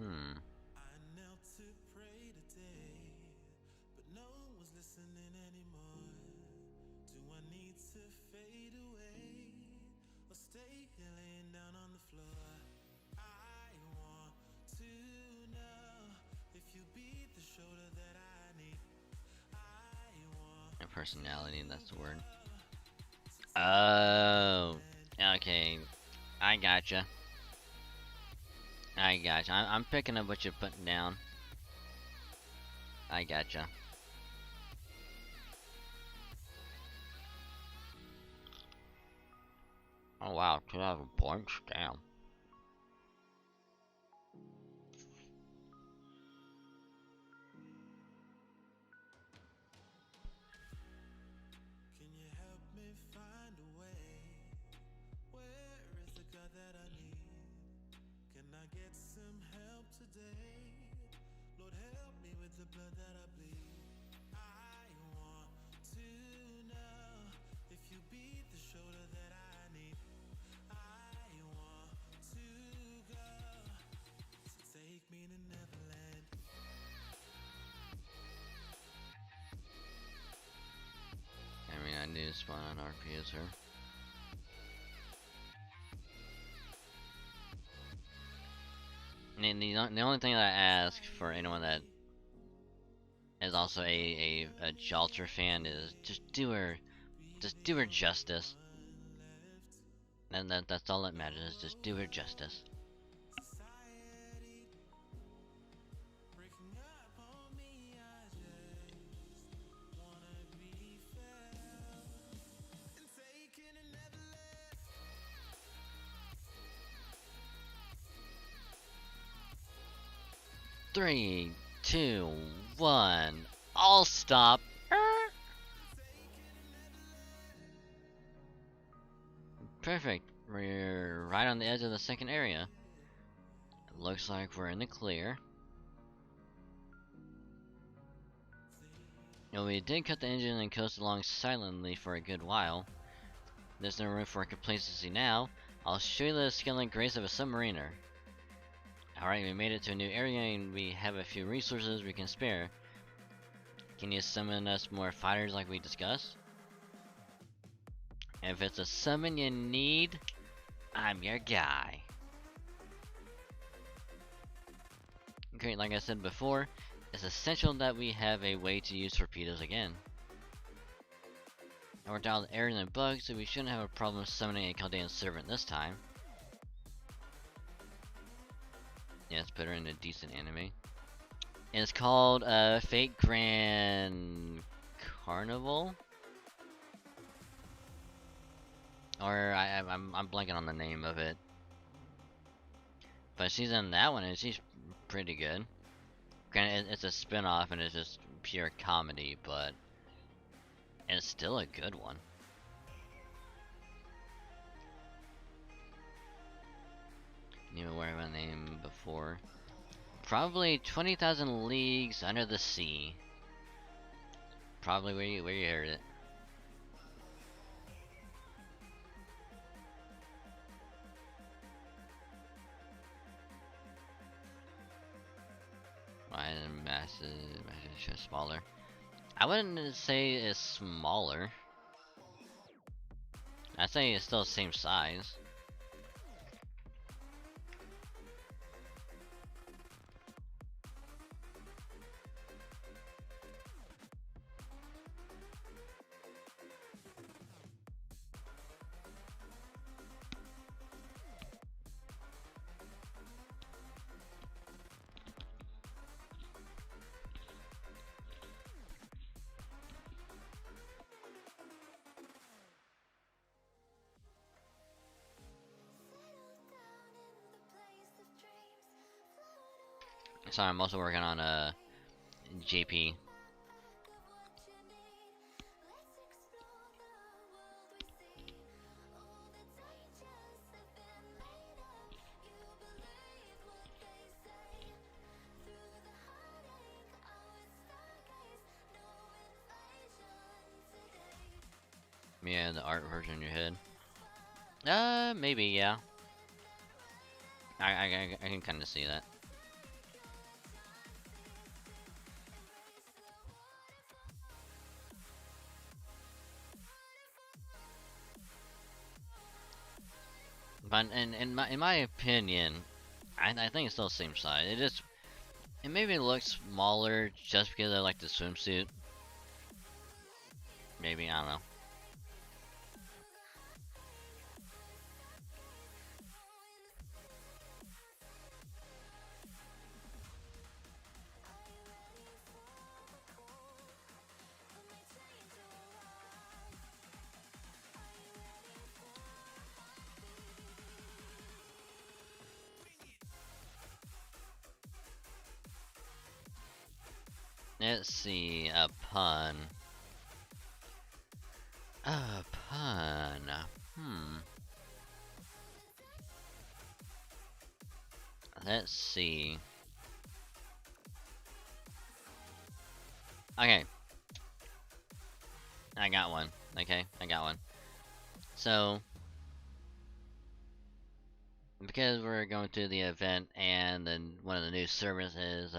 I knelt to pray today, but no one was listening anymore. Do I need to fade away or stay here laying down on the floor? I want to know if you'll be the shoulder that I need. I want Personality, that's the word. Oh, okay. I gotcha. I'm picking up what you're putting down. I gotcha. Oh wow, 2,000 points? Damn. Can you help me find a way? Where is the God that I need? Can I get some help today? Lord, help me with the blood that I bleed. I want to know if you be the shoulder that I need. I want to go, so take me to Neverland. I mean, I knew to spawn on RP as her. And the only thing that I ask for anyone that is also a Jalter fan is just do her justice. And that's all that matters, is just do her justice. Breaking up on me, I just wanna be felt and taken to Neverland. 3, 2, 1, all stop. Perfect. We're right on the edge of the second area. It looks like we're in the clear. Now we did cut the engine and coast along silently for a good while. There's no room for complacency now. I'll show you the skill and grace of a submariner. Alright, we made it to a new area and we have a few resources we can spare. Can you summon us more fighters like we discussed? If it's a summon you need, I'm your guy. Great, like I said before, it's essential that we have a way to use torpedoes again. And we're down with errors and bugs, so we shouldn't have a problem summoning a Chaldean servant this time. Yeah, let's put her in a decent anime. And it's called Fate Grand Carnival? Or I'm blanking on the name of it. But she's in that one and she's pretty good. Granted, it's a spin-off and it's just pure comedy, but it's still a good one. Even where my name before. Probably 20,000 Leagues Under the Sea. Probably where you heard it. Why massive, just smaller. I wouldn't say it's smaller. I'd say it's still the same size. Sorry, I'm also working on JP. Yeah, the art version in your head. Maybe, yeah. I can kind of see that. But in my opinion, I think it's still the same size. It maybe looks smaller just because I like the swimsuit. Maybe, I don't know. Let's see, a pun. A pun. Let's see. Okay. I got one. Okay, I got one. So, because we're going to the event and then one of the new servers is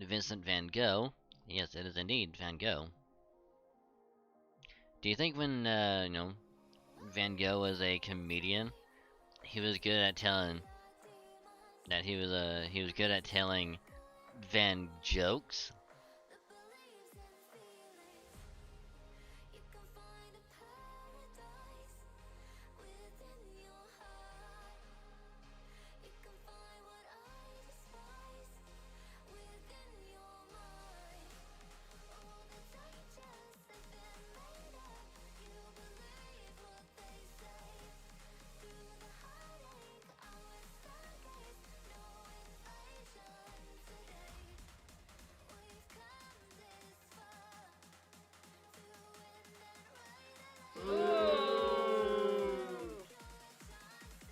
Vincent Van Gogh. Yes, it is indeed Van Gogh. Do you think when Van Gogh was a comedian, he was good at telling that he was good at telling Van jokes?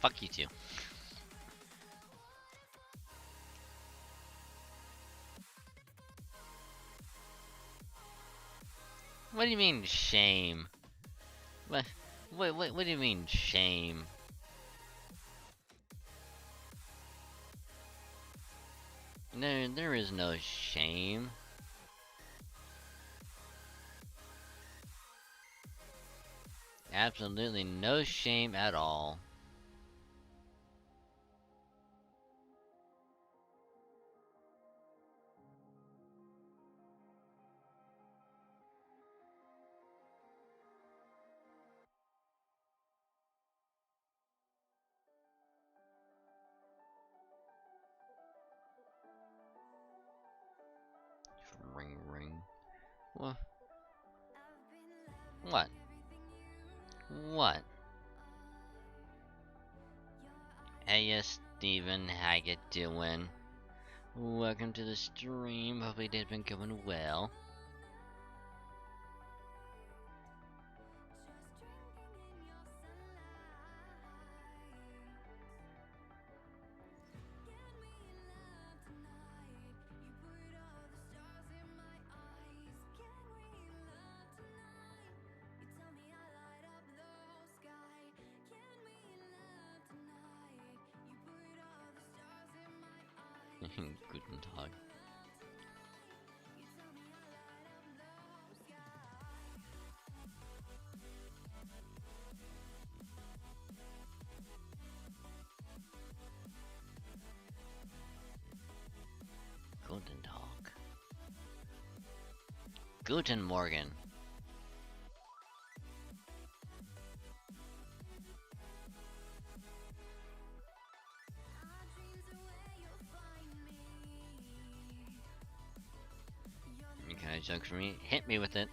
Fuck you too. What do you mean shame? What do you mean shame? There is no shame. Absolutely no shame at all. Ring ring. What? What? What? Hey, yes, Steven, how you doing? Welcome to the stream. Hopefully it's been going well. Guten Tag. Guten Tag. Guten Morgen. You got a joke for me? Hit me with it.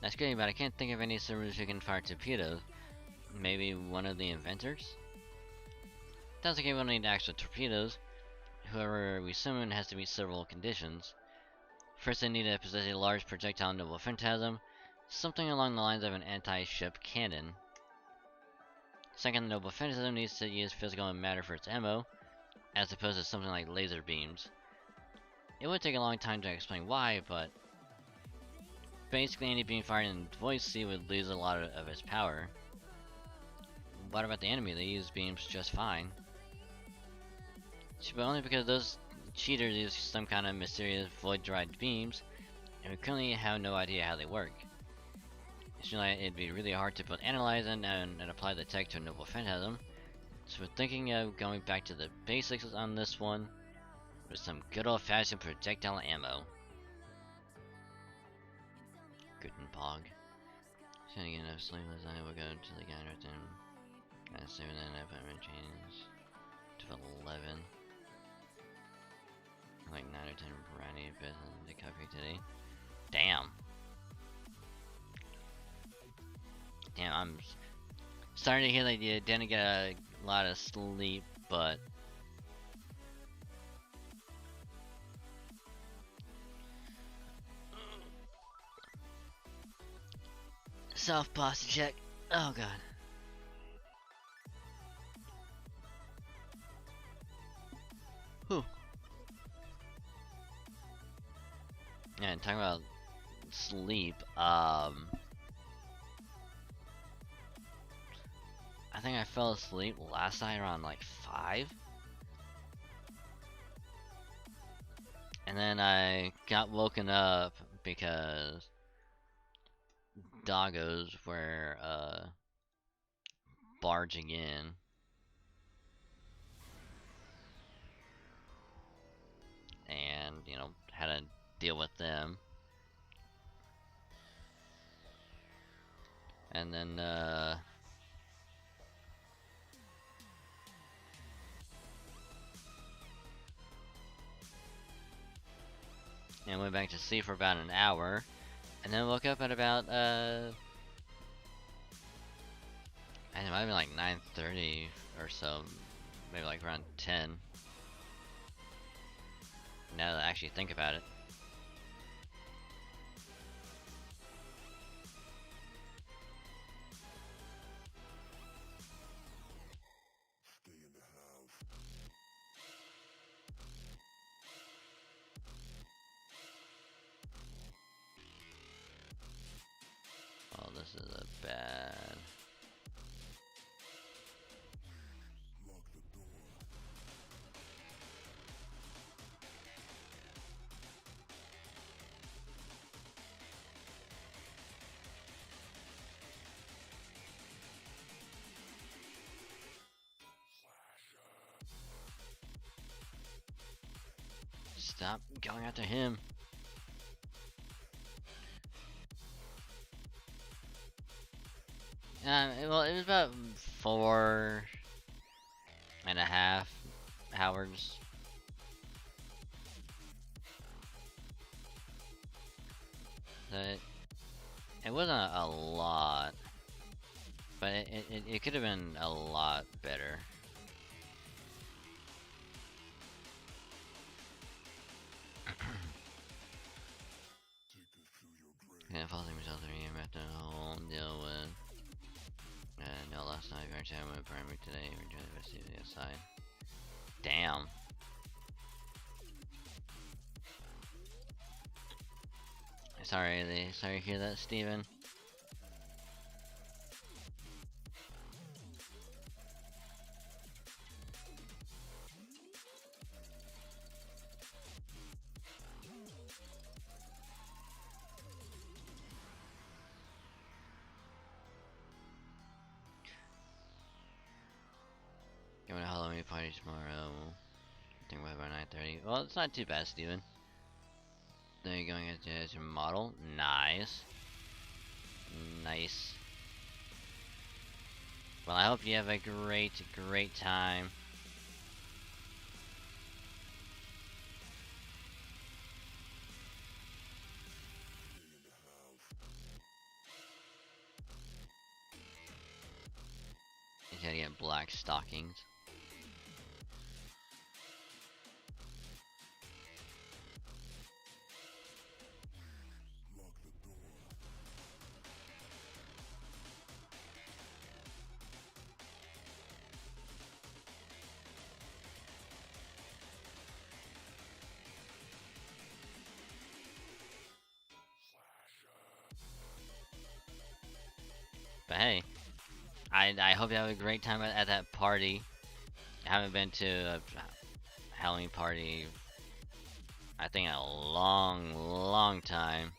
That's good, but I can't think of any servers who can fire torpedoes. Maybe one of the inventors? Doesn't like we will need actual torpedoes. Whoever we summon has to meet several conditions. First, they need to possess a large projectile noble phantasm, something along the lines of an anti-ship cannon. Second, the noble phantasm needs to use physical matter for its ammo, as opposed to something like laser beams. It would take a long time to explain why, but basically any beam fired in Void Sea would lose a lot of its power. What about the enemy? They use beams just fine. But only because those cheaters use some kind of mysterious void-derived beams, and we currently have no idea how they work. It'd be really hard to both analyze and apply the tech to a noble phantasm, so we're thinking of going back to the basics on this one, with some good old-fashioned projectile ammo. Guten Pog. Trying to get enough sleep last night, we'll go to the guy right then. Gotta save that apartment change to 11. Like 9 or 10 brand new business to cover today. Damn. Damn, I'm starting to hear like you didn't get a lot of sleep, but self posture check. Oh god. Whew. Yeah, and talking about sleep, I think I fell asleep last night around like 5. And then I got woken up because doggos were barging in. And, you know, had to deal with them. And then and went back to sleep for about an hour, and then woke up at about it might have been like 9:30 or so, maybe like around 10. Now that I actually think about it. Oh, this is a bad. Stop going after him. Well, it was about 4.5 hours. It wasn't a lot, but it could have been a lot better. Yeah, falling myself to me after the whole deal with. No, last night, very time went primary today. We're doing the rest of the outside. Damn. Sorry to hear that, Steven. Going to Halloween party tomorrow. I think we're about 9:30. Well, it's not too bad, Steven. Then you're going as your model. Nice. Nice. Well, I hope you have a great time. You gotta get black stockings. But hey, I hope you have a great time at that party. I haven't been to a Halloween party, I think, in a long time.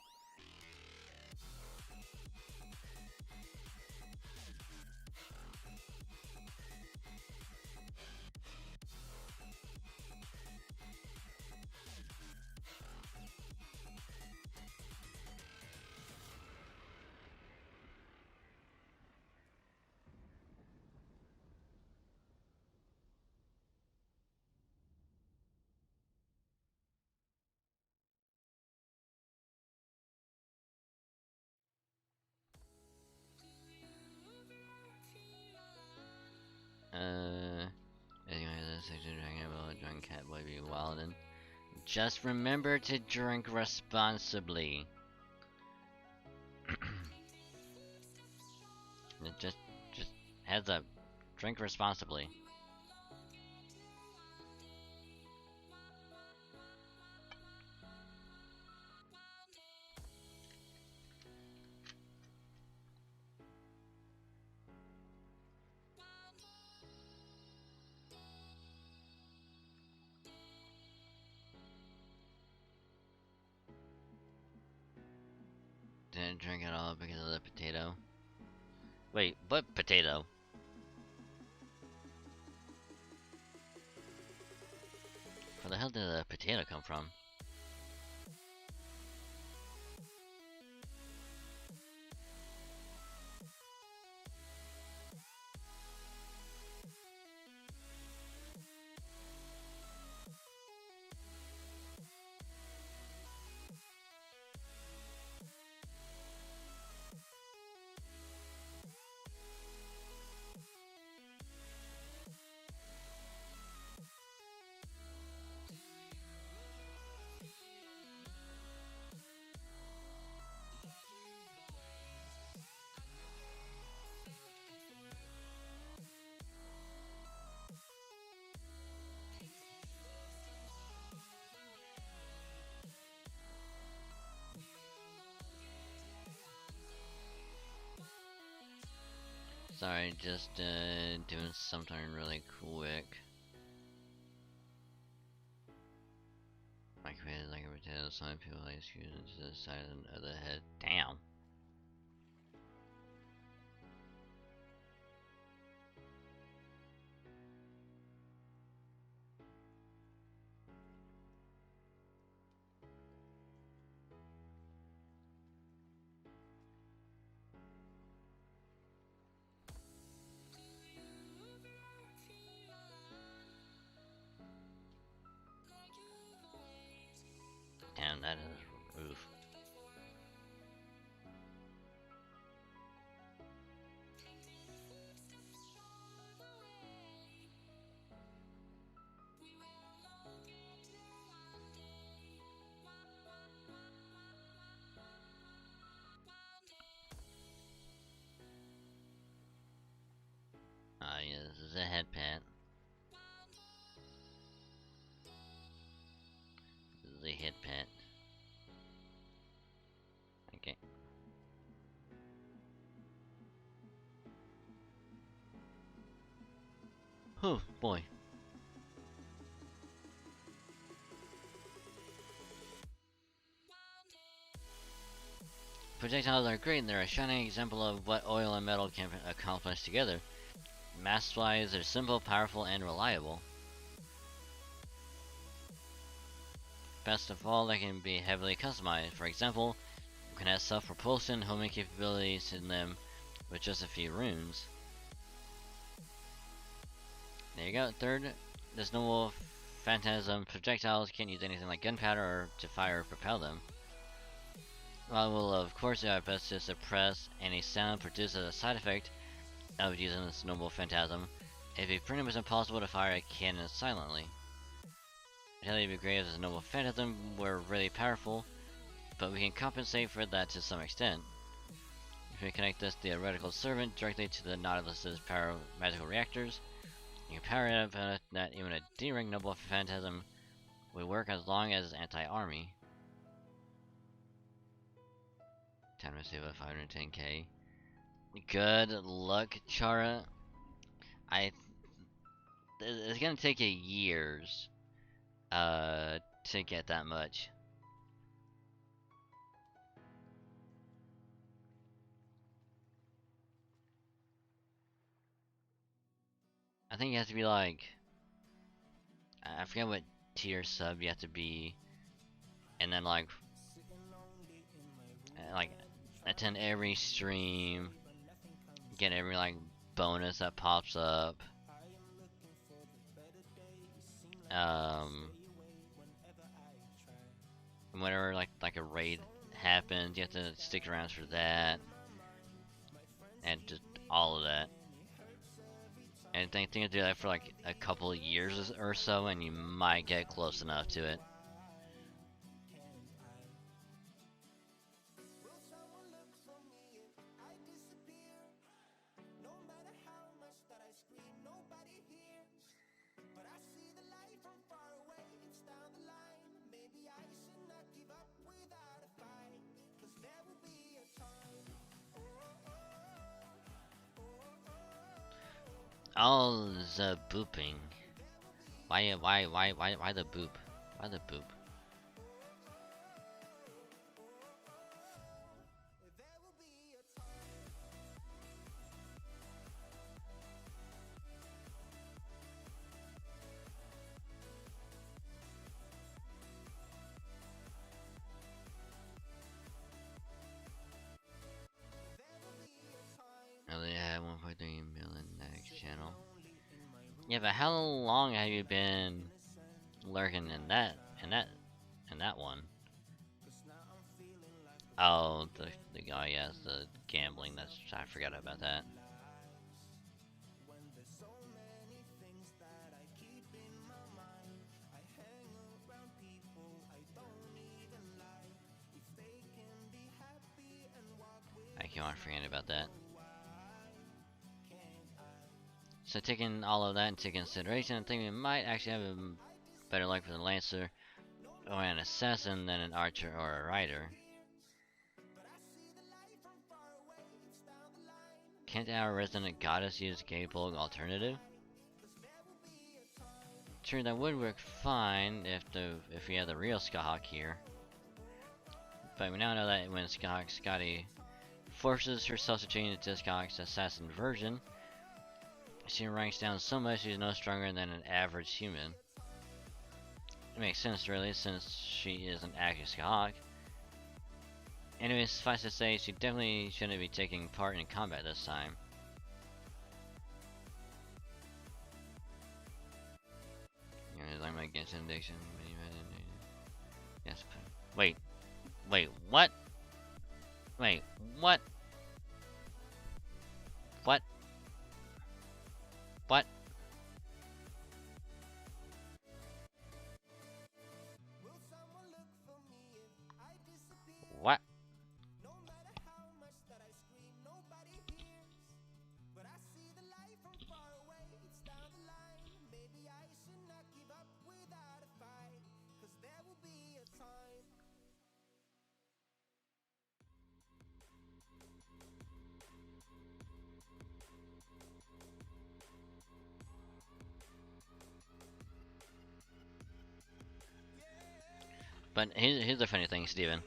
Anyway, this section talking about drunk cat boy be wildin'. Just remember to drink responsibly. just heads up, drink responsibly. Didn't drink at all because of the potato. Wait, what potato? Where the hell did the potato come from? Sorry, just doing something really quick. I created like a potato, some people like scoot into the side of the head. Damn. The head pet. The head pet. Okay. Oh boy. Projectiles are great and they're a shining example of what oil and metal can accomplish together. Mass-wise, they're simple, powerful, and reliable. Best of all, they can be heavily customized. For example, you can have self-propulsion, homing capabilities in them with just a few runes. There you go. Third, this noble phantasm projectiles can't use anything like gunpowder or to fire or propel them. While we'll of course do our best to suppress any sound produced as a side effect of using this noble phantasm, it'd be pretty much impossible to fire a cannon silently. I'd tell you it'd be great if this noble phantasm were really powerful, but we can compensate for that to some extent. If we connect this theoretical servant directly to the Nautilus's power magical reactors, you can power it up that even a D-rank noble phantasm would work as long as it's anti-army. Time to save up 510k. Good luck, Chara. It's gonna take you years to get that much. I think you have to be like, I forget what tier sub you have to be, and then like attend every stream, get every like bonus that pops up. Whenever like a raid happens, you have to stick around for that, and just all of that. And I think you do that for like a couple of years or so, and you might get close enough to it. Oh, the booping. Why the boop? Why the boop? Oh, they had 1.3 million next channel. Yeah, but how long have you been lurking in that one? Oh, the guy, yes, the gambling. That's I forgot about that. I keep on forgetting about that. So taking all of that into consideration, I think we might actually have a better luck with a Lancer or an Assassin than an Archer or a Rider. Can't our resident goddess use Gaybolg alternative? Sure, that would work fine if we had the real Skahawk here. But we now know that when Scotty forces herself to change to Skahawk's assassin version, she ranks down so much she's no stronger than an average human. It makes sense really, since she is an active Skahawk. Anyways, suffice to say, she definitely shouldn't be taking part in combat this time. Like my Genshin addiction. Yes. Wait, what? Wait, what? What? What? What? But here's the funny thing, Steven.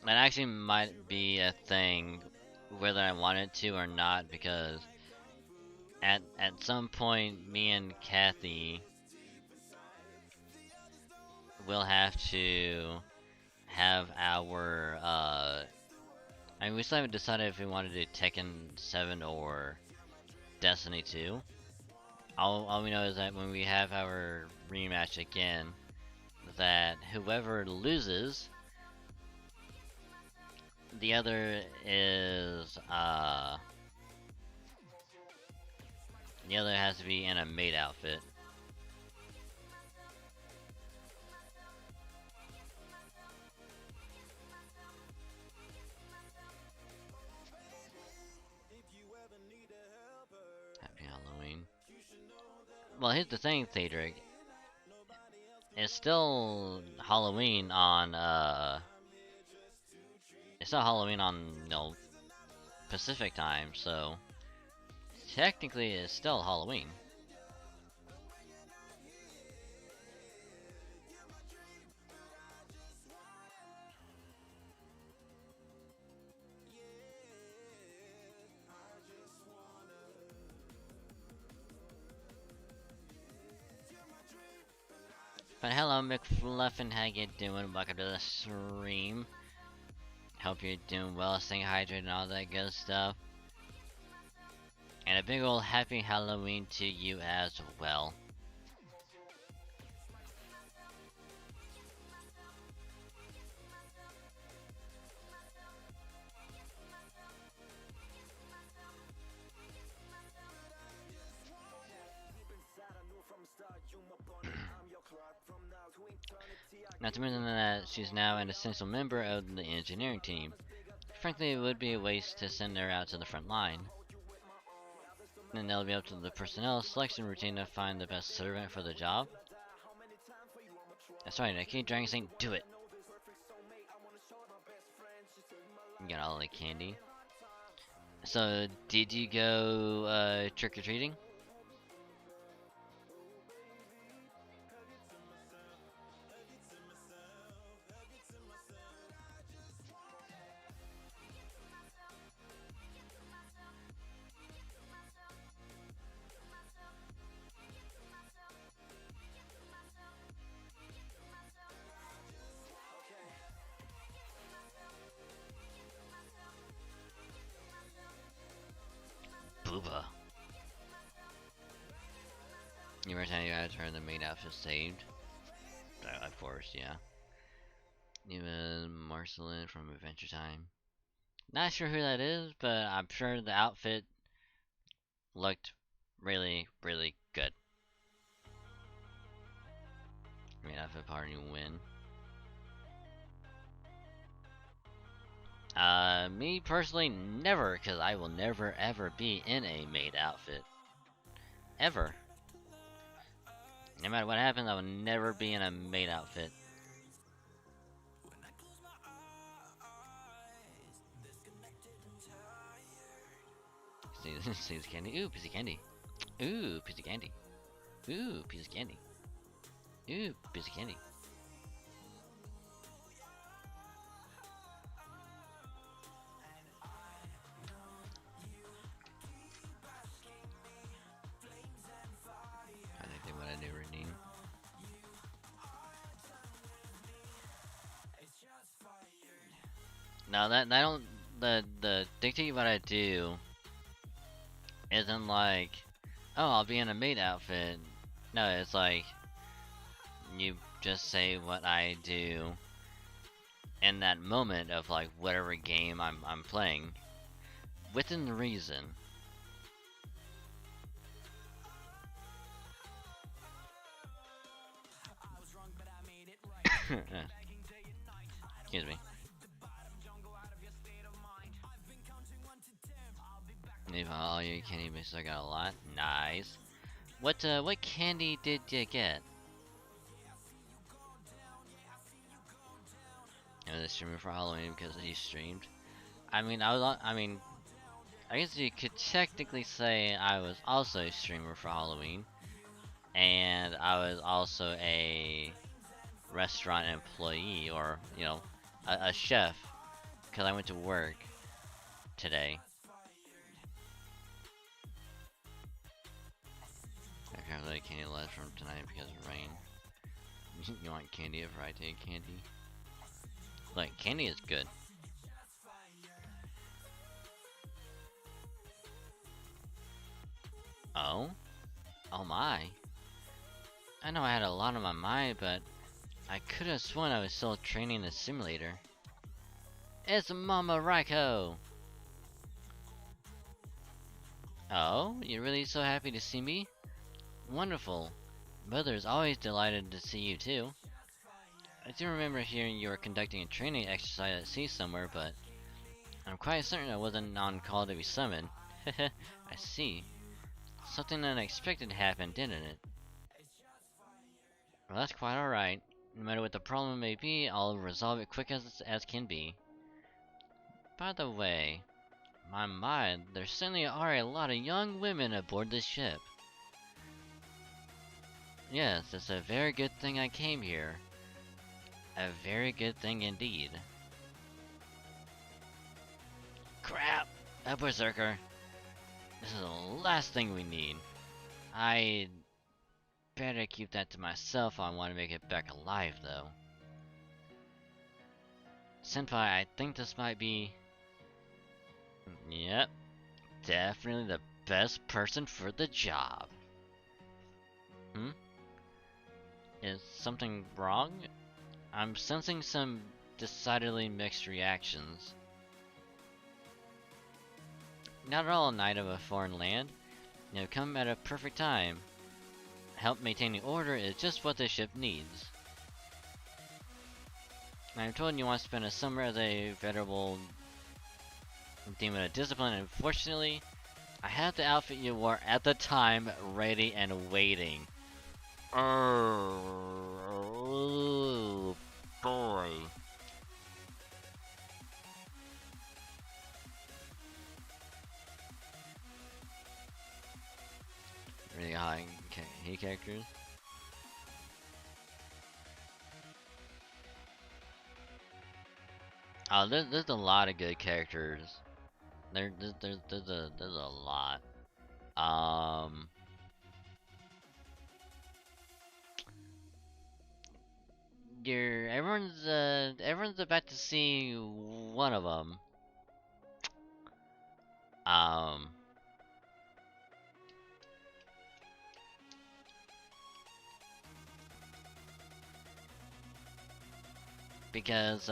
That actually might be a thing, whether I want it to or not, because at some point, me and Kathy will have to have our I mean, we still haven't decided if we want to do Tekken 7 or Destiny 2. All we know is that when we have our rematch again, that whoever loses, the other is the other has to be in a maid outfit. Happy Halloween. Well, here's the thing, Thedric. It's still Halloween on it's still Halloween on, you know, Pacific time, so technically it's still Halloween. But hello, McFluffin, how you doing? Welcome to the stream. Hope you're doing well, staying hydrated and all that good stuff. And a big old happy Halloween to you as well. Not to mention that she's now an essential member of the engineering team. Frankly, it would be a waste to send her out to the front line. Then it'll be up to the personnel selection routine to find the best servant for the job. That's right, I keep dragging saying, do it! You got all the candy. So, did you go trick-or-treating? Booba. You were telling you guys heard the maid outfit saved? Of course, yeah. Even Marcelin from Adventure Time. Not sure who that is, but I'm sure the outfit looked really, really good. Maid outfit party win. Me personally, never, because I will never ever be in a maid outfit. Ever. No matter what happens, I will never be in a maid outfit. See this candy? Ooh, piece of candy. Ooh, piece of candy. Ooh, piece of candy. Ooh, piece of candy. I think what I do redeem. Now that I don't the dictate what I do isn't like, oh, I'll be in a maid outfit. No, it's like you just say what I do in that moment of like whatever game I'm playing within reason. Excuse me. Leave all your candy mixes. I got a lot. Nice. What candy did you get? I was streaming for Halloween because he streamed. I mean, I guess you could technically say I was also a streamer for Halloween, and I was also a restaurant employee or, you know, a chef, because I went to work today. I can't really candy left from tonight because of rain. You want candy if I take candy? Like, candy is good. Oh? Oh my. I know I had a lot on my mind, but I could have sworn I was still training the simulator. It's Mama Raiko! Oh? You're really so happy to see me? Wonderful. Mother's always delighted to see you too. I do remember hearing you were conducting a training exercise at sea somewhere, but I'm quite certain I wasn't on call to be summoned. I see. Something unexpected happened, didn't it? Well, that's quite alright. No matter what the problem may be, I'll resolve it quick as can be. By the way, my, there certainly are a lot of young women aboard this ship. Yes, it's a very good thing I came here. A very good thing indeed. Crap! A berserker! This is the last thing we need. I better keep that to myself if I want to make it back alive, though. Senpai, I think this might be... Yep. Definitely the best person for the job. Hmm? Is something wrong? I'm sensing some decidedly mixed reactions. Not at all, Knight of a foreign land. You have come at a perfect time. Help maintaining order is just what the ship needs. I'm told you want to spend a summer as a venerable demon of discipline. Unfortunately, I have the outfit you wore at the time ready and waiting. Oh boy. Really high hate characters. Oh, there's a lot of good characters. There's a lot. Everyone's about to see one of them. Because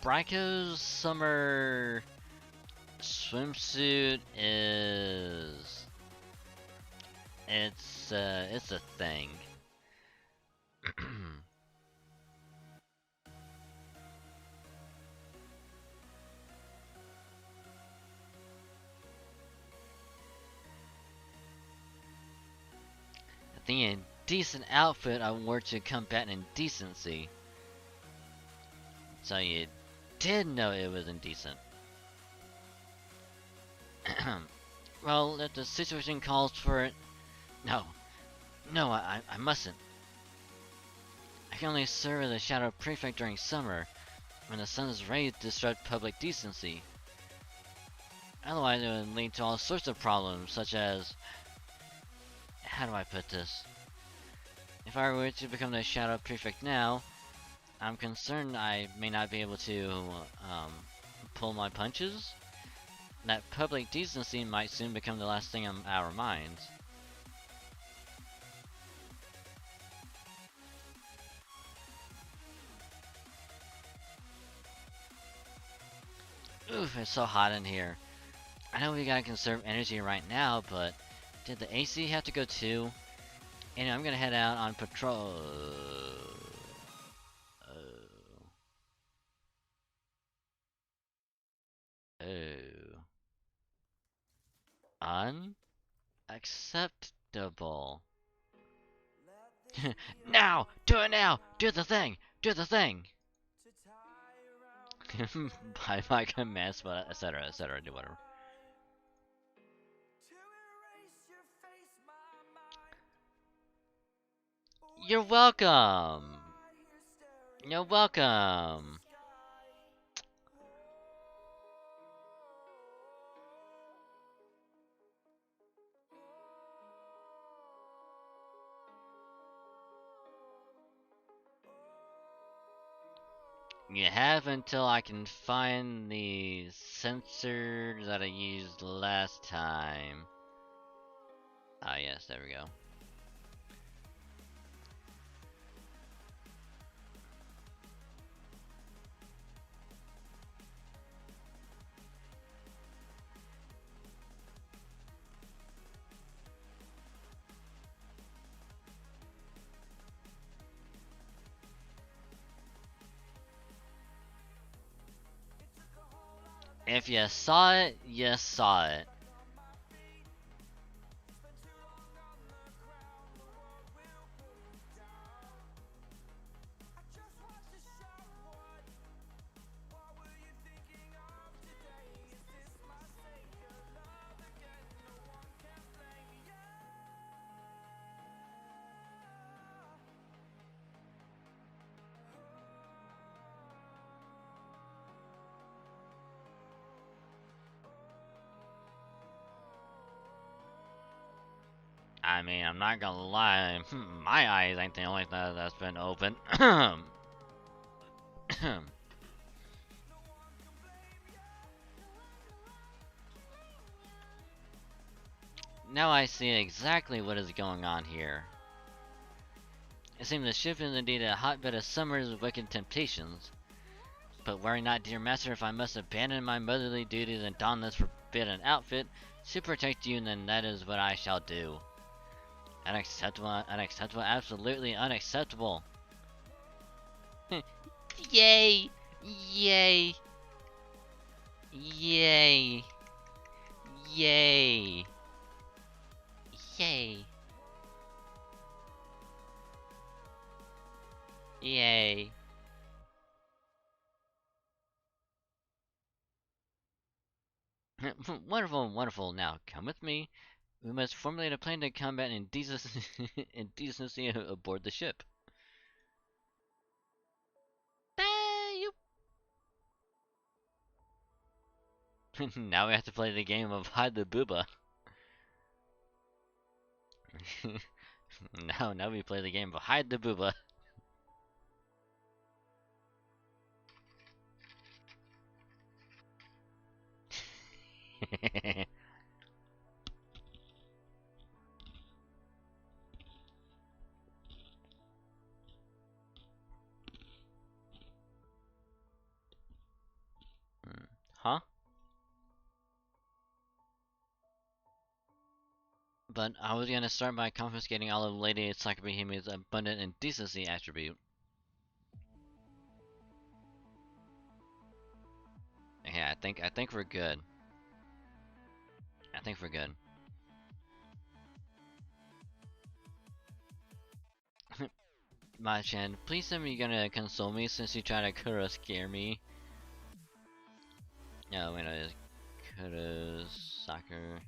Bryco's summer swimsuit is it's a thing. The indecent outfit I wore to combat indecency. So you did know it was indecent. Well, if the situation calls for it... No. No, I mustn't. I can only serve as a shadow prefect during summer, when the sun's rays disrupt public decency. Otherwise it would lead to all sorts of problems, such as... How do I put this? If I were to become the shadow prefect now, I'm concerned I may not be able to pull my punches. That public decency might soon become the last thing on our minds. Oof, it's so hot in here. I know we gotta conserve energy right now, but did the AC have to go too? And I'm gonna head out on patrol. Unacceptable. Now! Do it now! Do the thing! Do the thing! By my commands, but etc, etc, do whatever. You're welcome! You're welcome. You have until I can find the sensor that I used last time. Ah, yes, there we go. If you saw it, you saw it. I mean, I'm not gonna lie, my eyes ain't the only thing that's been open. Now I see exactly what is going on here. It seems the ship is indeed a hotbed of summer's wicked temptations. But worry not, dear master, if I must abandon my motherly duties and don this forbidden outfit to protect you, then that is what I shall do. Unacceptable, unacceptable, absolutely unacceptable. Yay! Yay! Yay! Yay! Yay! Yay! Wonderful, wonderful. Now, come with me. We must formulate a plan to combat indecency, indecency aboard the ship. Now we have to play the game of hide the booba. now we play the game of hide the booba. Huh? But I was gonna start by confiscating all of Lady Sakabihimi's abundant indecency attribute. Yeah, I think we're good. I think we're good. Machan, please tell me you're gonna console me since you try to Kuro scare me. No, wait, no, it's Kuro Soccer.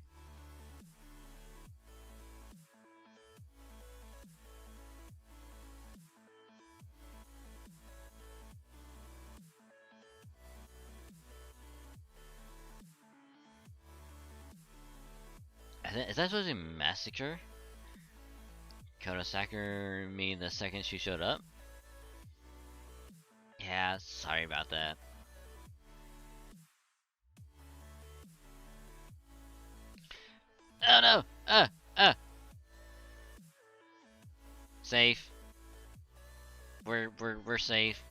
Is that supposed to be massacre? Kurosaka me the second she showed up? Yeah, sorry about that. Oh no! Safe. We're safe.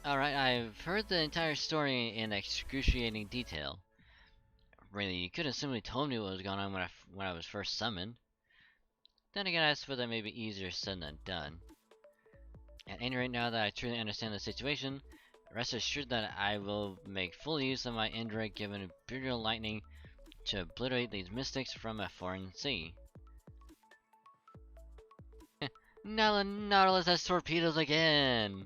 Alright, I've heard the entire story in excruciating detail. Really, you could have simply told me what was going on when I was first summoned. Then again, I suppose that may be easier said than done. At any rate, now that I truly understand the situation, rest assured that I will make full use of my indirect given brutal lightning to obliterate these mystics from a foreign sea. Now the Nautilus has torpedoes again!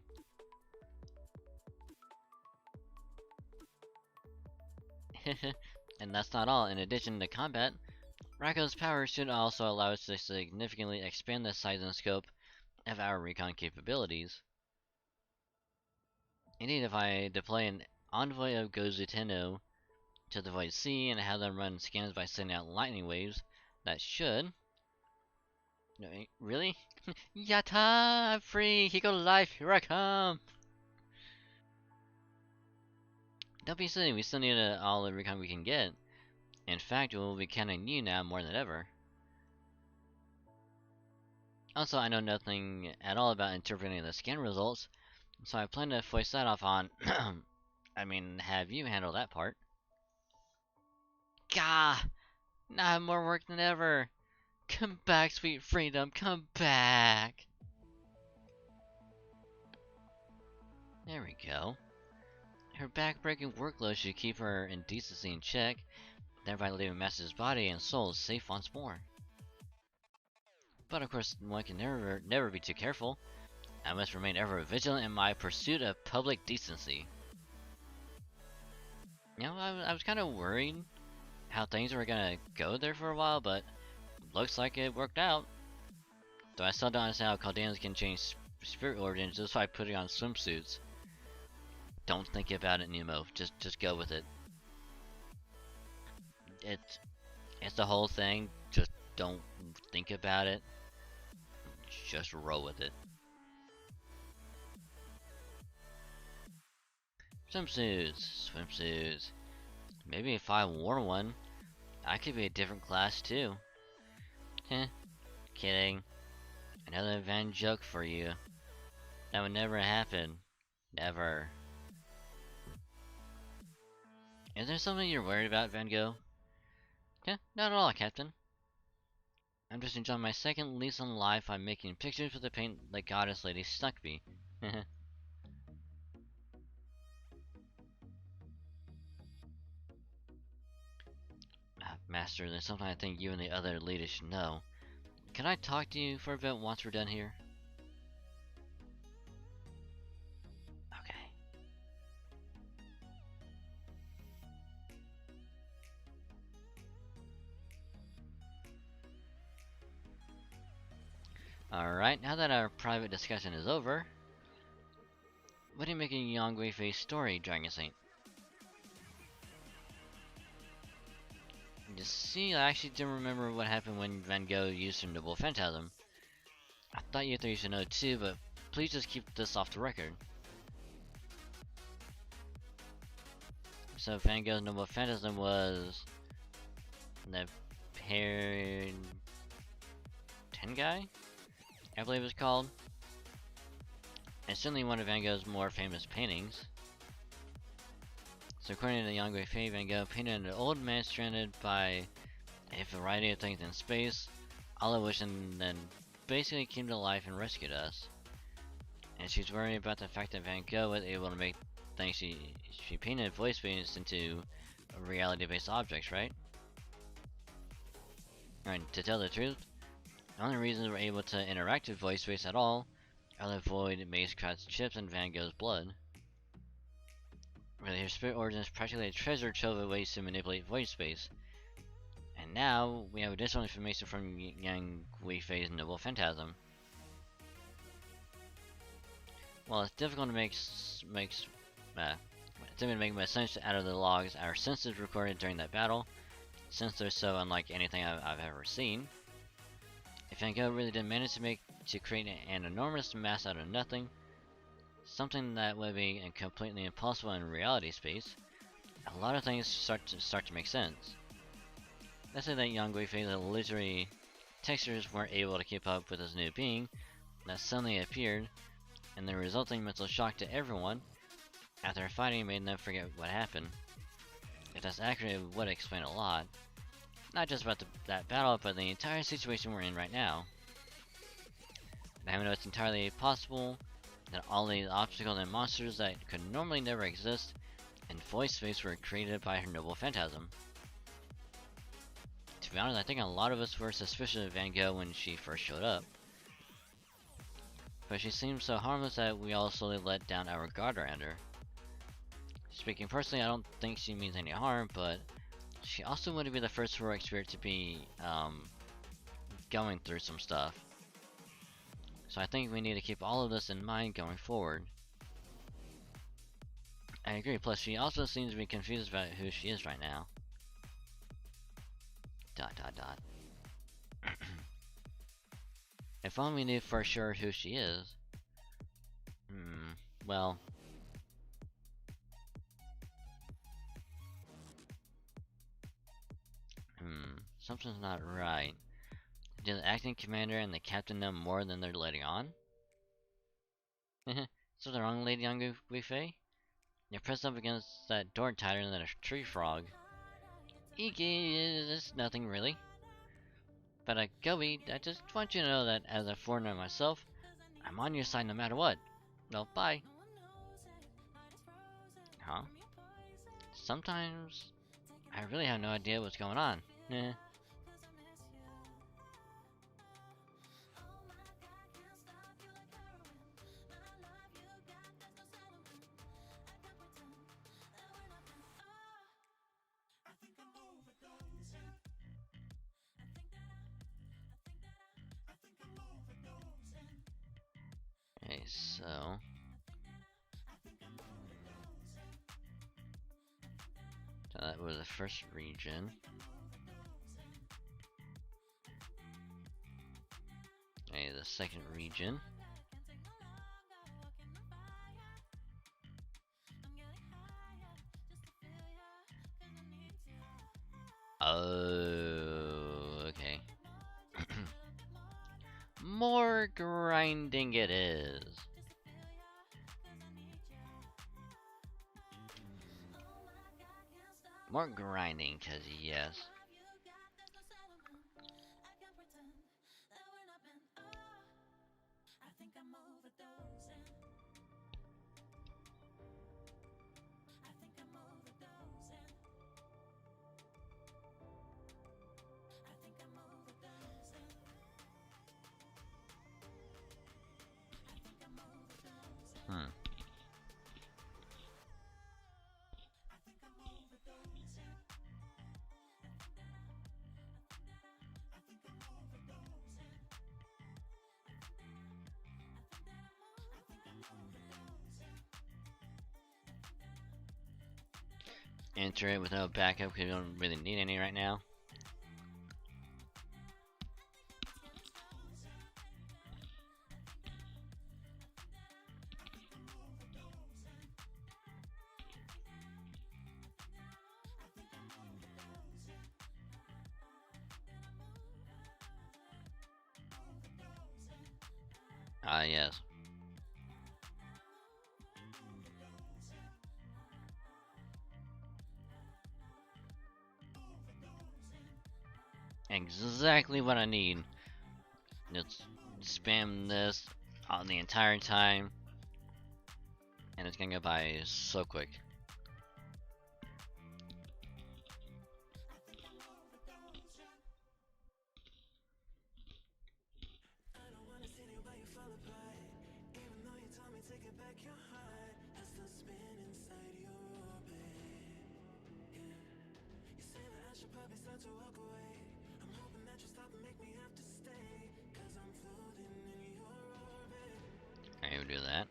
And that's not all. In addition to combat, Racco's power should also allow us to significantly expand the size and scope of our recon capabilities. Indeed, if I deploy an envoy of Gozuteno to the Void Sea and have them run scans by sending out lightning waves, that should... No, really? Yatta! I'm free! Hiko life! Here I come! Don't be silly, we still need all the recon we can get. In fact, we'll be counting you now more than ever. Also, I know nothing at all about interpreting the scan results, so I plan to voice that off on... I mean, have you handle that part. Gah! Now I have more work than ever! Come back, sweet freedom, come back! There we go. Her back-breaking workload should keep her indecency in check, thereby leaving Master's body and soul safe once more. But of course, one can never be too careful. I must remain ever vigilant in my pursuit of public decency. You know, I was kind of worried how things were gonna go there for a while, but looks like it worked out. Though I still don't understand how Chaldeans can change spirit origins just by putting on swimsuits. Don't think about it, Nemo. Just go with it. It's the whole thing. Just don't think about it. Just roll with it. Swimsuits. Maybe if I wore one, I could be a different class too. Heh, kidding. Another Van joke for you. That would never happen. Never. Is there something you're worried about, Van Gogh? Yeah, not at all, Captain. I'm just enjoying my second lease on life. I'm making pictures with the paint the goddess lady stuck me. Master, there's something I think you and the other leaders should know. Can I talk to you for a bit once we're done here? Okay. Alright, now that our private discussion is over, what do you make of Yang Guifei's story, Dragon Saint? You see, I actually didn't remember what happened when Van Gogh used her Noble Phantasm. I thought you three should know too, but please just keep this off the record. So Van Gogh's Noble Phantasm was... the paired... 10 guy? I believe it's called. And certainly one of Van Gogh's more famous paintings. So according to Yang Guifei, Van Gogh painted an old man stranded by a variety of things in space, all of which then basically came to life and rescued us. And she's worried about the fact that Van Gogh was able to make things she painted voice-based into reality-based objects, right? Alright, to tell the truth, the only reasons we're able to interact with voice-based at all are the void, Macecraft's chips, and Van Gogh's blood. Really, her spirit origin is practically a treasure trove of ways to manipulate void space. And now, we have additional information from Yang Guifei's Noble Phantasm. While it's difficult to make much sense out of the logs our senses recorded during that battle, since they're so unlike anything I've ever seen. If Van Gogh really did manage to create an enormous mass out of nothing, something that would be completely impossible in reality space, a lot of things start to make sense. Let's say that Yang Guifei's illusory textures weren't able to keep up with this new being that suddenly appeared, and the resulting mental shock to everyone after fighting made them forget what happened. If that's accurate, it would explain a lot. Not just about that battle, but the entire situation we're in right now. And I know it's entirely possible that all these obstacles and monsters that could normally never exist in voice space were created by her Noble Phantasm. To be honest, I think a lot of us were suspicious of Van Gogh when she first showed up. But she seemed so harmless that we all slowly let down our guard around her. Speaking personally, I don't think she means any harm, but She also would be the first heroic spirit to be going through some stuff. So I think we need to keep all of this in mind going forward. I agree, plus she also seems to be confused about who she is right now. Dot dot dot. If only we knew for sure who she is. Well. Something's not right. Did the acting commander and the captain know more than they're letting on? So the wrong lady on Guifei? You're pressed up against that door tighter than a tree frog. Iki, it's nothing really. But Gobi, I just want you to know that as a foreigner myself, I'm on your side no matter what. Well, bye. Huh? Sometimes I really have no idea what's going on. Okay, so that was the first region. Okay, the second region. Oh, okay. More grinding it is. More grinding, cause yes. Enter it without backup because we don't really need any right now. Yes. Exactly what I need. Just spam this on the entire time, and it's gonna go by so quick. Okay, we'll do that.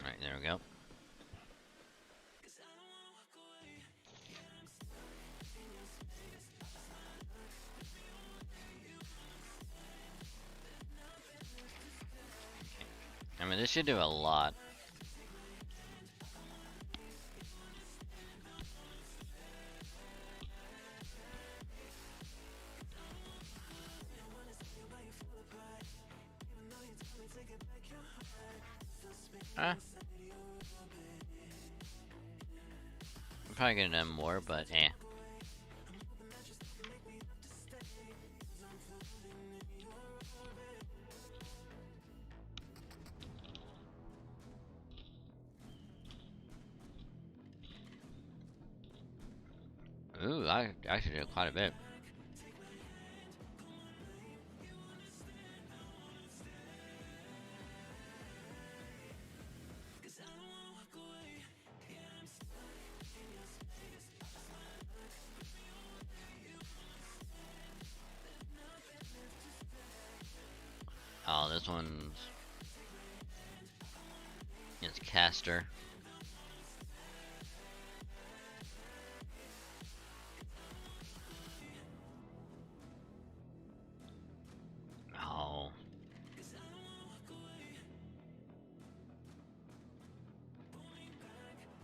Alright, there we go. I mean, this should do a lot. Huh? probably gonna do more, but eh. Ooh, I actually did quite a bit. Oh, this one's it's caster. Oh.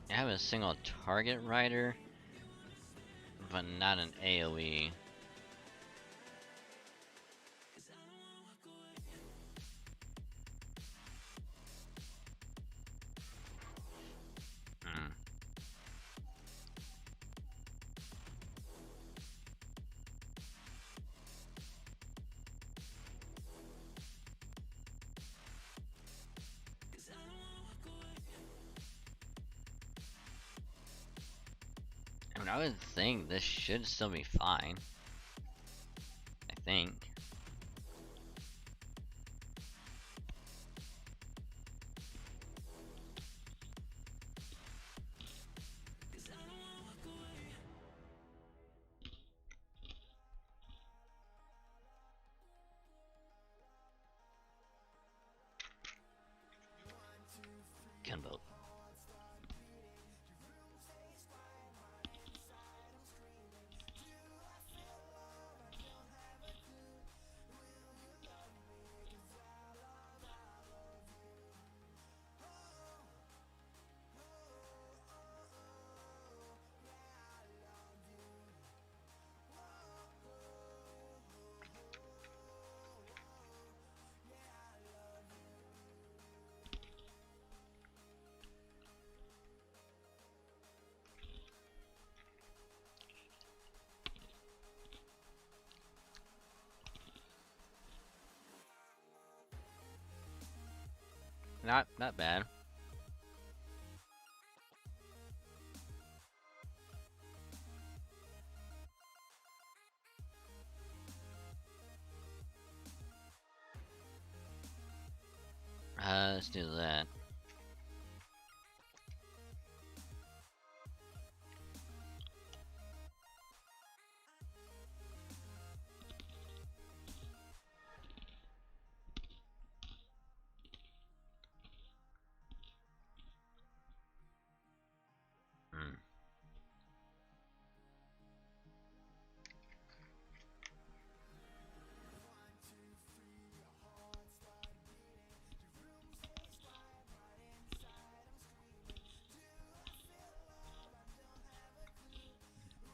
I have a single target rider, but not an AoE. Hmm. I mean, I would think this should still be fine. I think. Gunboat. Not bad. Let's do that. Hmm.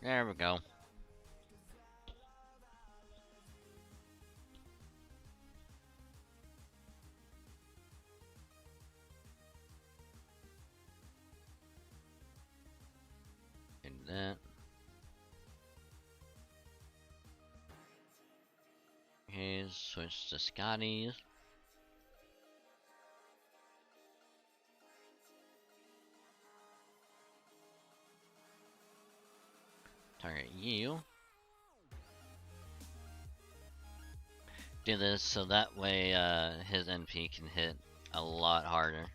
There we go. Do that. Okay, switch to Scotty's. Target you. Do this so that way his NP can hit a lot harder.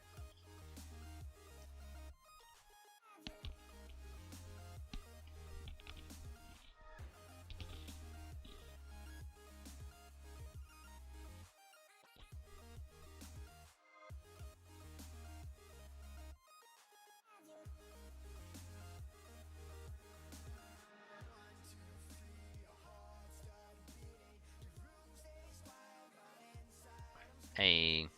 Hey.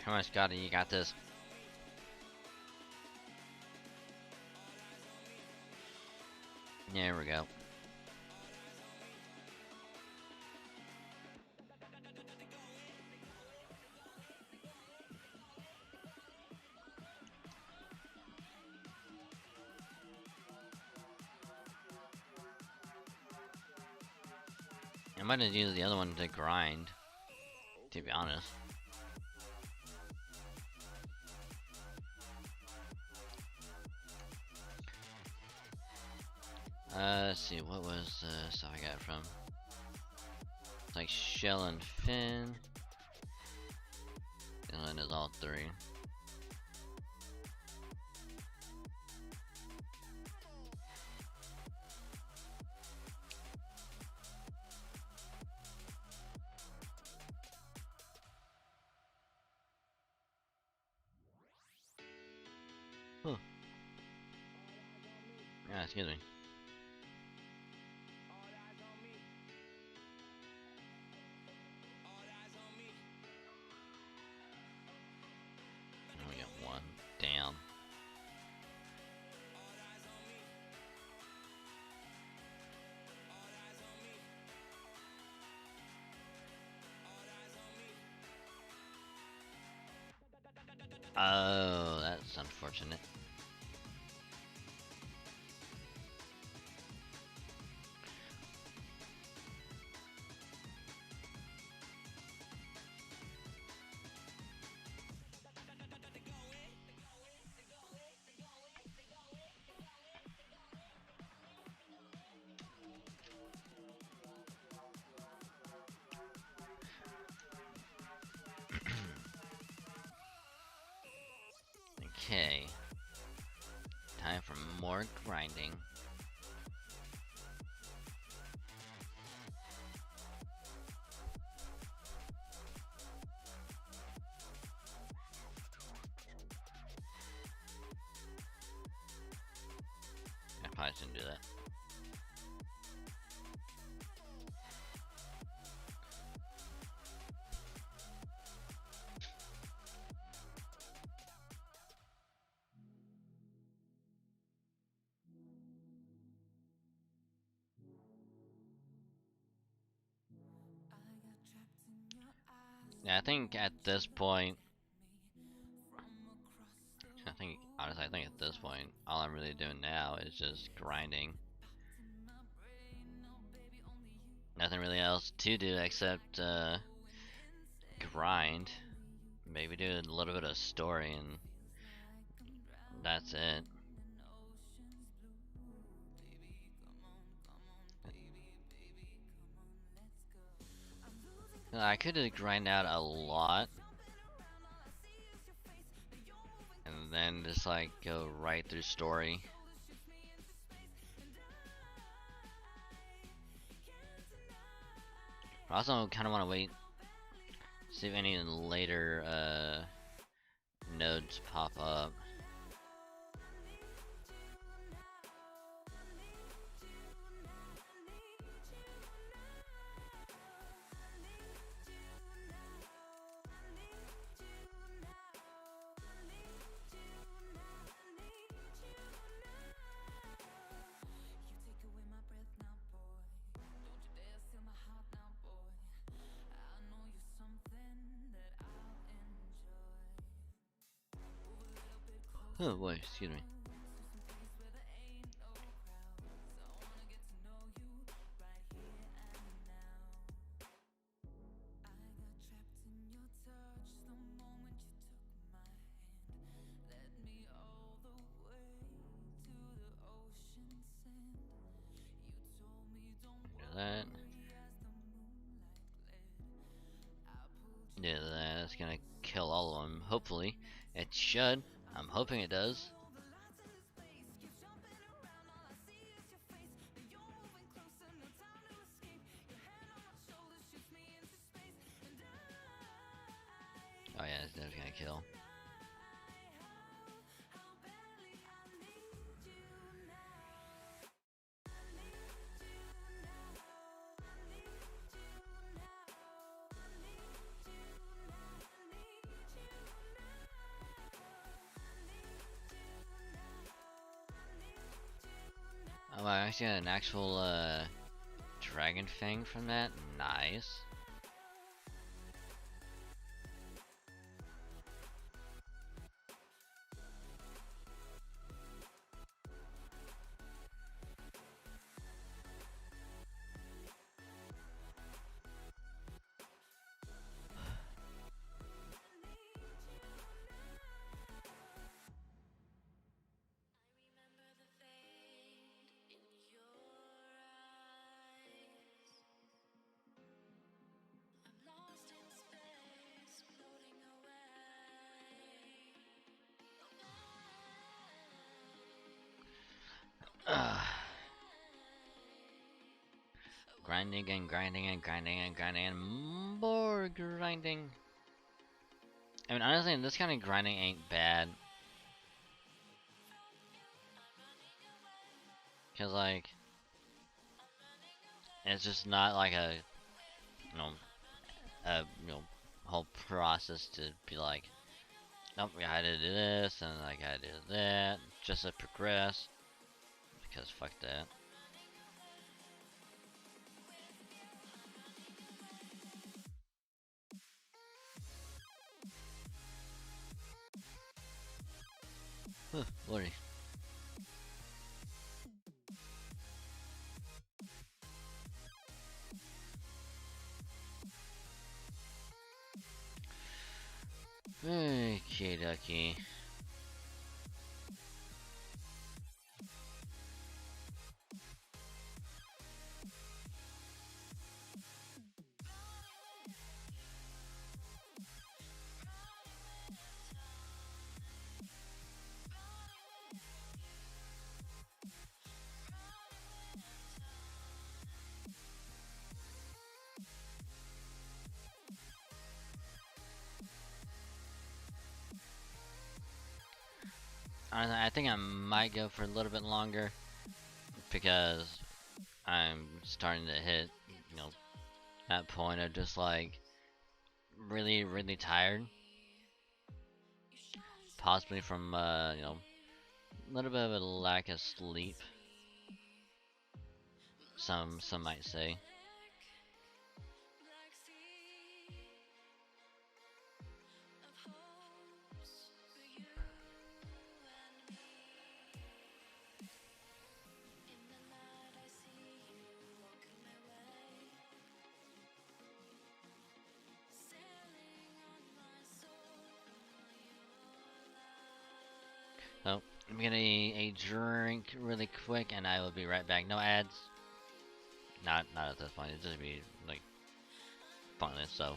Come on, Scotty, you got this. There we go. I might have used the other one to grind, to be honest. Let's see, what was the stuff I got it from? It's like shell and fin. And then there's all three. Huh. Yeah, excuse me. We got one down. Oh, that's unfortunate. Okay. Time for more grinding. I probably shouldn't do that. Yeah, I think at this point, honestly, I think at this point, all I'm really doing now is just grinding. Nothing really else to do except grind. Maybe do a little bit of story, and that's it. I could have grind out a lot, and then just like go right through story. I also kind of want to wait, see if any later nodes pop up. Oh boy, excuse me. That. Yeah, that's gonna kill all of them. Hopefully, it should. I'm hoping it does. Oh yeah, it's definitely gonna kill. least get an actual dragon fang from that. Nice. Grinding and grinding and grinding and grinding and more grinding. I mean, honestly, this kind of grinding ain't bad. Cause like, it's just not like a, whole process to be like, nope, we gotta do this and I gotta do that just to progress. Because fuck that. Lordy. Okay, ducky. I think I might go for a little bit longer because I'm starting to hit, that point of just like really, really tired. Possibly from, a little bit of a lack of sleep. Some might say. So, I'm gonna a drink really quick and I will be right back. No ads. Not at this point, it'll just be like pointless, so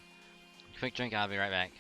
quick drink, I'll be right back.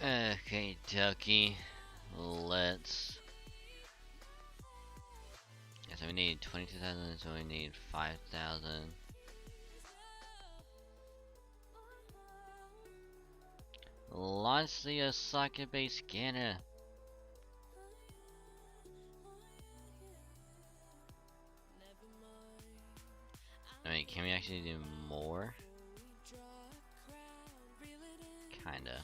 Okay, Ducky. Let's. Yeah, so we need 22,000, so we need 5,000. Launch the socket-based scanner. I mean, can we actually do more? Kinda.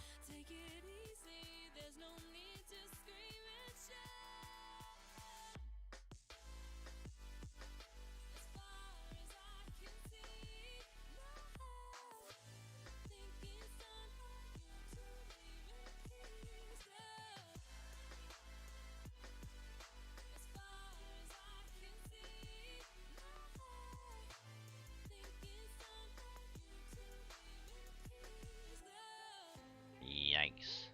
Yikes.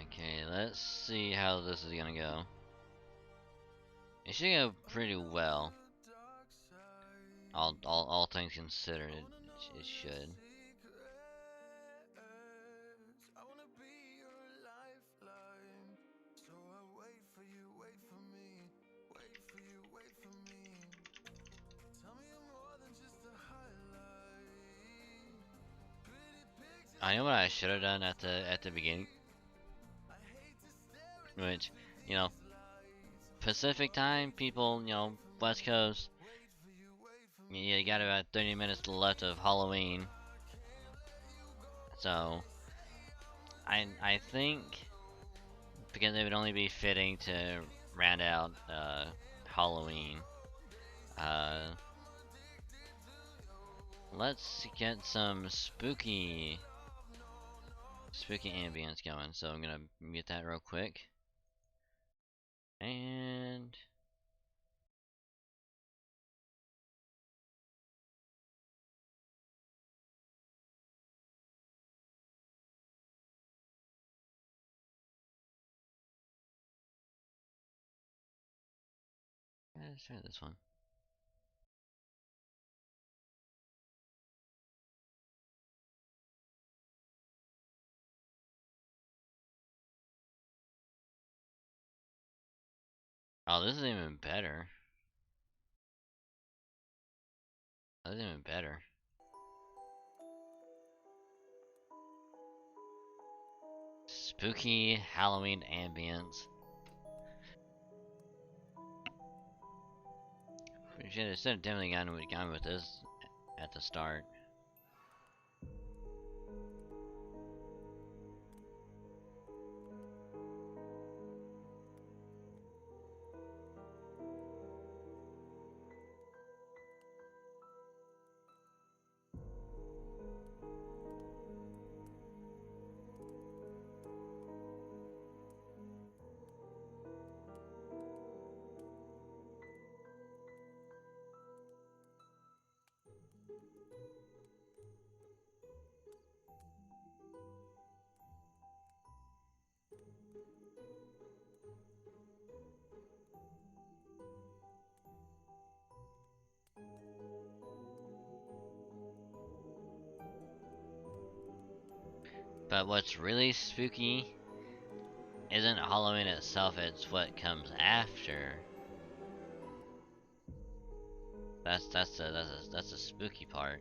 Okay, let's see how this is gonna go. It should go pretty well. All things considered, it should. I know what I should have done at the beginning, which, you know, Pacific time, people, you know, West Coast. You got about 30 minutes left of Halloween, so I think because it would only be fitting to round out Halloween. Uh, let's get some spooky ambience going. So I'm gonna mute that real quick. And let's try this one. Oh, this is even better. This is even better. Spooky Halloween ambience. We should have definitely gone with this at the start. But what's really spooky isn't Halloween itself, it's what comes after. That's the spooky part.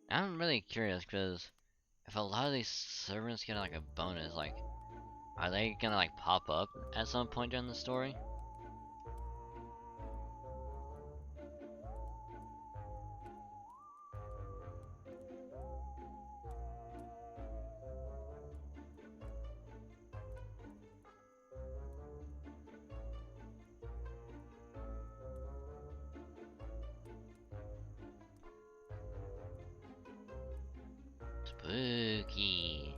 I'm really curious because if a lot of these servants get like a bonus, like Are they gonna like pop up at some point during the story? Spooky.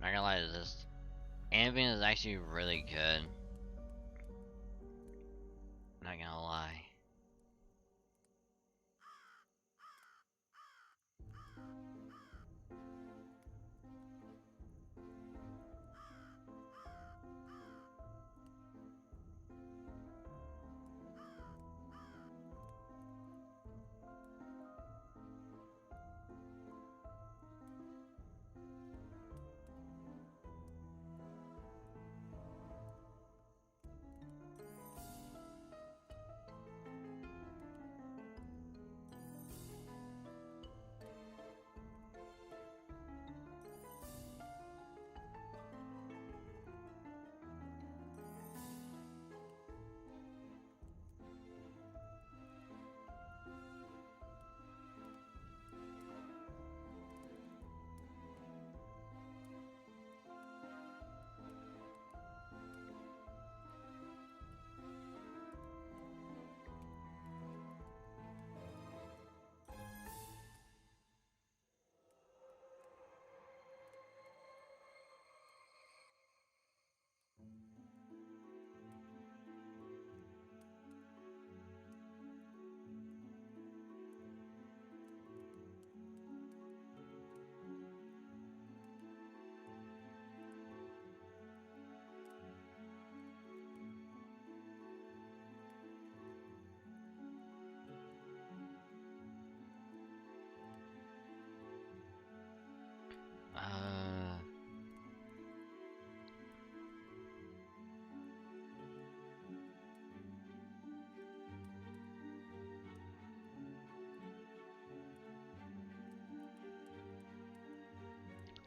Not gonna lie, this ambient is actually really good. Not gonna lie.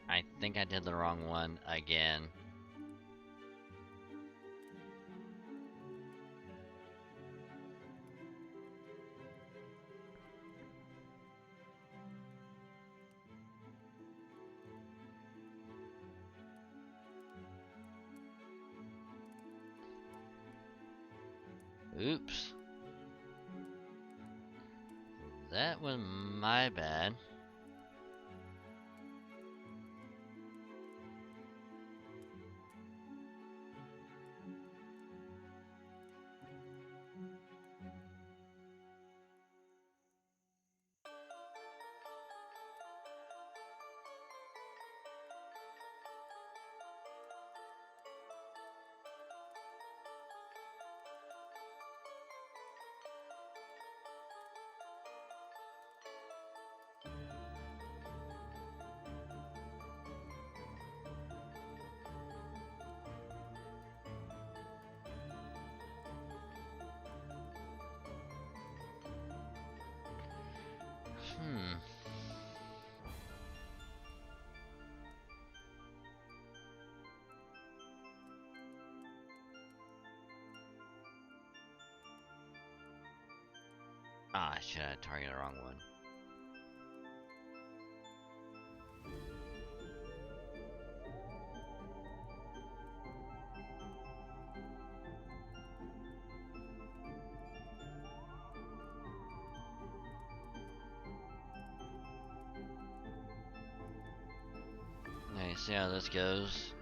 I think I did the wrong one again. Oops. That was my bad. Ah, shit, I targeted the wrong one. Okay, see how this goes.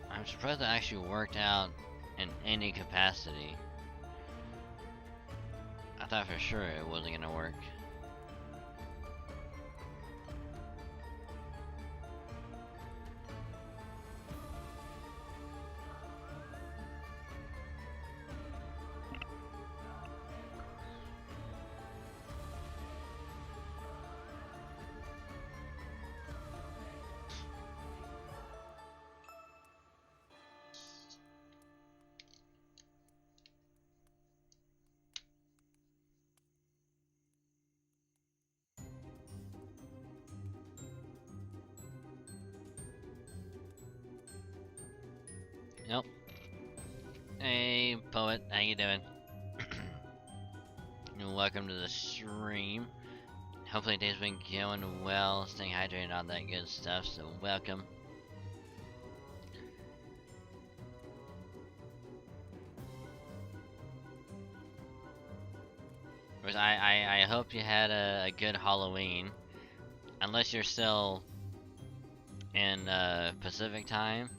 I'm surprised it actually worked out in any capacity. I thought for sure it wasn't gonna work. Nope. Hey, poet, how you doing? And welcome to the stream. Hopefully day's been going well, staying hydrated, all that good stuff, so welcome. I hope you had a good Halloween. Unless you're still in Pacific time,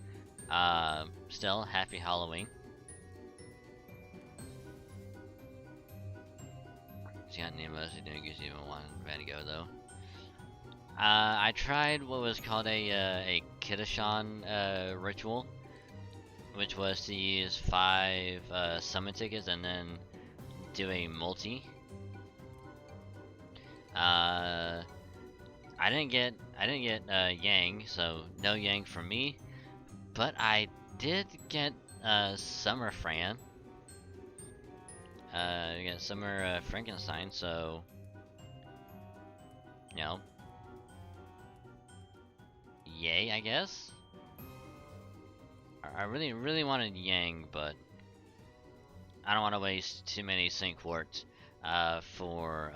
still happy Halloween. She got Nemos, he didn't use even one ready to go though. I tried what was called a Kiddushan ritual, which was to use 5 summon tickets and then do a multi. I didn't get Yang, so no Yang for me. But I did get Summer Fran. I got Summer Frankenstein, so you know, yay, I guess. I really wanted Yang, but I don't want to waste too many sync quartz for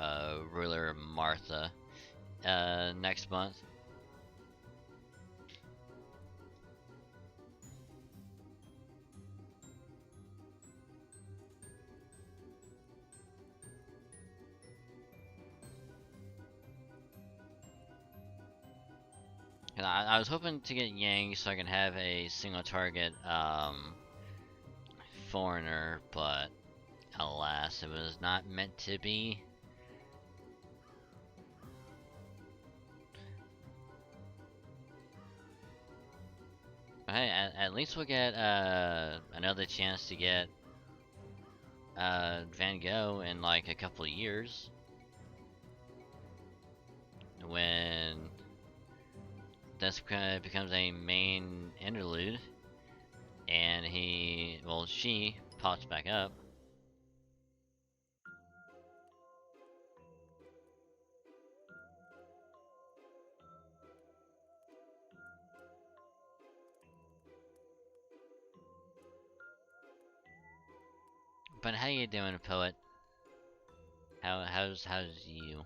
Ruler Martha next month. I was hoping to get Yang so I can have a single target foreigner, but alas, it was not meant to be. Hey, at least we'll get another chance to get Van Gogh in like a couple of years, when this becomes a main interlude, and she pops back up. But how you doing, poet? How's you?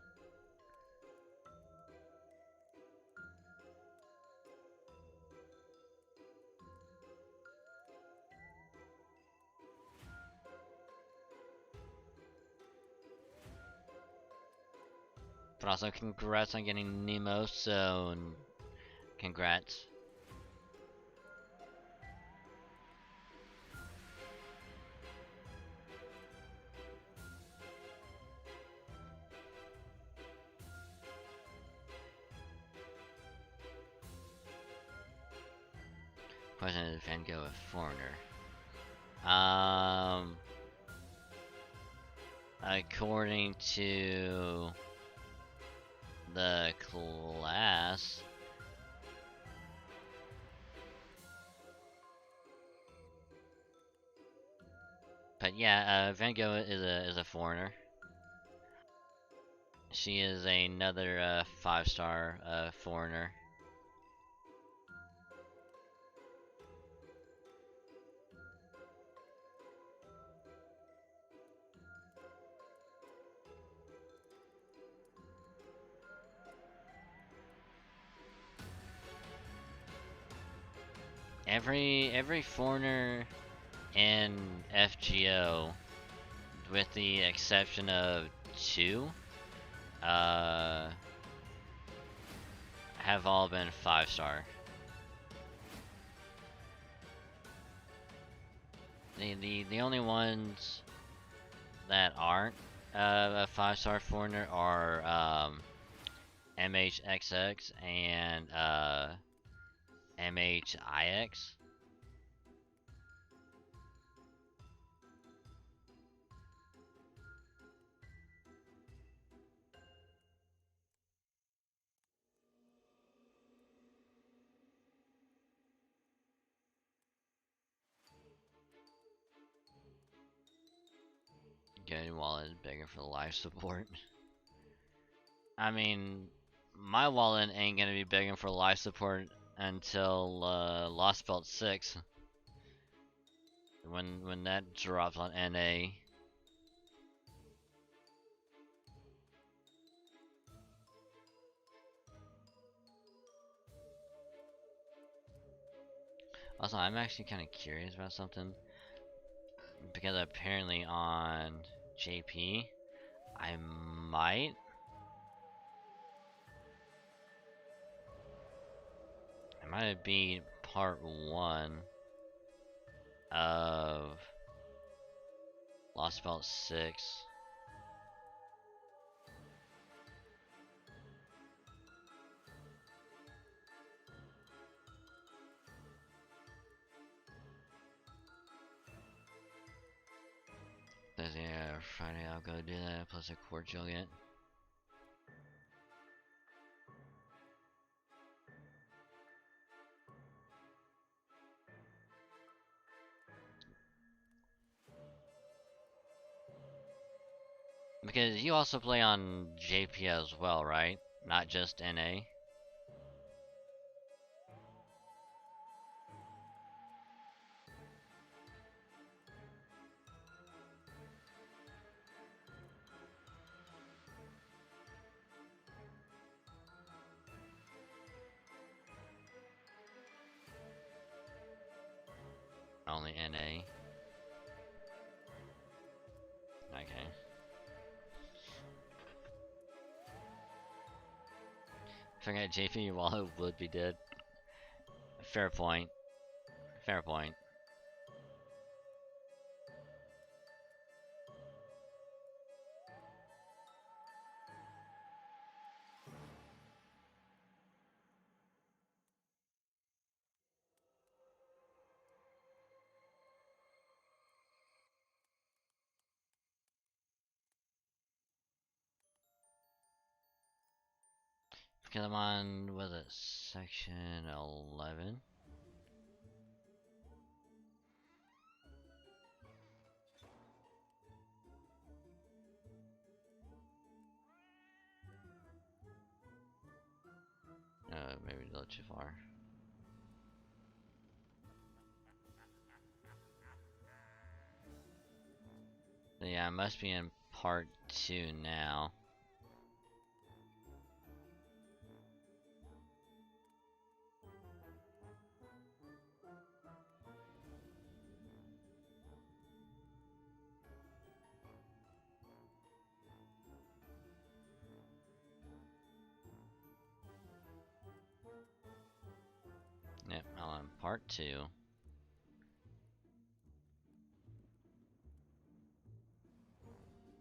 But also congrats on getting Nemo, so congrats. President Van Gogh a foreigner? according to the class, but yeah, Van Gogh is a foreigner. She is another 5-star foreigner. Every foreigner in FGO, with the exception of 2, have all been 5-star. The only ones that aren't a 5-star foreigner are MHXX and MHIX. Good wallet is bigger for life support. I mean, my wallet ain't gonna be begging for life support until Lost Belt 6. When that drops on NA. Also, I'm actually kind of curious about something, because apparently on JP, I might be part 1 of Lost Belt 6. Thursday or Friday, I'll go do that, plus a quart jugget. Because you also play on JP as well, right? Not just NA? Only NA? Okay. Forget JP wallet would be dead. Fair point. Fair point. Because I'm on, was it section 11? Maybe a little too far. But yeah, I must be in part 2 now. Yep, I'm on part 2.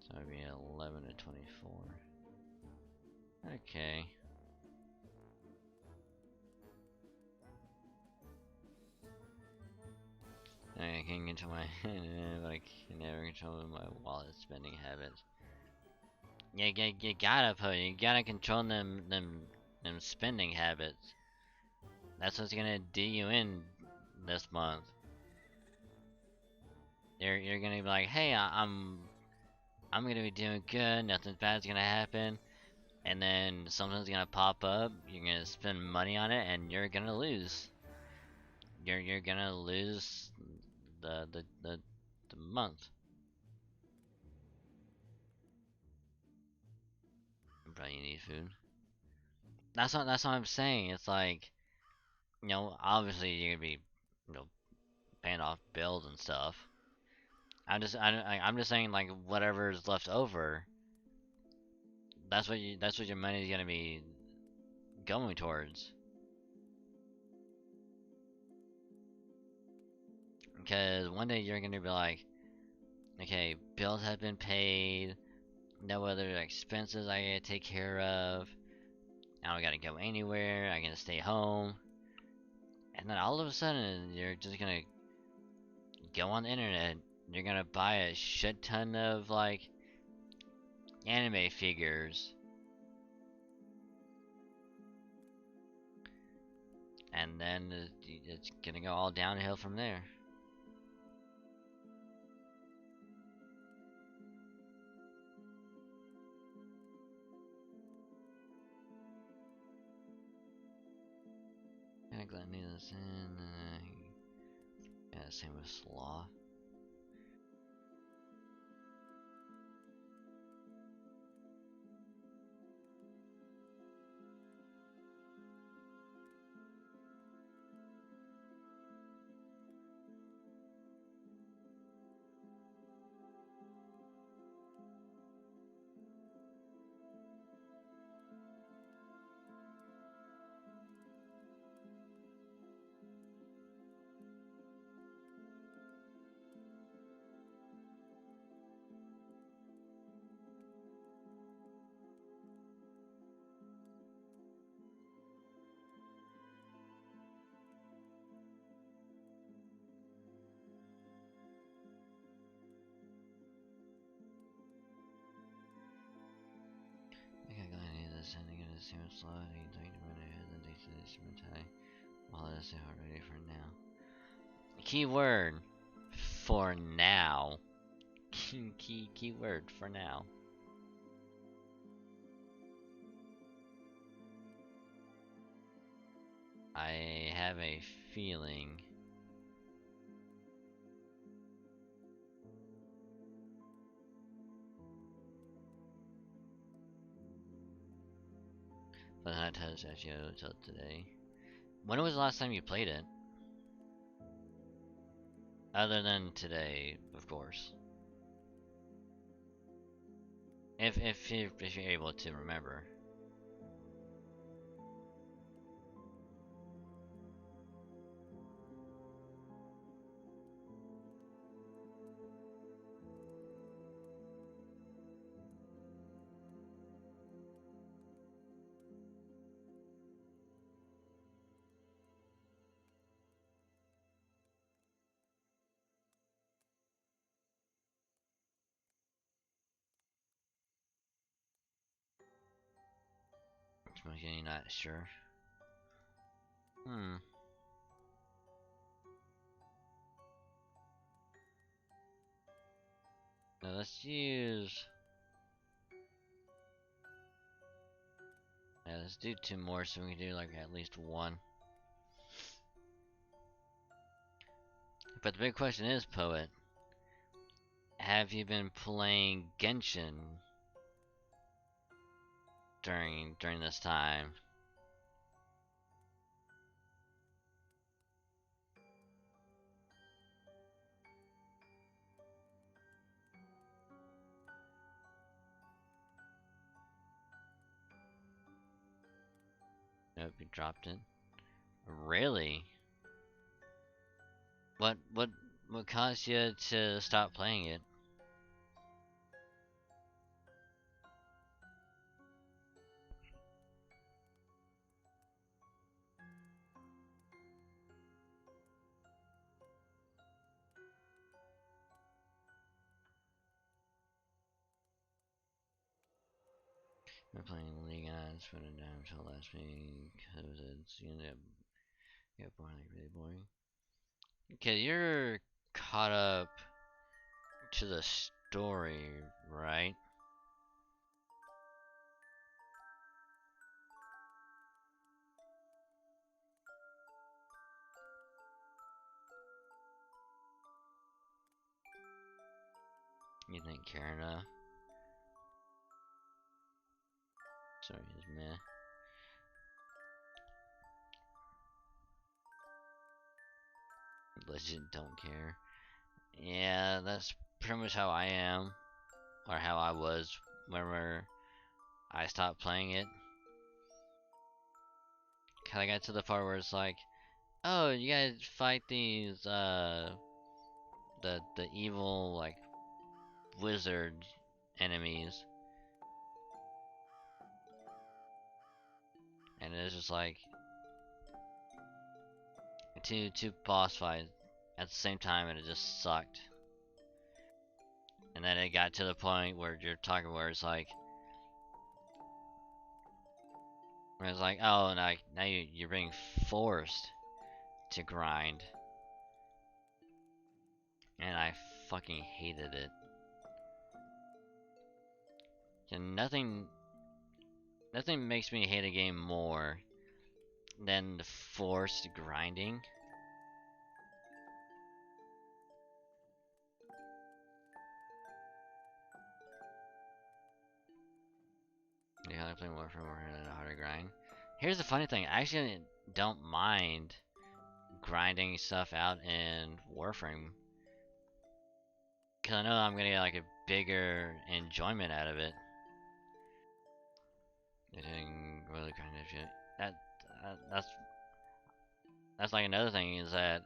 So it'd be 11 to 24. Okay. I can control my but I can never control my wallet spending habits. You gotta put. You gotta control them spending habits. That's what's gonna do you in this month. You're gonna be like, hey, I'm gonna be doing good. Nothing bad's gonna happen. And then something's gonna pop up. You're gonna spend money on it, and you're gonna lose. You're gonna lose the month. Probably need food. That's what I'm saying. It's like, obviously you're gonna be, paying off bills and stuff. I'm just saying, like, whatever's left over, that's what your money's gonna be going towards. Because one day you're gonna be like, okay, bills have been paid, no other expenses I gotta take care of. I don't gotta go anywhere. I gotta stay home. And then all of a sudden, you're just gonna go on the internet. You're gonna buy a shit ton of like anime figures, and then it's gonna go all downhill from there. Yeah, glad I knew this in. Yeah, same with Sloth. Okay, glad I knew this. And I'm gonna see what's Sloth. You think to run ahead and take this mentality. Well, that's it already for now. Keyword for now. Keyword for now. I have a feeling but I touched FGO until today. When was the last time you played it? Other than today, of course. If you're able to remember. I'm not sure. Hmm. Now let's use. Yeah, let's do 2 more so we can do like at least 1. But the big question is, Poet, have you been playing Genshin during this time? Nope, you dropped it. Really? What what what caused you to stop playing it? We're playing League and I just put it down until last week because it's get boring, like really boring. Okay, you're caught up to the story, right? You think Canada? Sorry, is meh. Legend don't care. Yeah, that's pretty much how I am, or how I was whenever I stopped playing it. Kinda got to the part where it's like, oh, you guys fight these the evil like wizard enemies, and it's just like two boss fights at the same time, and it just sucked. And then it got to the point where you're talking where it's like, oh, now you're being forced to grind, and I fucking hated it. And nothing makes me hate a game more than the forced grinding. You gotta play more for more than a harder grind. Here's the funny thing, I actually don't mind grinding stuff out in Warframe, cause I know I'm gonna get like a bigger enjoyment out of it. Doing really grind shit. That's like another thing is that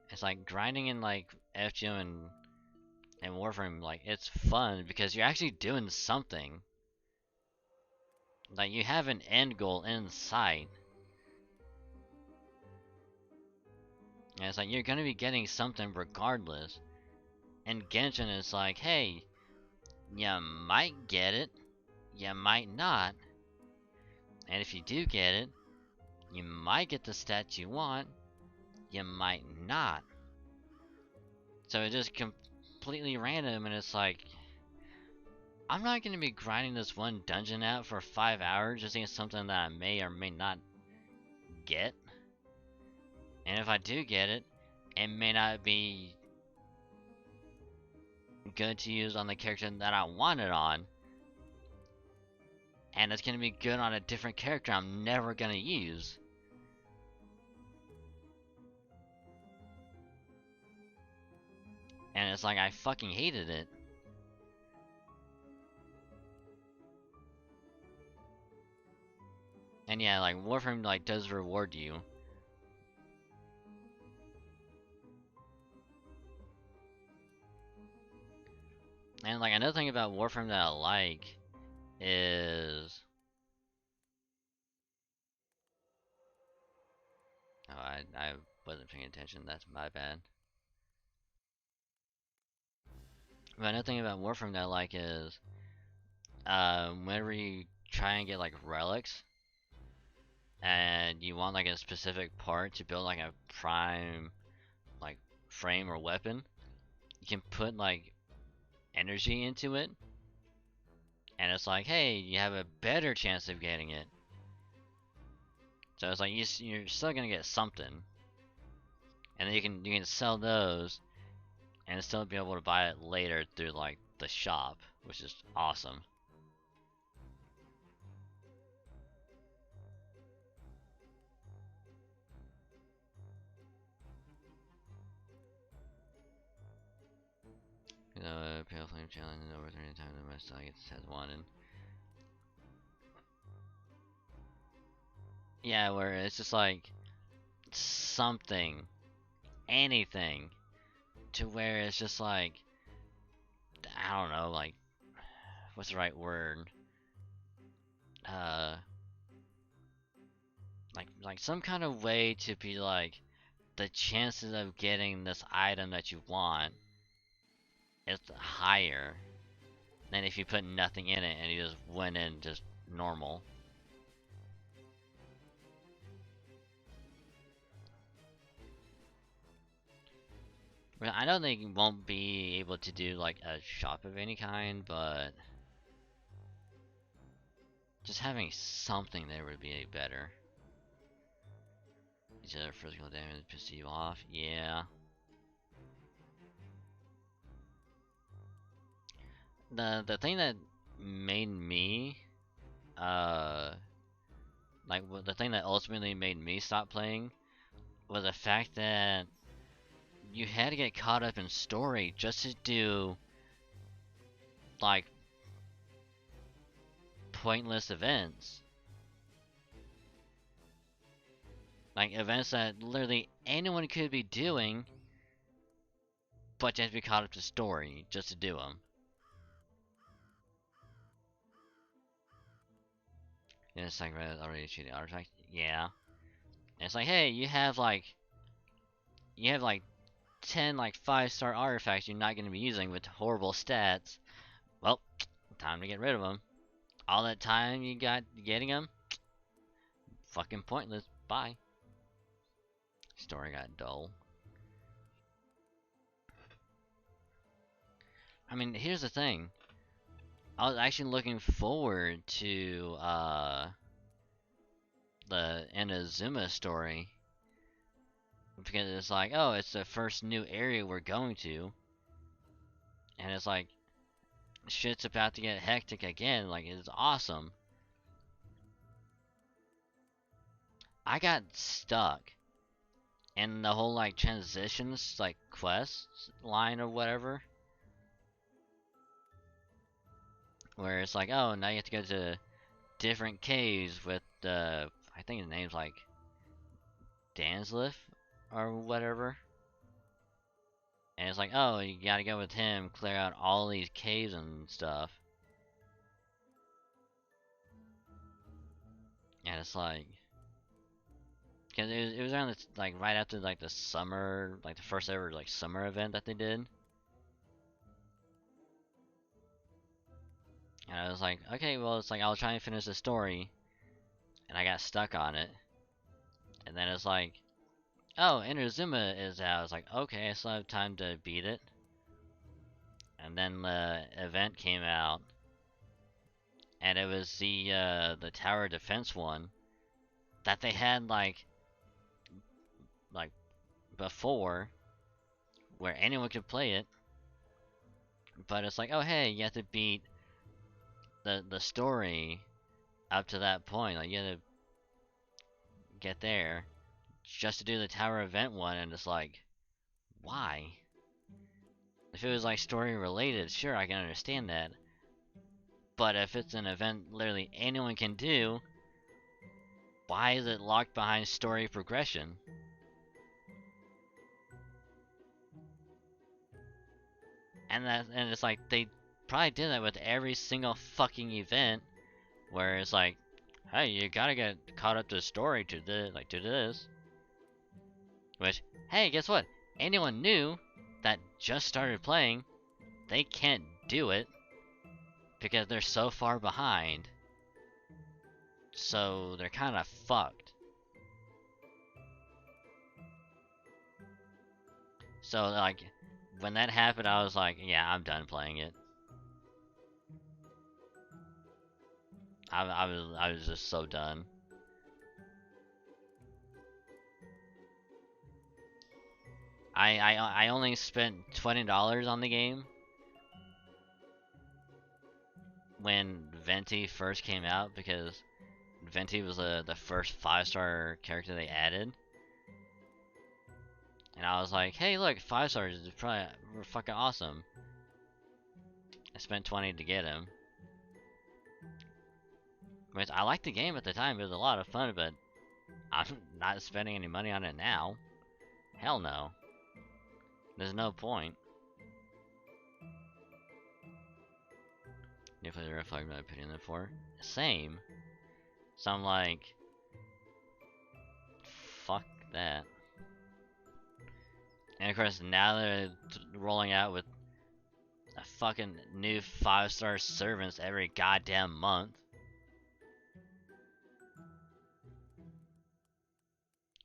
it's like grinding in like FGO and Warframe, like it's fun because you're actually doing something. Like you have an end goal in sight. And it's like you're gonna be getting something regardless. And Genshin is like, hey, you might get it, you might not. And if you do get it, you might get the stats you want, you might not. So it's just completely random, and it's like, I'm not gonna be grinding this one dungeon out for 5 hours just to get something that I may or may not get. And if I do get it, it may not be good to use on the character that I want it on. And it's gonna be good on a different character I'm never gonna use. And it's like, I fucking hated it. And yeah, like, Warframe, like, does reward you. And, like, another thing about Warframe that I like is... Oh, I wasn't paying attention, that's my bad. But another thing about Warframe that I like is... whenever you try and get, like, relics, and you want, like, a specific part to build, like, a prime, like, frame or weapon, you can put, like, energy into it, and it's like, hey, you have a better chance of getting it. So it's like you're still gonna get something, and then you can sell those and still be able to buy it later through like the shop, which is awesome. You know, Pale Flame challenge is over 3 times the most I get has wanted. Yeah, where it's just like something, anything, to where it's just like, I don't know, like, what's the right word? Like some kind of way to be like, the chances of getting this item that you want is higher. than if you put nothing in it and you just went in just normal. But I know they won't be able to do like a shop of any kind, but just having something there would be better. Each other physical damage piss you off, yeah. The thing that made me the thing that ultimately made me stop playing was the fact that you had to get caught up in story just to do like pointless events. Like events that literally anyone could be doing, but you have to be caught up to story just to do them. And it's like already achieved the artifact. Yeah. And it's like, hey, you have like 10 like 5-star artifacts you're not going to be using with horrible stats. Well, time to get rid of them. All that time you got getting them, fucking pointless. Bye. Story got dull. I mean, here's the thing. I was actually looking forward to the Inazuma story, because it's like, oh, it's the first new area we're going to, and it's like shit's about to get hectic again. Like, it's awesome. I got stuck in the whole like transitions like quest line or whatever, where it's like, oh, now you have to go to different caves with I think the name's like Dansliff or whatever. And it's like, oh, you gotta go with him, clear out all these caves and stuff. And it's like, cause it was around this, like right after like the summer, like the first ever like summer event that they did. And I was like, okay, well, it's like I'll try and finish the story, and I got stuck on it. And then it's like, oh, Inazuma is out. I was like, okay, I still have time to beat it. And then the event came out, and it was the tower defense one that they had like before, where anyone could play it. But it's like, oh hey, you have to beat the story up to that point. Like you have to get there just to do the tower event one, and it's like, why? If it was like story related, sure, I can understand that. But if it's an event literally anyone can do, why is it locked behind story progression? And it's like they probably did that with every single fucking event, where it's like, hey, you gotta get caught up to the story to this. Which, hey, guess what? Anyone new that just started playing, they can't do it because they're so far behind. So they're kind of fucked. So like, when that happened, I was like, yeah, I'm done playing it. I was just so done. I only spent $20 on the game when Venti first came out, because Venti was the first 5-star character they added. And I was like, hey look, 5 stars is probably fucking awesome. I spent 20 to get him. Which I liked the game at the time, it was a lot of fun, but I'm not spending any money on it now. Hell no. There's no point. You play the reflect my opinion for? Same. So I'm like, fuck that. And of course, now they're rolling out with a fucking new 5-star servants every goddamn month.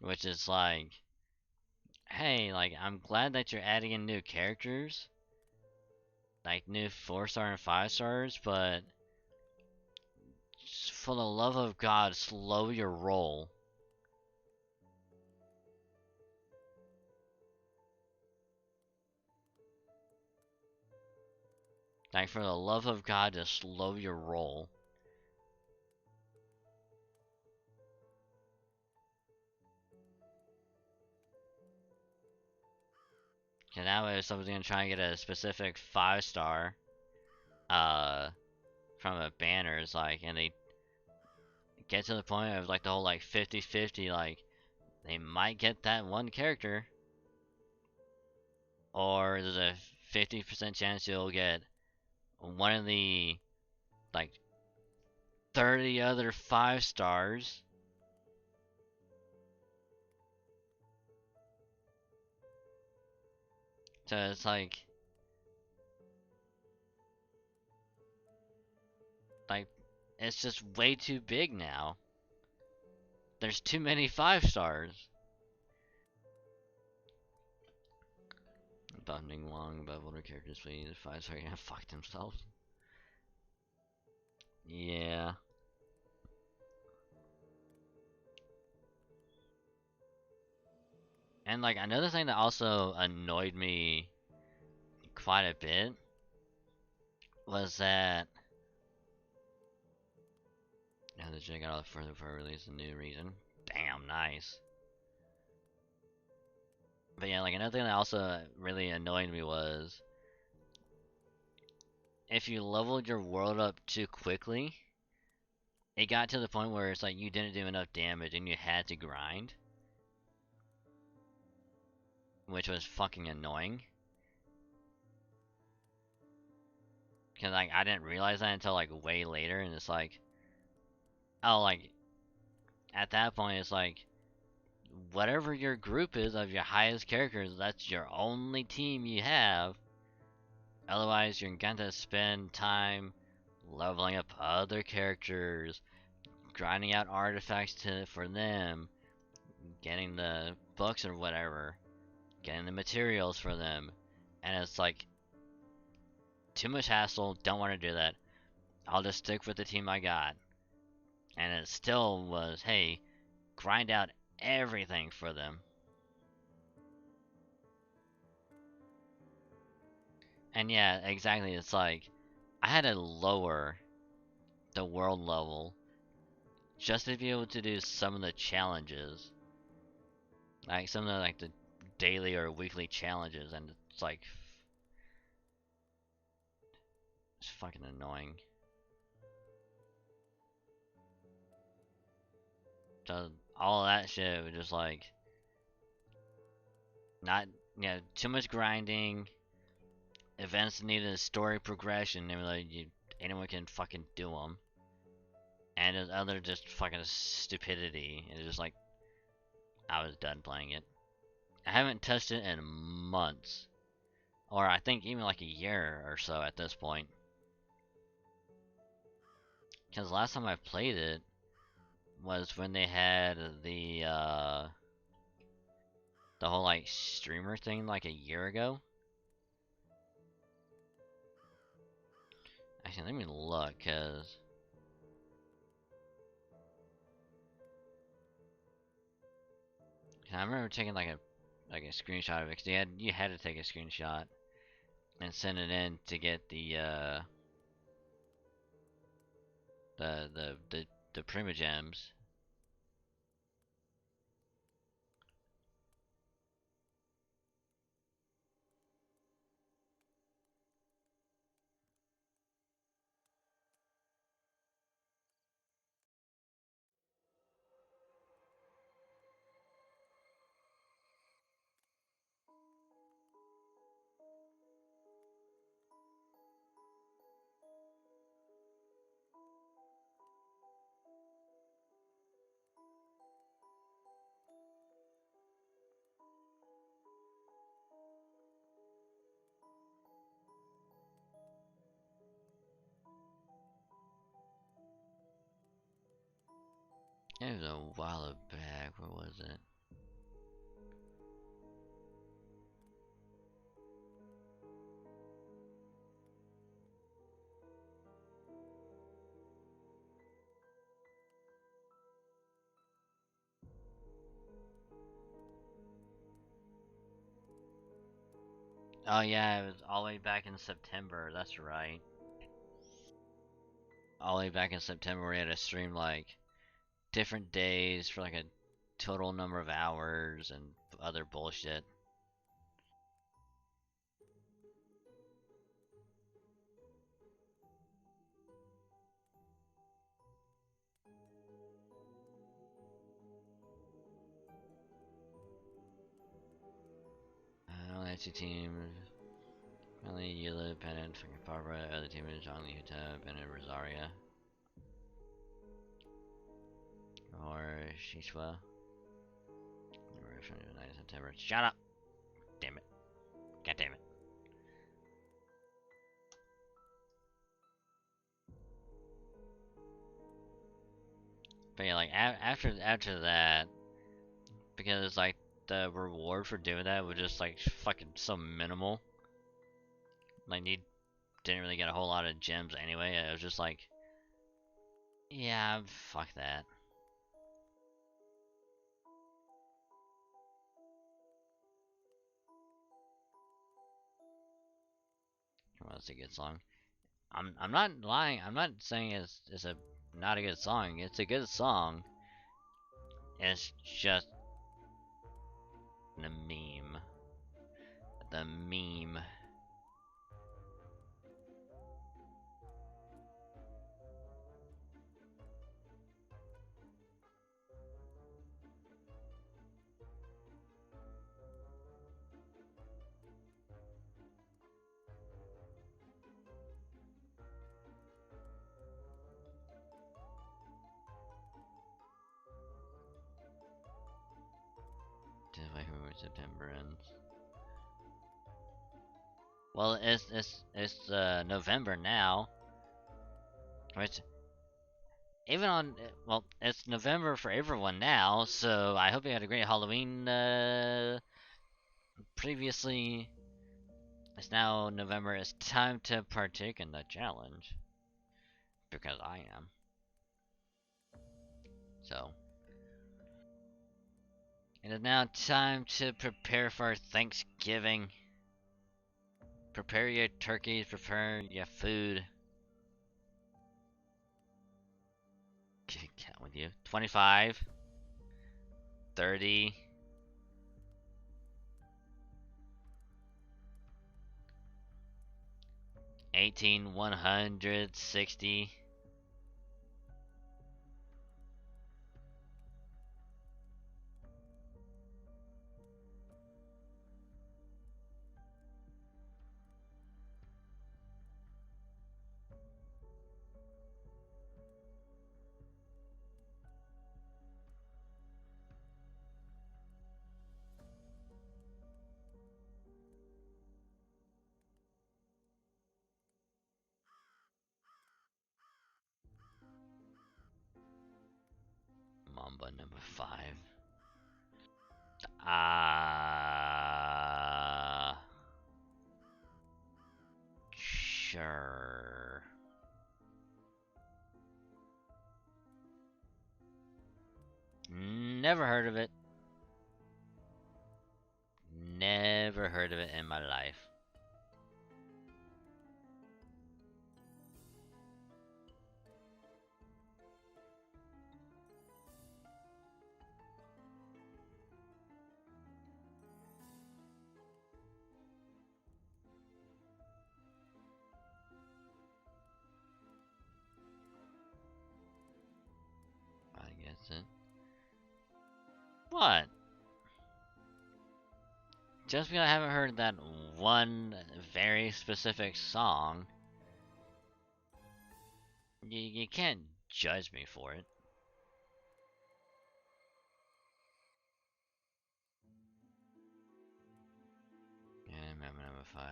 Which is like, hey, like, I'm glad that you're adding in new characters. Like, new 4-star and 5-stars, but for the love of God, slow your roll. Like, for the love of God, just slow your roll. And that way, if someone's gonna try and get a specific 5-star, from a banner, it's like, and they get to the point of like the whole like 50-50, like, they might get that one character, or there's a 50% chance you'll get one of the like 30 other 5-stars. So it's like it's just way too big now. There's too many 5-stars. Bunding long above older characters, please. 5-star gonna fuck themselves. Yeah. And like another thing that also annoyed me quite a bit was that now the Jig got all further for release a new reason. Damn nice. But yeah, like another thing that also really annoyed me was if you leveled your world up too quickly, it got to the point where it's like you didn't do enough damage and you had to grind, which was fucking annoying. Cause like I didn't realize that until like way later, and it's like, oh, like at that point it's like whatever your group is of your highest characters, that's your only team you have. Otherwise, you're gonna spend time leveling up other characters, grinding out artifacts for them, getting the books or whatever, getting the materials for them, and it's like too much hassle. Don't want to do that. I'll just stick with the team I got. And it still was, hey, grind out everything for them. And yeah, exactly. It's like I had to lower the world level just to be able to do some of the challenges, like some of the like the daily or weekly challenges, and it's like it's fucking annoying. So all of that shit was just like not, yeah, too much grinding. Events needed a story progression, and like anyone can fucking do them. And there's other just fucking stupidity. It's just like I was done playing it. I haven't touched it in months, or I think even like a year or so at this point. Because last time I played it was when they had the whole like streamer thing like a year ago. Actually, let me look, cause I remember taking like a screenshot of it. Cause you had to take a screenshot and send it in to get the primogems. It was a while back. Where was it? Oh yeah, it was all the way back in September. That's right. All the way back in September, we had to stream like different days for like a total number of hours and other bullshit. Only two teams. Only Yula, Pennant, fucking Barbara. Other team is John Lee Huta, Bennett, Rosaria. Or Shishwa. We're from the 9th of September. Shut up! Damn it. God damn it. But yeah, like after that, because like the reward for doing that was just like fucking so minimal. Like you didn't really get a whole lot of gems anyway. It was just like, yeah, fuck that. Come on, it's a good song. I'm not lying. I'm not saying it's a not a good song. It's a good song. It's just the meme. The meme. Just like when September ends. Well, it's November now. Which even on well, it's November for everyone now. So I hope you had a great Halloween. Previously, it's now November. It's time to partake in the challenge because I am. So it is now time to prepare for Thanksgiving. Prepare your turkeys. Prepare your food. Count with you. 25, 30, 18, 160, Mamba number 5. Sure. Never heard of it. Never heard of it in my life. I guess it. What? Just because I haven't heard that one very specific song, you can't judge me for it. Yeah, Mamba number 5.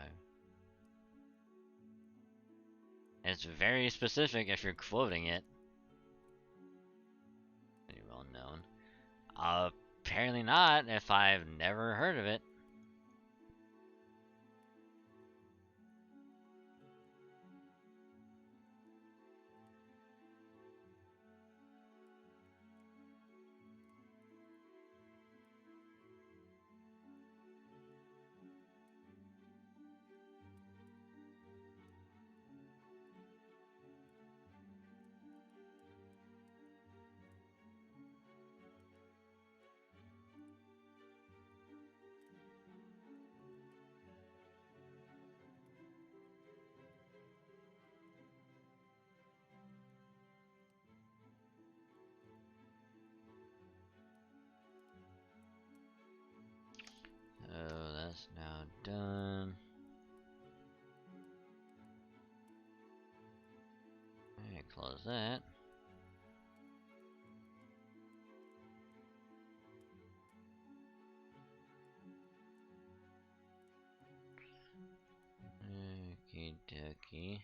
It's very specific if you're quoting it. Pretty well Apparently not, if I've never heard of it. Oh, that's now done. Alright, close that. Okie dokie.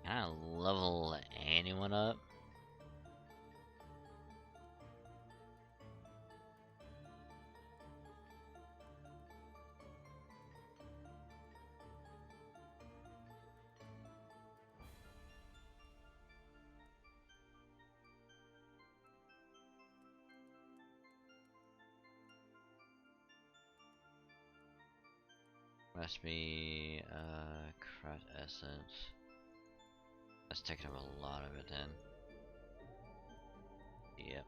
Can I level anyone up? Must be crush essence. That's taking up a lot of it then. Yep.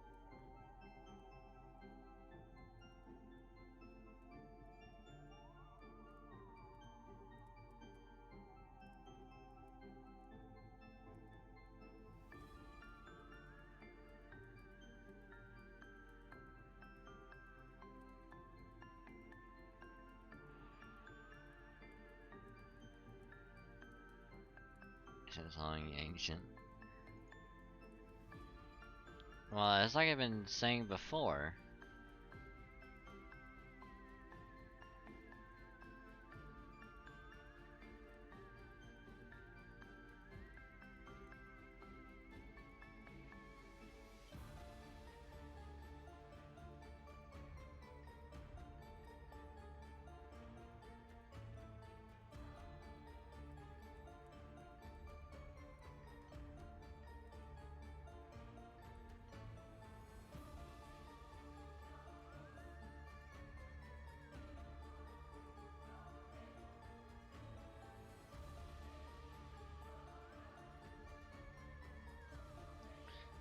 It's on ancient. Well, it's like I've been saying before.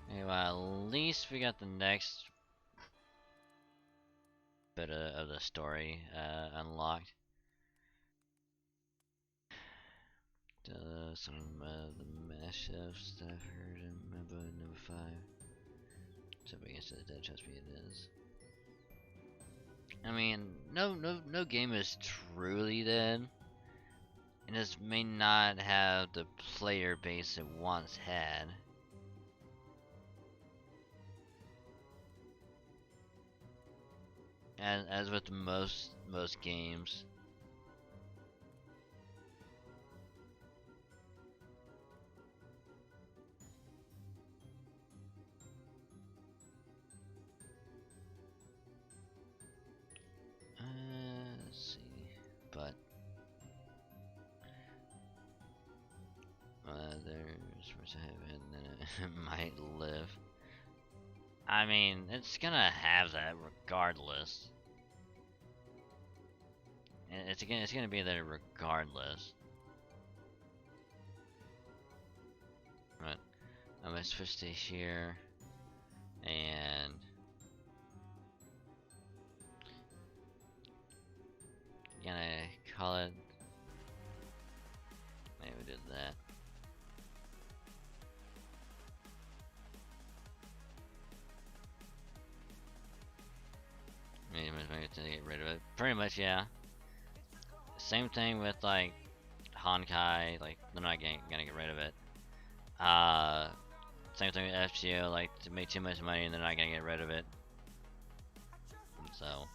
Anyway, at least we got the next bit of the story unlocked. Some of the mashups that I've heard in number 5. So against the dead trust me it is. I mean, no game is truly dead. And this may not have the player base it once had. As with most games. Let's see, but there's much I have, and then it might live. I mean, it's gonna have that regardless. And it's gonna be there regardless. Right. I'm gonna switch to here, and gonna call it. Maybe we did that. Maybe to get rid of it. Pretty much, yeah. Same thing with like Honkai. Like they're not gonna get rid of it. Same thing with FGO, like to make too much money and they're not gonna get rid of it. So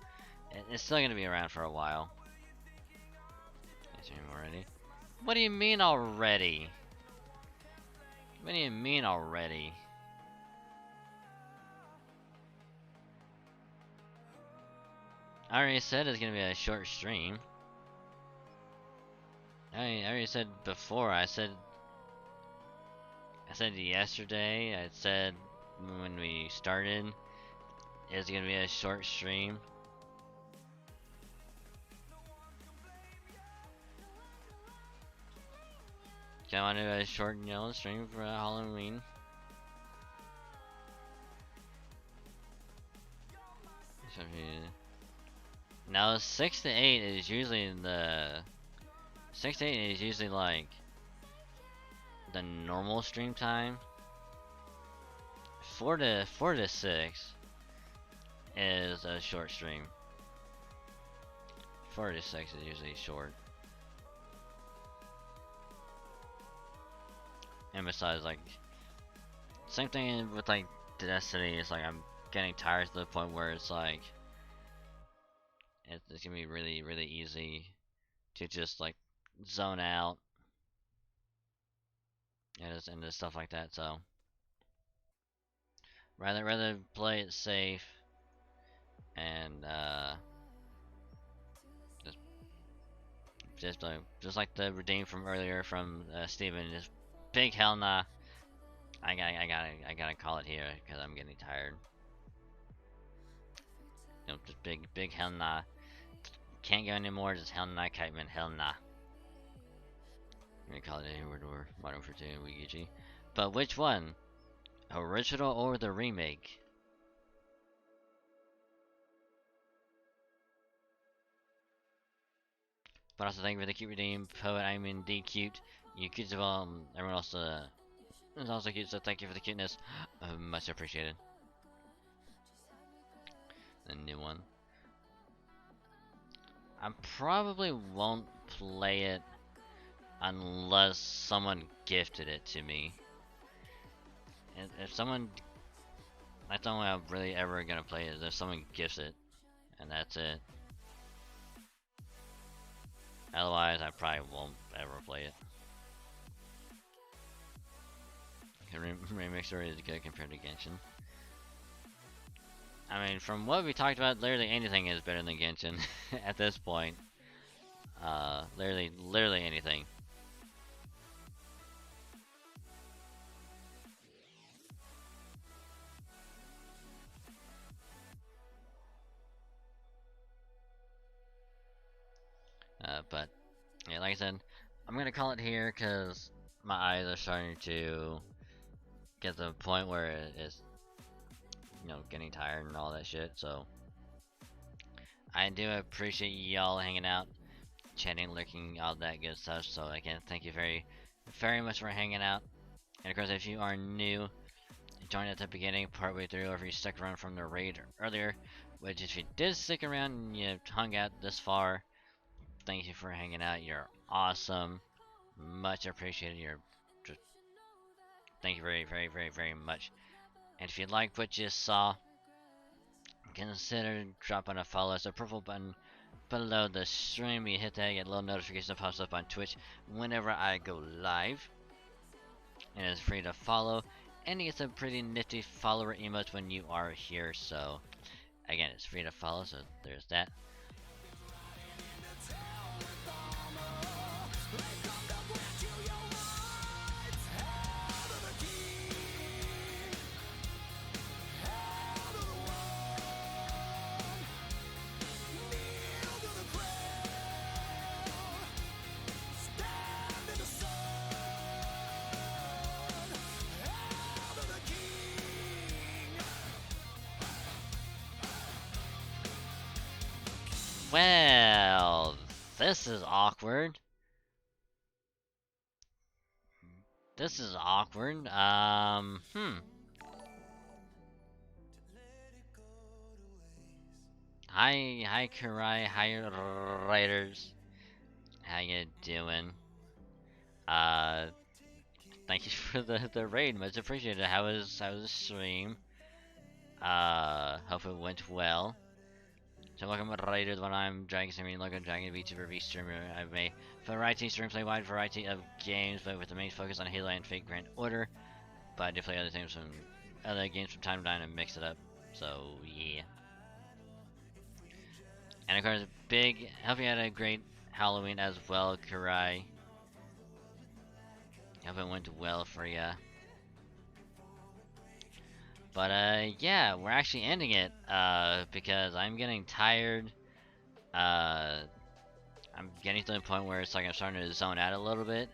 it's still gonna be around for a while. Already? What do you mean already? What do you mean already? I already said it's gonna be a short stream. I already said before. I said yesterday. I said when we started, it's gonna be a short stream. I want to do a short, stream for Halloween. Now 6 to 8 is usually like the normal stream time. 4 to 6 is a short stream. 4 to 6 is usually short. And besides, like, same thing with like Destiny. It's like I'm getting tired to the point where it's like it's gonna be really, really easy to just like zone out and just stuff like that. So rather play it safe and just like the redeem from earlier from Steven, just big hell nah. I gotta call it here because I'm getting tired. Just big hell nah. Can't go anymore. Just hell nah, Kiteman. Hell nah. I'm gonna call it a word or Modern for 2 Wigigi. But which one? Original or the remake? But also thank you for the cute redeem, Poet. I'm indeed cute. You cute as well. Everyone else is also cute. So thank you for the cuteness. Much appreciated. The new one. I probably won't play it unless someone gifted it to me. If someone, that's the only way I'm really ever gonna play it is if someone gifts it, and that's it. Otherwise, I probably won't ever play it. Remake story is good compared to Genshin. I mean, from what we talked about, literally anything is better than Genshin at this point. Literally anything. But yeah, like I said, I'm gonna call it here because my eyes are starting to get to the point where it's, getting tired and all that shit. So I do appreciate y'all hanging out, chatting, lurking, all that good stuff. So again, thank you very much for hanging out. And of course, if you are new, join at the beginning, partway through, or if you stuck around from the raid earlier, which if you did stick around and you hung out this far, thank you for hanging out. You're awesome. Much appreciated. Thank you very much. And if you like what you saw, consider dropping a follow. It's a purple button below the stream. You hit that, you get a little notification that pops up on Twitch whenever I go live. And it's free to follow. And you get some pretty nifty follower emotes when you are here. So, again, it's free to follow. So, there's that. Well, this is awkward. This is awkward. Hi, Kurai. Hi, writers. How you doing? Thank thank you for the raid, much appreciated. How was the stream? Hope it went well. So welcome raiders when I'm Dragon Streaming, logo Dragon VTuber VStreamer. I have a variety stream, play wide variety of games, but with the main focus on Halo and Fate Grand Order. But I do play other games from time to time and mix it up. So yeah. And of course, hope you had a great Halloween as well, Kurai. Hope it went well for ya. But yeah, we're actually ending it, because I'm getting tired. I'm getting to the point where it's like I'm starting to zone out a little bit,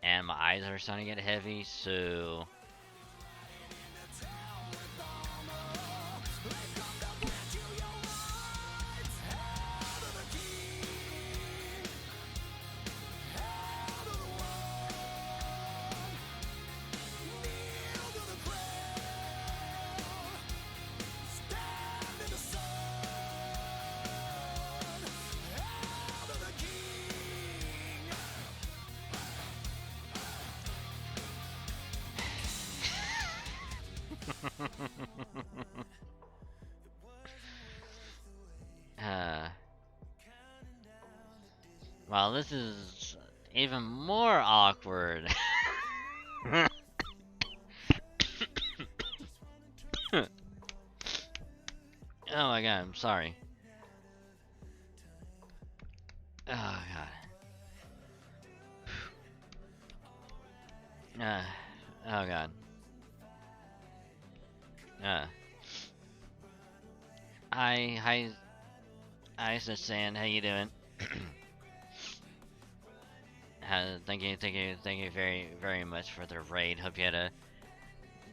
and my eyes are starting to get heavy, so... Well, this is even more awkward. Oh my god, I'm sorry. Oh god. Oh god. Hi, Sand. How you doing? Thank you very, very much for the raid. Hope you had a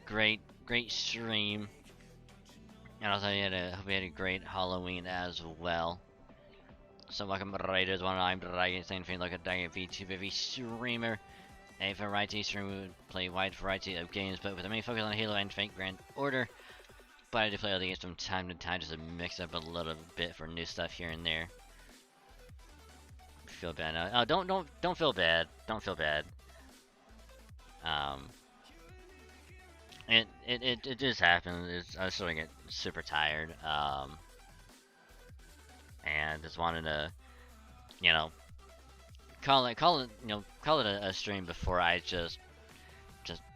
great stream, and also hope you had a great Halloween as well. So welcome raiders, I'm Dragon, saying look at Dragon VTuber streamer. A variety stream would play wide variety of games, but with the main focus on Halo and Fate Grand Order. But I do play other games from time to time just to mix up a little bit for new stuff here and there. Feel bad now. Oh, don't feel bad. Don't feel bad. It just happened. I was starting to get super tired. And just wanted to, you know, call it a stream before I just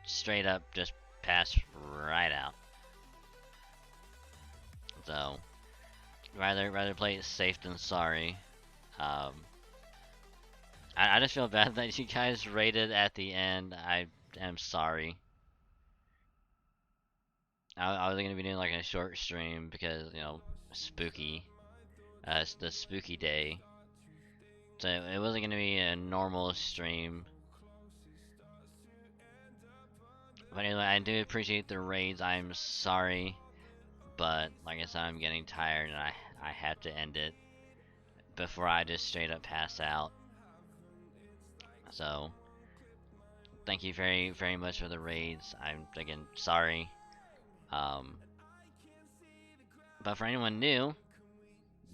straight up just pass right out. So rather play it safe than sorry. I just feel bad that you guys rated at the end. I am sorry. I was gonna be doing like a short stream because, you know, spooky. It's the spooky day. So it wasn't gonna be a normal stream. But anyway, I do appreciate the raids. I'm sorry, but like I said, I'm getting tired and I have to end it before I just straight up pass out. So thank you very, very much for the raids. I'm again sorry. But for anyone new,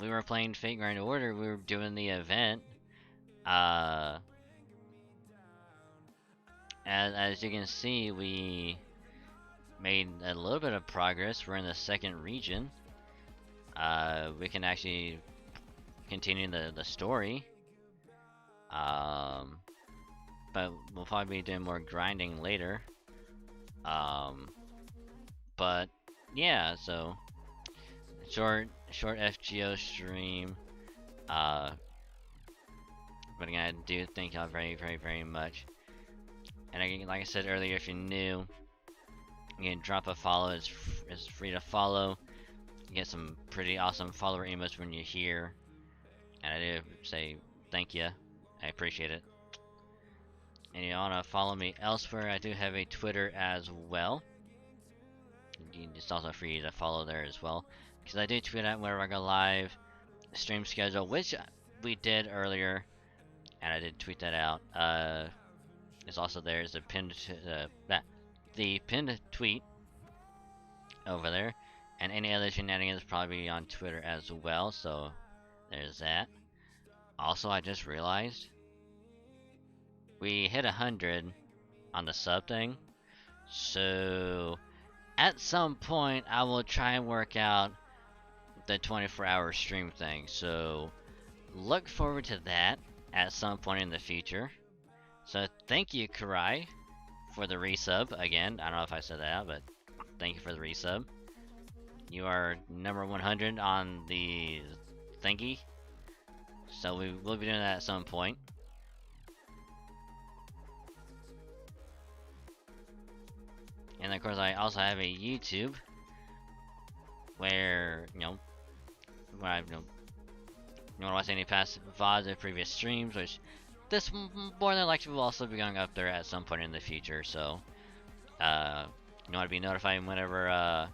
we were playing Fate Grand Order. We were doing the event. As you can see, we made a little bit of progress. We're in the second region. We can actually continue the story. But we'll probably be doing more grinding later. But yeah, so short FGO stream. But again, I do thank y'all very, very, very much. And again, like I said earlier, if you're new, you can drop a follow. It's free to follow. You get some pretty awesome follower emotes when you're here. And I do say thank you. I appreciate it. And you wanna follow me elsewhere, I do have a Twitter as well. It's also free to follow there as well, because I do tweet out whenever I go live, stream schedule, which we did earlier, and I did tweet that out. It's also there as a pinned the pinned tweet over there, and any other shenanigans probably on Twitter as well. So there's that. Also, I just realized we hit 100 on the sub thing. So at some point I will try and work out the 24-hour stream thing. So look forward to that at some point in the future. So thank you, Karai, for the resub again. I don't know if I said that out, but thank you for the resub. You are number 100 on the thingy. So we will be doing that at some point. And of course I also have a YouTube where, where I've, you want to watch any past VODs of previous streams, which this more than likely will also be going up there at some point in the future. So, you want to be notified whenever,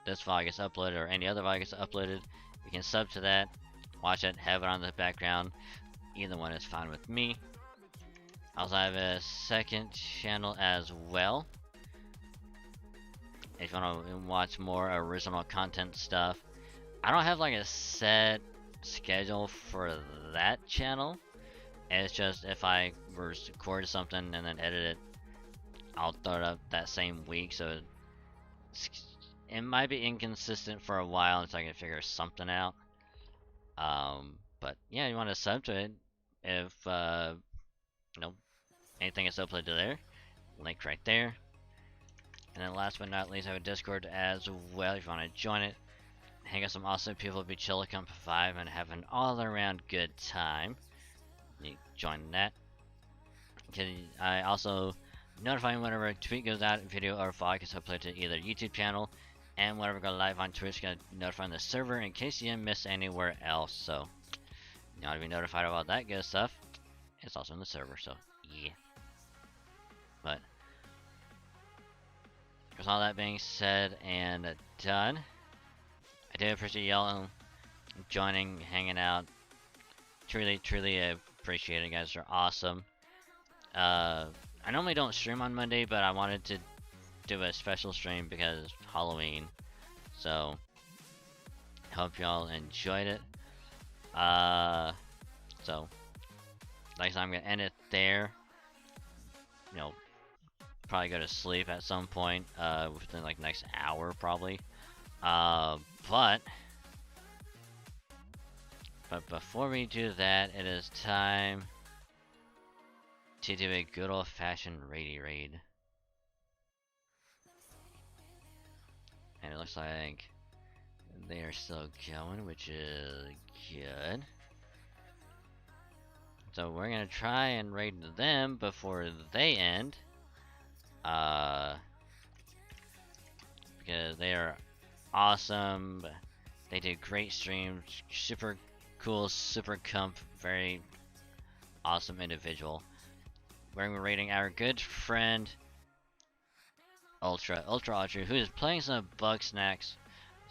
this VOD gets uploaded or any other VOD gets uploaded. You can sub to that, watch it, have it on the background. Either one is fine with me. I also have a second channel as well. If you want to watch more original content stuff, I don't have like a set schedule for that channel. It's just if I record something and then edit it, I'll throw it up that same week. So it might be inconsistent for a while until I can figure something out. But yeah, you want to sub to it if anything is uploaded to there. Link right there. And then last but not least, I have a Discord as well if you want to join it. Hang out with some awesome people, be chill, come 5, and have an all-around good time. You join that. I also notify you whenever a tweet goes out, video or vlog gets uploaded to either YouTube channel, and whenever we go live on Twitch, gonna notify the server in case you didn't miss anywhere else. So you want to be notified about that good stuff. It's also in the server, so yeah. But with all that being said and done, I do appreciate y'all joining, hanging out. Truly appreciate it. You guys are awesome. I normally don't stream on Monday, but I wanted to do a special stream because it's Halloween. So hope y'all enjoyed it. So like I said, I'm gonna end it there. Probably go to sleep at some point within like next hour probably. But before we do that, it is time to do a good old-fashioned raid raid. And it looks like they are still going, which is good. So we're gonna try and raid them before they end. Because they are awesome. They do great streams, super cool, super comp, very awesome individual. We're gonna be rating our good friend Ultra, who is playing some Bug Snacks.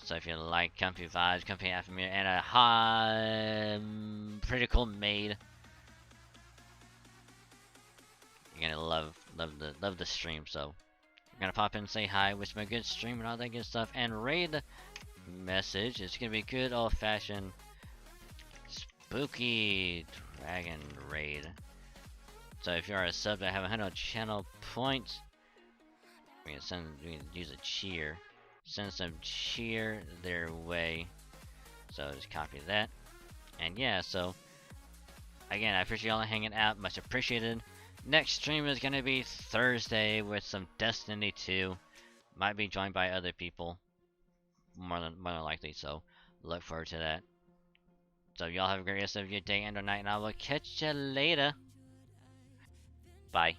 So if you like comfy vibes, comfy Afamir, and a high, pretty cool maid, you're gonna love the stream. So I'm gonna pop in, say hi, wish me a good stream and all that good stuff, and raid message. It's gonna be good old-fashioned spooky dragon raid. So if you are a sub that have 100 channel points, we can use a cheer. Send some cheer their way. So just copy that. And yeah, so again, I appreciate y'all hanging out, much appreciated. Next stream is gonna be Thursday with some Destiny 2. Might be joined by other people, more than likely. So look forward to that. So y'all have a great rest of your day and or night, and I will catch you later. Bye.